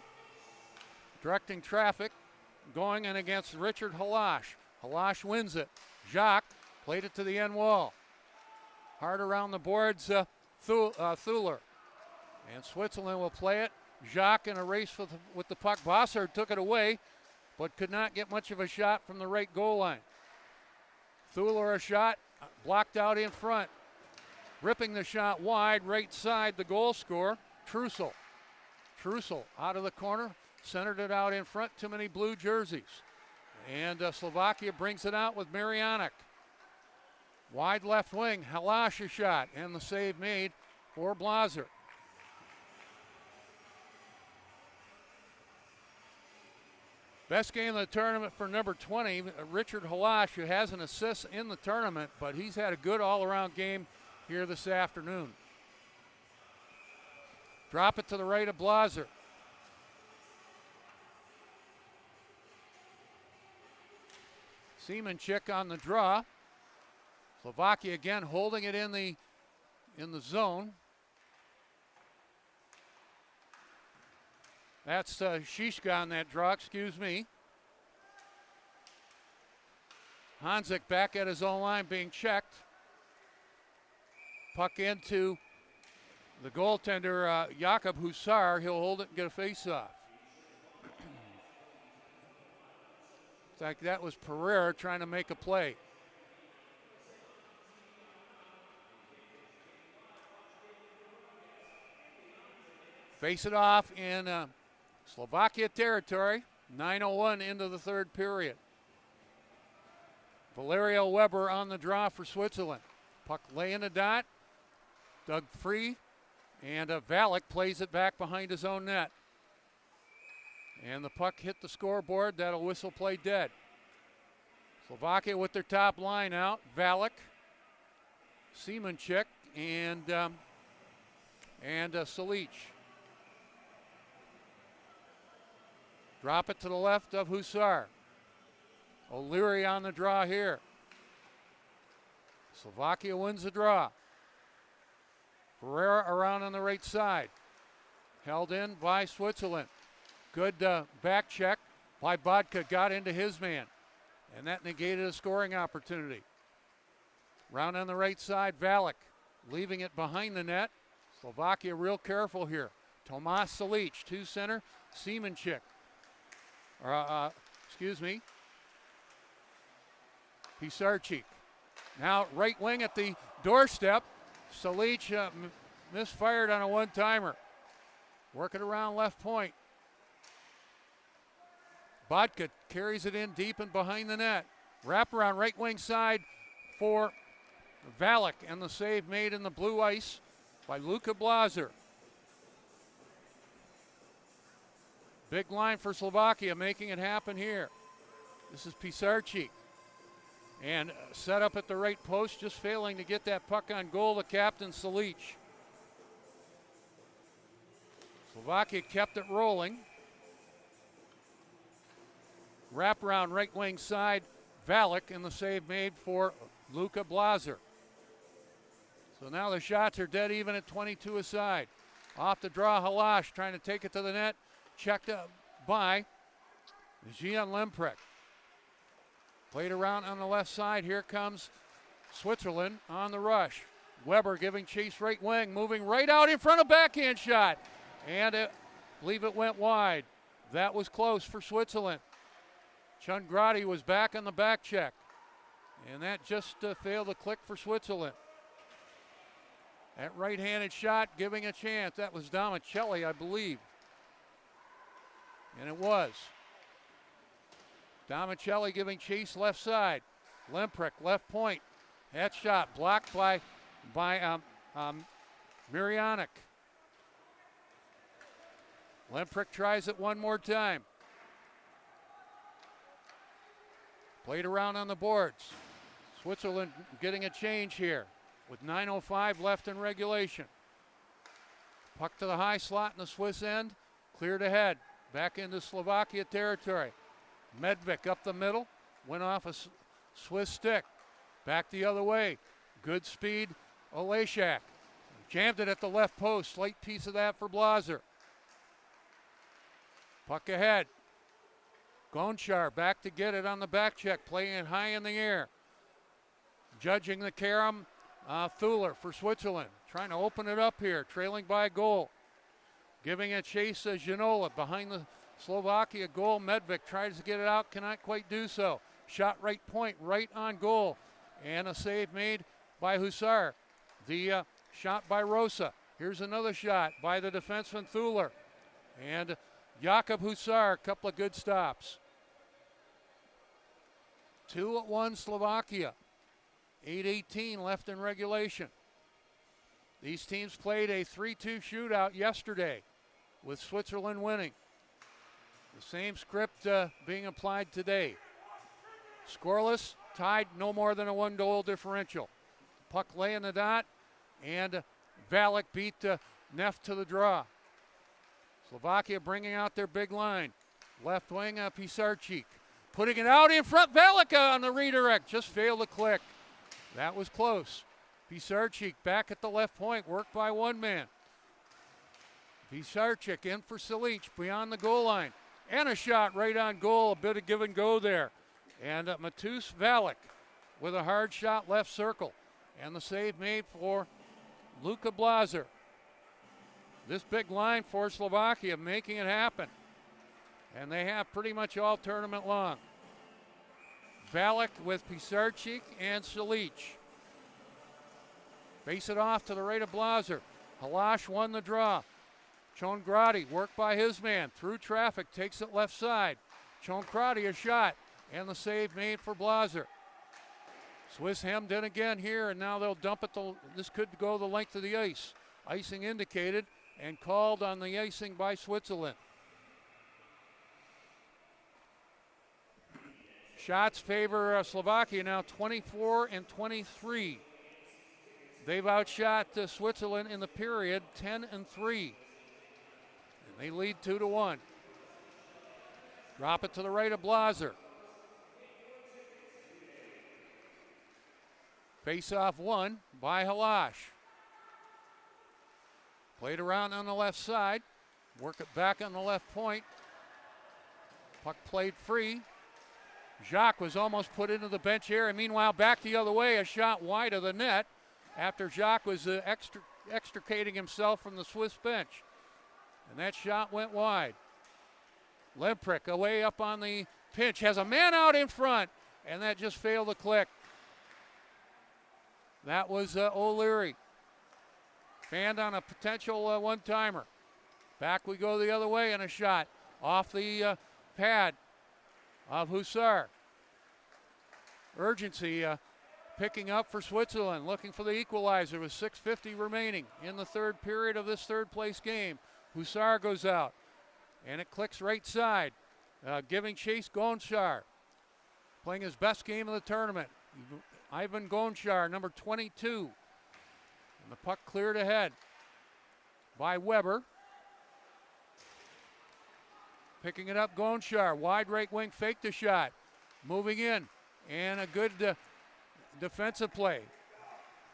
Directing traffic, going in against Richard Halash. Halash wins it. Jacques played it to the end wall. Hard around the boards, Thuler. And Switzerland will play it. Jacques in a race with the puck. Bossard took it away, but could not get much of a shot from the right goal line. Thuler a shot, blocked out in front. Ripping the shot wide, right side, the goal scorer, Trussell. Trussell out of the corner, centered it out in front, too many blue jerseys. And Slovakia brings it out with Marianic. Wide left wing, Halash a shot, and the save made for Blazer. Best game of the tournament for number 20, Richard Halash, who has an assist in the tournament, but he's had a good all-around game here this afternoon. Drop it to the right of Blazer. Seamanchik on the draw. Slovakia again holding it in the zone. That's Shishka on that draw, excuse me. Hanzik back at his own line being checked. Puck into the goaltender, Jakob Hussar. He'll hold it and get a face-off. In fact, that was Pereira trying to make a play. Face it off in Slovakia territory. 9:01 into the third period. Valerio Weber on the draw for Switzerland. Puck laying a dot. Dug free. And Valek plays it back behind his own net. And the puck hit the scoreboard. That'll whistle play dead. Slovakia with their top line out. Valek, Seamanchik, and Salic. Drop it to the left of Hussar. O'Leary on the draw here. Slovakia wins the draw. Pereira around on the right side. Held in by Switzerland. Good back check by Bodka. Got into his man. And that negated a scoring opportunity. Round on the right side, Valek. Leaving it behind the net. Slovakia real careful here. Tomas Salic, to center. Seamanchik. Pisarchik. Now right wing at the doorstep. Salic misfired on a one-timer. Working around left point. Bodka carries it in deep and behind the net. Wraparound right wing side for Valek, and the save made in the blue ice by Luka Blazer. Big line for Slovakia, making it happen here. This is Pisarchik. And set up at the right post, just failing to get that puck on goal, the captain, Salic. Slovakia kept it rolling. Wraparound right wing side, Valek, and the save made for Luka Blazer. So now the shots are dead even at 22 aside. Off the draw, Halash trying to take it to the net. Checked up by Gian Lemprek. Played around on the left side. Here comes Switzerland on the rush. Weber giving chase right wing, moving right out in front of backhand shot. And I believe it went wide. That was close for Switzerland. Chungrati was back on the back check. And that just failed to click for Switzerland. That right-handed shot giving a chance. That was Damicelli, I believe. And it was. Damicelli giving chase left side. Lemprek left point. That shot blocked by Marianic. Lemprek tries it one more time. Played around on the boards. Switzerland getting a change here with 9:05 left in regulation. Puck to the high slot in the Swiss end. Cleared ahead. Back into Slovakia territory. Medvik up the middle. Went off a Swiss stick. Back the other way. Good speed, Oleszak. Jammed it at the left post. Slight piece of that for Blaser. Puck ahead. Gonchar back to get it on the back check, playing it high in the air. Judging the carom, Thuler for Switzerland. Trying to open it up here, trailing by a goal. Giving a chase to Janola behind the Slovakia goal. Medvik tries to get it out, cannot quite do so. Shot right point, right on goal. And a save made by Husar. The shot by Rosa. Here's another shot by the defenseman Thuler. And Jakub Husar, a couple of good stops. 2-1 Slovakia. 8:18 left in regulation. These teams played a 3-2 shootout yesterday, with Switzerland winning. The same script being applied today. Scoreless, tied, no more than a 1-goal differential. Puck lay in the dot, and Valek beat Neff to the draw. Slovakia bringing out their big line. Left wing, Pisarcik. Putting it out in front, Valek on the redirect, just failed to click. That was close. Pisarcik back at the left point, worked by one man. Pisarcik in for Silic beyond the goal line. And a shot right on goal, a bit of give and go there. And Matus Valek with a hard shot left circle. And the save made for Luka Blaser. This big line for Slovakia making it happen. And they have pretty much all tournament long. Valek with Pisarcik and Silic. Face it off to the right of Blaser. Halash won the draw. Chongradi worked by his man. Through traffic, takes it left side. Chongradi a shot. And the save made for Blaser. Swiss hemmed in again here, and now they'll dump it. This could go the length of the ice. Icing indicated and called on the icing by Switzerland. Shots favor Slovakia now 24-23. They've outshot Switzerland in the period 10-3. And they lead 2-1. Drop it to the right of Blaser. Face-off won by Halash. Played around on the left side. Work it back on the left point. Puck played free. Jacques was almost put into the bench area. Meanwhile, back the other way, a shot wide of the net after Jacques was extricating himself from the Swiss bench. And that shot went wide. Lemprick away up on the pinch. Has a man out in front, and that just failed to click. That was O'Leary. Fanned on a potential one-timer. Back we go the other way, and a shot off the pad of Husar. Urgency picking up for Switzerland, looking for the equalizer with 6:50 remaining in the third period of this third-place game. Husar goes out, and it clicks right side, giving chase Gonchar, playing his best game of the tournament. Ivan Gonchar, number 22. And the puck cleared ahead by Weber. Picking it up, Gonchar, wide right wing, faked the shot. Moving in, and a good defensive play.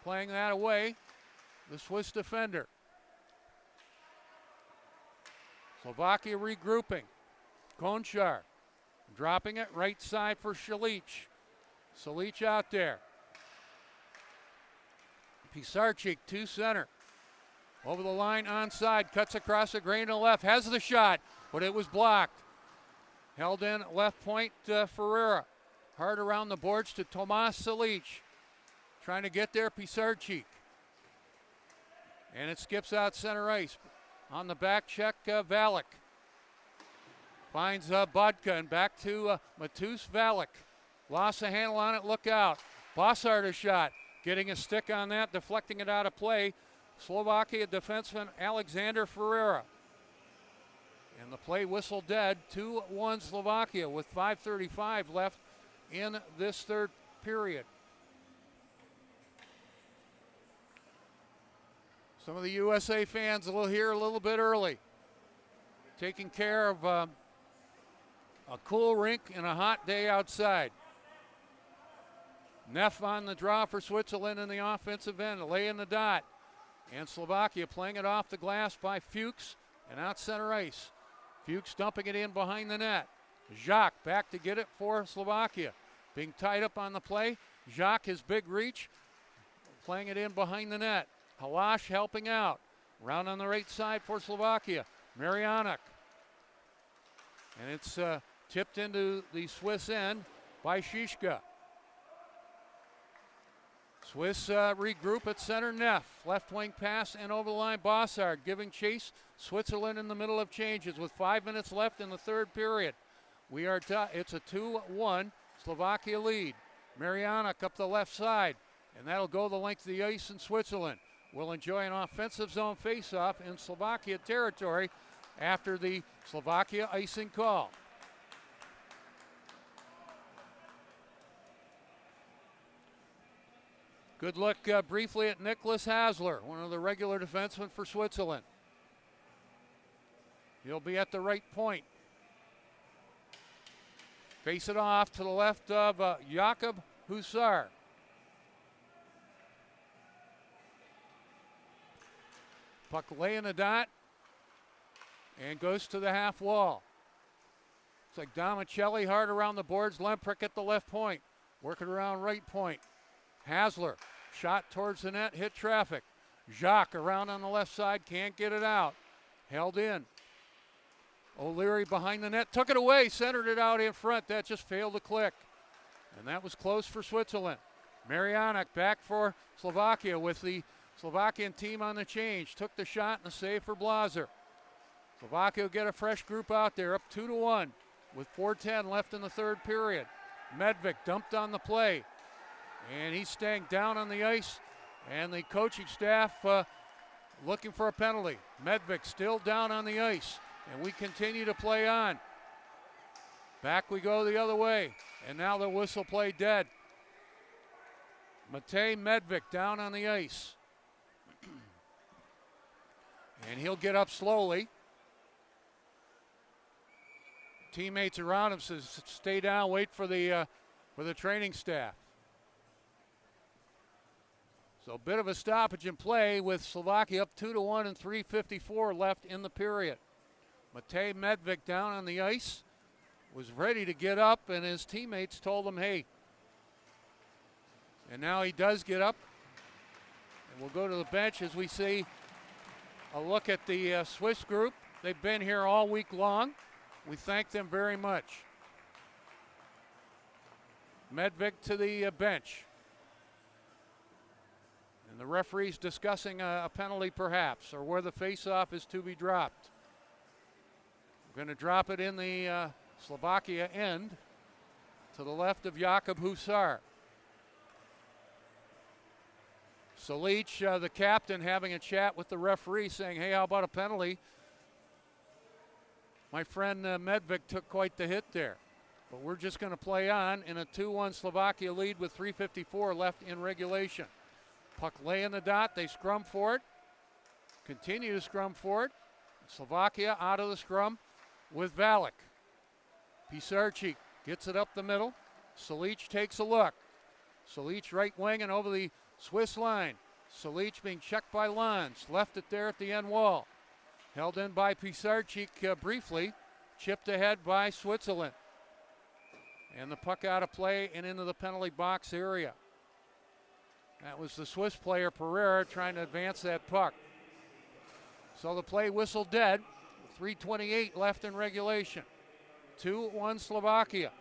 Playing that away, the Swiss defender. Slovakia regrouping. Gonchar dropping it right side for Silic. Silic out there. Pisarcik to center. Over the line, onside, cuts across the grain to the left, has the shot, but it was blocked. Held in left point, Ferreira. Hard around the boards to Tomas Silic. Trying to get there, Pisarcik. And it skips out center ice. On the back check, Valek. Finds Bodka, and back to Matus Valek. Lost the handle on it, look out. Bossart a shot. Getting a stick on that, deflecting it out of play. Slovakia defenseman Alexander Ferreira. And the play whistle dead. 2-1 Slovakia with 5:35 left in this third period. Some of the USA fans will hear a little bit early. Taking care of a cool rink and a hot day outside. Neff on the draw for Switzerland in the offensive end, laying the dot. And Slovakia playing it off the glass by Fuchs and out center ice. Fuchs dumping it in behind the net. Jacques back to get it for Slovakia. Being tied up on the play. Jacques, his big reach, playing it in behind the net. Halash helping out. Round on the right side for Slovakia. Marianek. And it's tipped into the Swiss end by Shishka. Swiss regroup at center. Neff. Left wing pass and over the line. Bossard giving chase. Switzerland in the middle of changes with 5 minutes left in the third period. It's a 2-1 Slovakia lead. Marianek up the left side. And that'll go the length of the ice in Switzerland. Will enjoy an offensive zone faceoff in Slovakia territory after the Slovakia icing call. Good look briefly at Nicholas Hasler, one of the regular defensemen for Switzerland. He'll be at the right point. Face it off to the left of Jakob Hussar. Puck laying the dot and goes to the half wall. It's like Domicelli hard around the boards. Lemprick at the left point. Working around right point. Hasler, shot towards the net, hit traffic. Jacques around on the left side, can't get it out. Held in. O'Leary behind the net, took it away, centered it out in front. That just failed to click. And that was close for Switzerland. Marianek back for Slovakia with the Slovakian team on the change. Took the shot and the save for Blazer. Slovakia will get a fresh group out there, up 2-1 with 4:10 left in the third period. Medvik dumped on the play. And he's staying down on the ice. And the coaching staff looking for a penalty. Medvik still down on the ice. And we continue to play on. Back we go the other way. And now the whistle play dead. Matej Medvik down on the ice. And he'll get up slowly. Teammates around him says, stay down, wait for the training staff. So a bit of a stoppage in play with Slovakia up 2-1 and 3:54 left in the period. Matej Medvik down on the ice, was ready to get up, and his teammates told him, hey. And now he does get up. And we'll go to the bench as we see a look at the Swiss group. They've been here all week long. We thank them very much. Medvik to the bench. And the referee's discussing a penalty perhaps, or where the faceoff is to be dropped. We're going to drop it in the Slovakia end to the left of Jakob Hussar. Salic, the captain, having a chat with the referee saying, hey, how about a penalty? My friend Medvik took quite the hit there. But we're just going to play on in a 2-1 Slovakia lead with 3:54 left in regulation. Puck laying the dot. They scrum for it. Continue to scrum for it. Slovakia out of the scrum with Valek. Pisarcik gets it up the middle. Salic takes a look. Salic right wing and over the Swiss line. Salic being checked by Lons. Left it there at the end wall. Held in by Pisarcik briefly. Chipped ahead by Switzerland. And the puck out of play and into the penalty box area. That was the Swiss player Pereira trying to advance that puck. So the play whistle dead. 3:28 left in regulation. 2-1 Slovakia.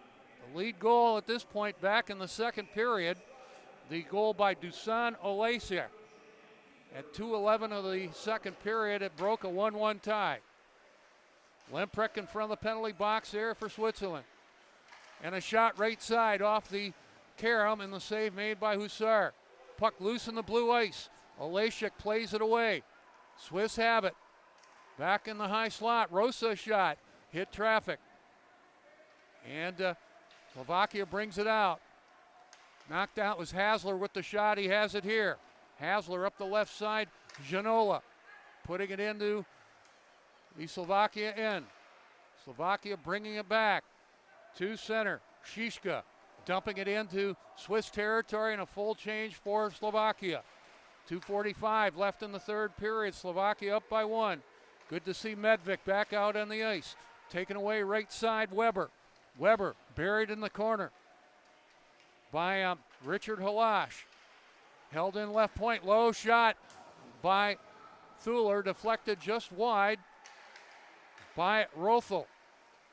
The lead goal at this point back in the second period. The goal by Dusan Olesiak. At 2:11 of the second period, it broke a 1-1 tie. Lemprick in front of the penalty box there for Switzerland. And a shot right side off the carom, and the save made by Hussar. Puck loose in the blue ice. Olesiak plays it away. Swiss have it. Back in the high slot. Rosa shot. Hit traffic. And Slovakia brings it out. Knocked out was Hasler with the shot. He has it here. Hasler up the left side. Janola putting it into the Slovakia end. Slovakia bringing it back to center. Shishka dumping it into Swiss territory and a full change for Slovakia. 2:45 left in the third period. Slovakia up by 1. Good to see Medvik back out on the ice. Taken away right side, Weber. Weber buried in the corner by Richard Halash. Held in left point, low shot by Thuler, deflected just wide by Rothel.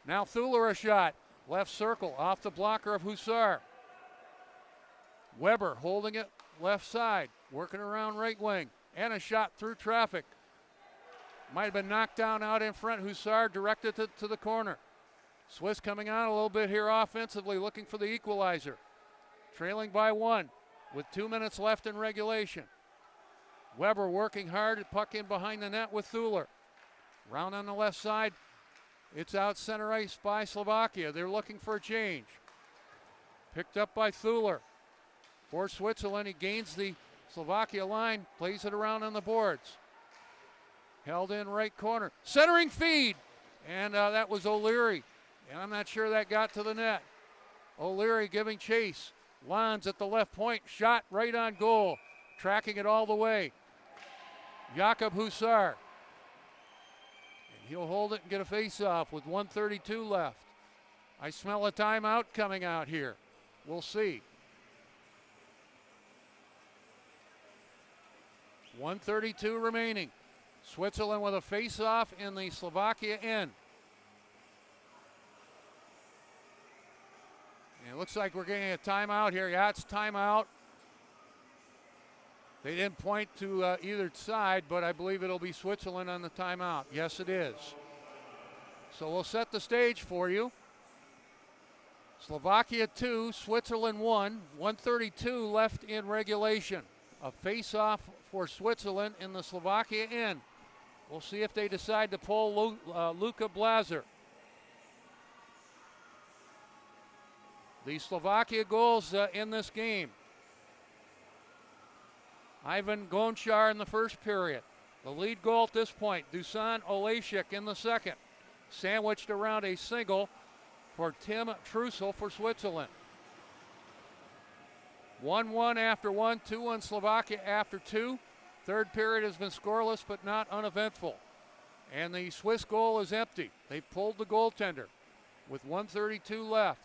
Now Thuler a shot, left circle, off the blocker of Hussar. Weber holding it left side, working around right wing, and a shot through traffic. Might have been knocked down out in front. Hussar directed it to the corner. Swiss coming on a little bit here offensively, looking for the equalizer. Trailing by 1 with 2 minutes left in regulation. Weber working hard, puck in behind the net with Thuler. Round on the left side. It's out center ice by Slovakia. They're looking for a change. Picked up by Thuler. For Switzerland, he gains the Slovakia line, plays it around on the boards. Held in right corner. Centering feed. And that was O'Leary. And I'm not sure that got to the net. O'Leary giving chase. Lons at the left point. Shot right on goal. Tracking it all the way. Jakob Hussar. And he'll hold it and get a face-off with 1:32 left. I smell a timeout coming out here. We'll see. 1:32 remaining. Switzerland with a face-off in the Slovakia end. And it looks like we're getting a timeout here. Yeah, it's timeout. They didn't point to either side, but I believe it'll be Switzerland on the timeout. Yes, it is. So we'll set the stage for you. Slovakia 2, Switzerland 1, 1:32 left in regulation. A face-off for Switzerland in the Slovakia end. We'll see if they decide to pull Luka Blazer. The Slovakia goals in this game. Ivan Gonchar in the first period. The lead goal at this point, Dusan Olejnik in the second. Sandwiched around a single for Tim Trussell for Switzerland. 1-1 after 1, 2-1 Slovakia after 2. Third period has been scoreless but not uneventful. And the Swiss goal is empty. They pulled the goaltender with 1:32 left.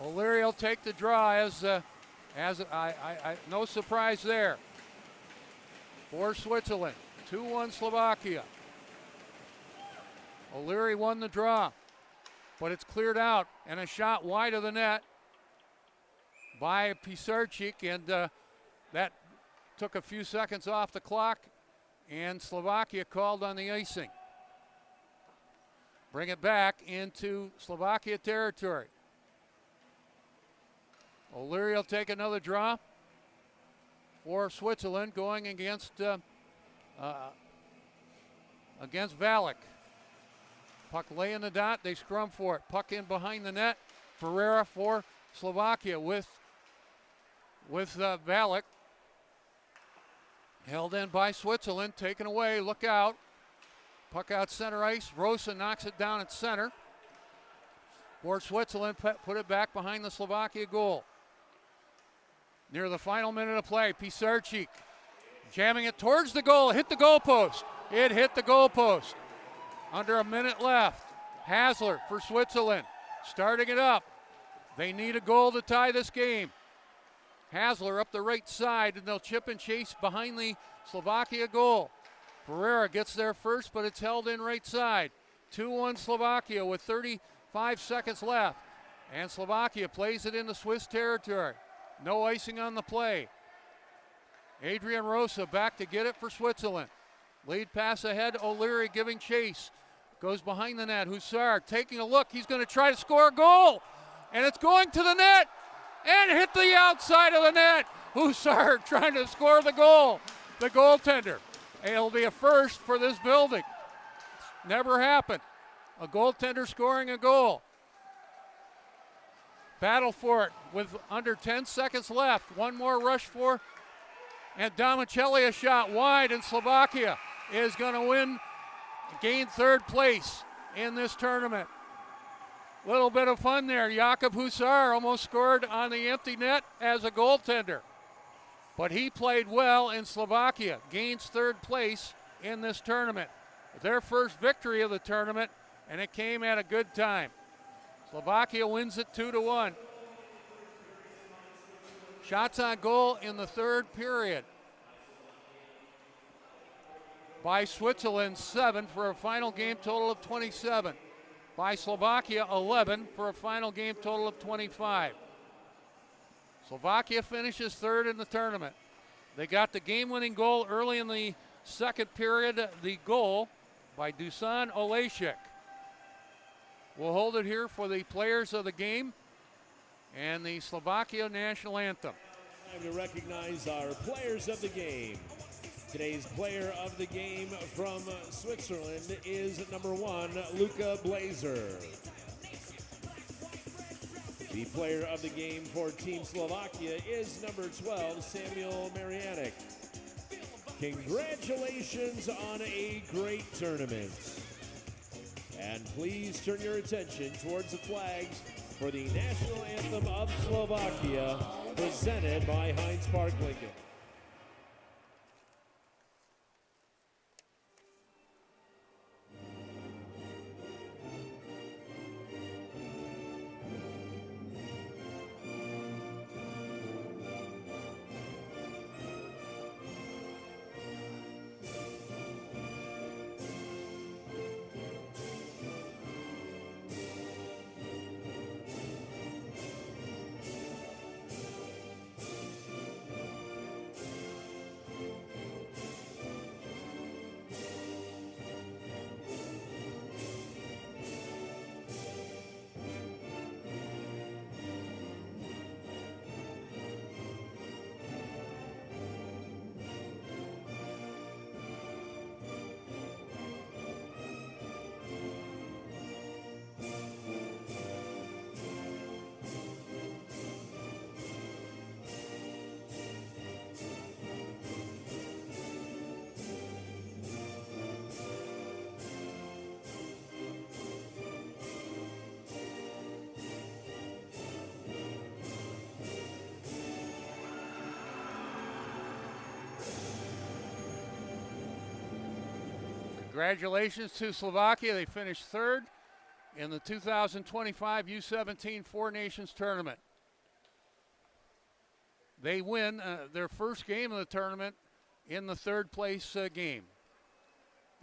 O'Leary will take the draw as no surprise there. For Switzerland, 2-1 Slovakia. O'Leary won the draw, but it's cleared out and a shot wide of the net by Pisarcik, and that took a few seconds off the clock, and Slovakia called on the icing. Bring it back into Slovakia territory. O'Leary will take another draw for Switzerland, going against Valek. Puck lay in the dot, they scrum for it. Puck in behind the net. Ferreira for Slovakia with Valek. Held in by Switzerland, taken away, look out. Puck out center ice, Rosa knocks it down at center. For Switzerland, put it back behind the Slovakia goal. Near the final minute of play, Pisarcik jamming it towards the goal, hit the goalpost. It hit the goalpost. Under a minute left. Hasler for Switzerland, starting it up. They need a goal to tie this game. Hasler up the right side, and they'll chip and chase behind the Slovakia goal. Ferreira gets there first, but it's held in right side. 2-1 Slovakia with 35 seconds left. And Slovakia plays it into Swiss territory. No icing on the play. Adrian Rosa back to get it for Switzerland. Lead pass ahead, O'Leary giving chase. Goes behind the net, Hussar taking a look. He's going to try to score a goal. And it's going to the net. And hit the outside of the net. Hussar trying to score the goal. The goaltender. It'll be a first for this building. Never happened. A goaltender scoring a goal. Battle for it with under 10 seconds left. One more rush for, and Domicelli a shot wide, and Slovakia is going to gain third place in this tournament. Little bit of fun there. Jakub Husar almost scored on the empty net as a goaltender. But he played well, and Slovakia gains third place in this tournament. Their first victory of the tournament, and it came at a good time. Slovakia wins it 2-1. Shots on goal in the third period by Switzerland, 7 for a final game total of 27. By Slovakia, 11 for a final game total of 25. Slovakia finishes third in the tournament. They got the game-winning goal early in the second period, the goal by Dusan Olejšek. We'll hold it here for the players of the game and the Slovakia national anthem. Time to recognize our players of the game. Today's player of the game from Switzerland is number 1, Luka Blazer. The player of the game for Team Slovakia is number 12, Samuel Marianic. Congratulations on a great tournament. And please turn your attention towards the flags for the national anthem of Slovakia, presented by Heinz Park Lincoln. Congratulations to Slovakia. They finished third in the 2025 U17 Four Nations Tournament. They win their first game of the tournament in the third place game.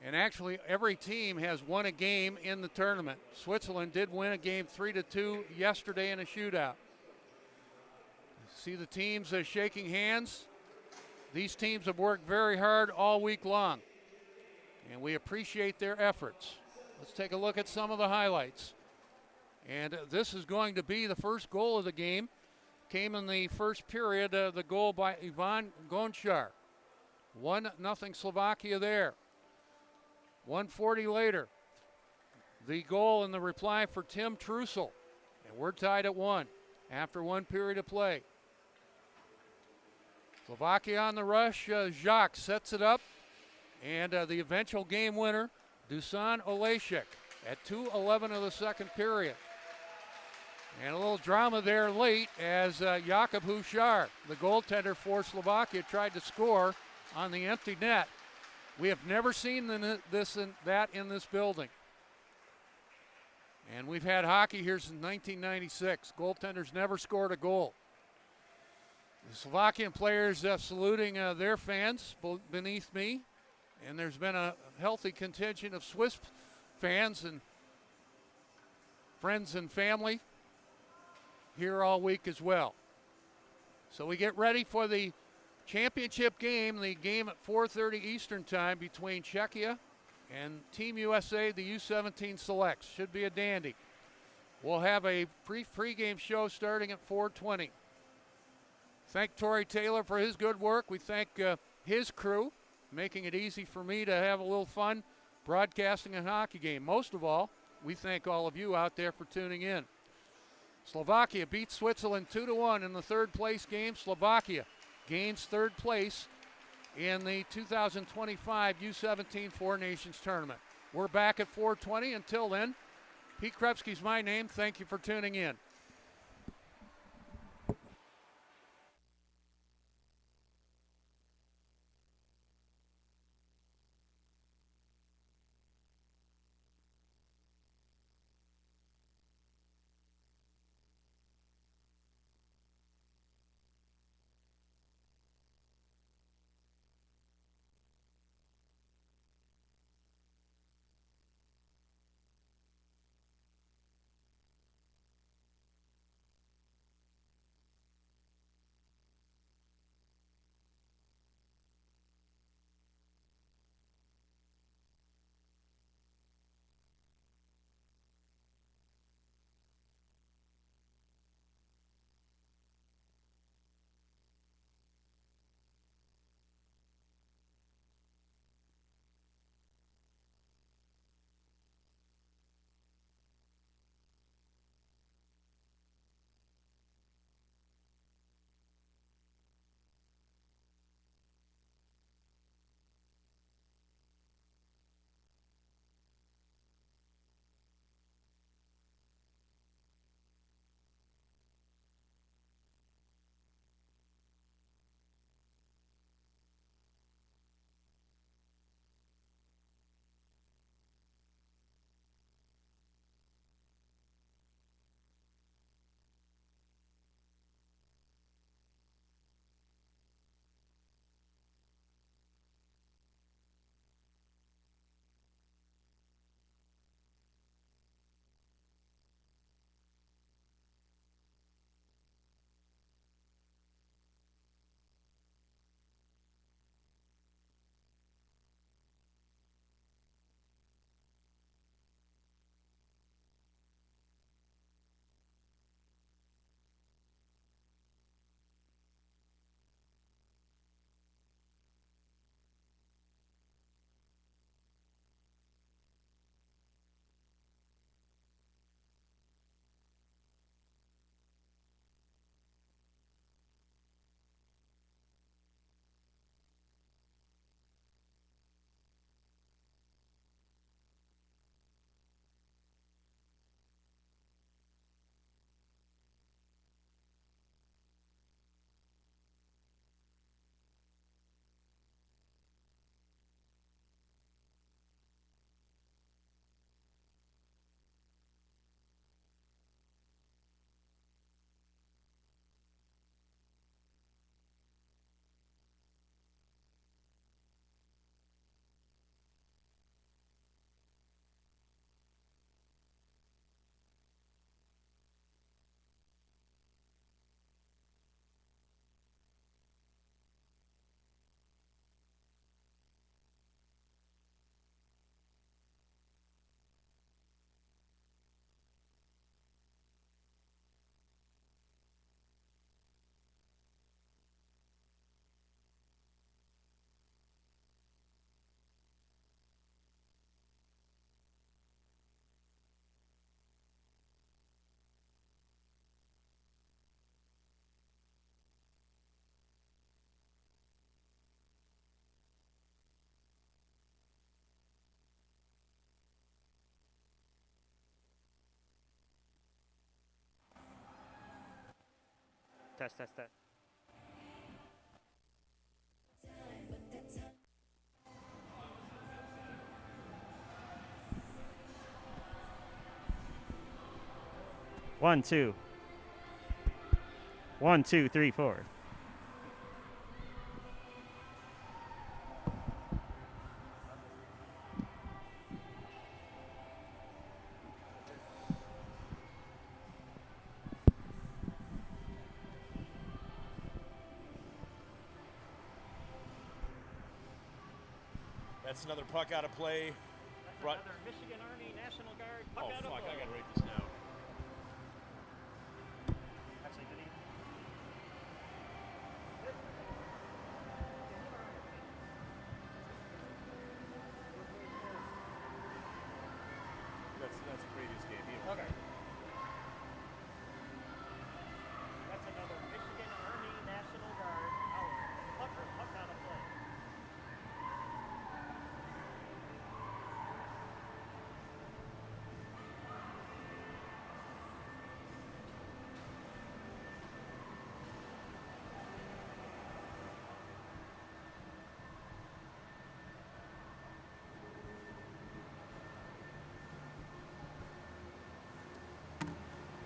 And actually, every team has won a game in the tournament. Switzerland did win a game 3-2 yesterday in a shootout. See the teams shaking hands. These teams have worked very hard all week long, and we appreciate their efforts. Let's take a look at some of the highlights. And this is going to be the first goal of the game. Came in the first period, the goal by Ivan Gončar. 1-0 Slovakia there. 1:40 later, the goal and the reply for Tim Trussell. And we're tied at 1 after 1 period of play. Slovakia on the rush. Jacques sets it up. And the eventual game winner, Dusan Olejšek, at 2:11 of the second period. And a little drama there late as Jakub Husar, the goaltender for Slovakia, tried to score on the empty net. We have never seen that in this building. And we've had hockey here since 1996. Goaltenders never scored a goal. The Slovakian players saluting their fans beneath me. And there's been a healthy contingent of Swiss fans and friends and family here all week as well. So we get ready for the championship game, the game at 4:30 Eastern time between Czechia and Team USA, the U17 Selects. Should be a dandy. We'll have a pre-game show starting at 4:20. Thank Torrey Taylor for his good work. We thank his crew, making it easy for me to have a little fun broadcasting a hockey game. Most of all, we thank all of you out there for tuning in. Slovakia beats Switzerland 2-1 in the third place game. Slovakia gains third place in the 2025 U17 Four Nations Tournament. We're back at 4:20. Until then, Pete Krepsky's my name. Thank you for tuning in. Test, test, test. One, two. 1, 2, 3, 4. That's another puck out of play. Another Michigan Army National Guard puck out of play.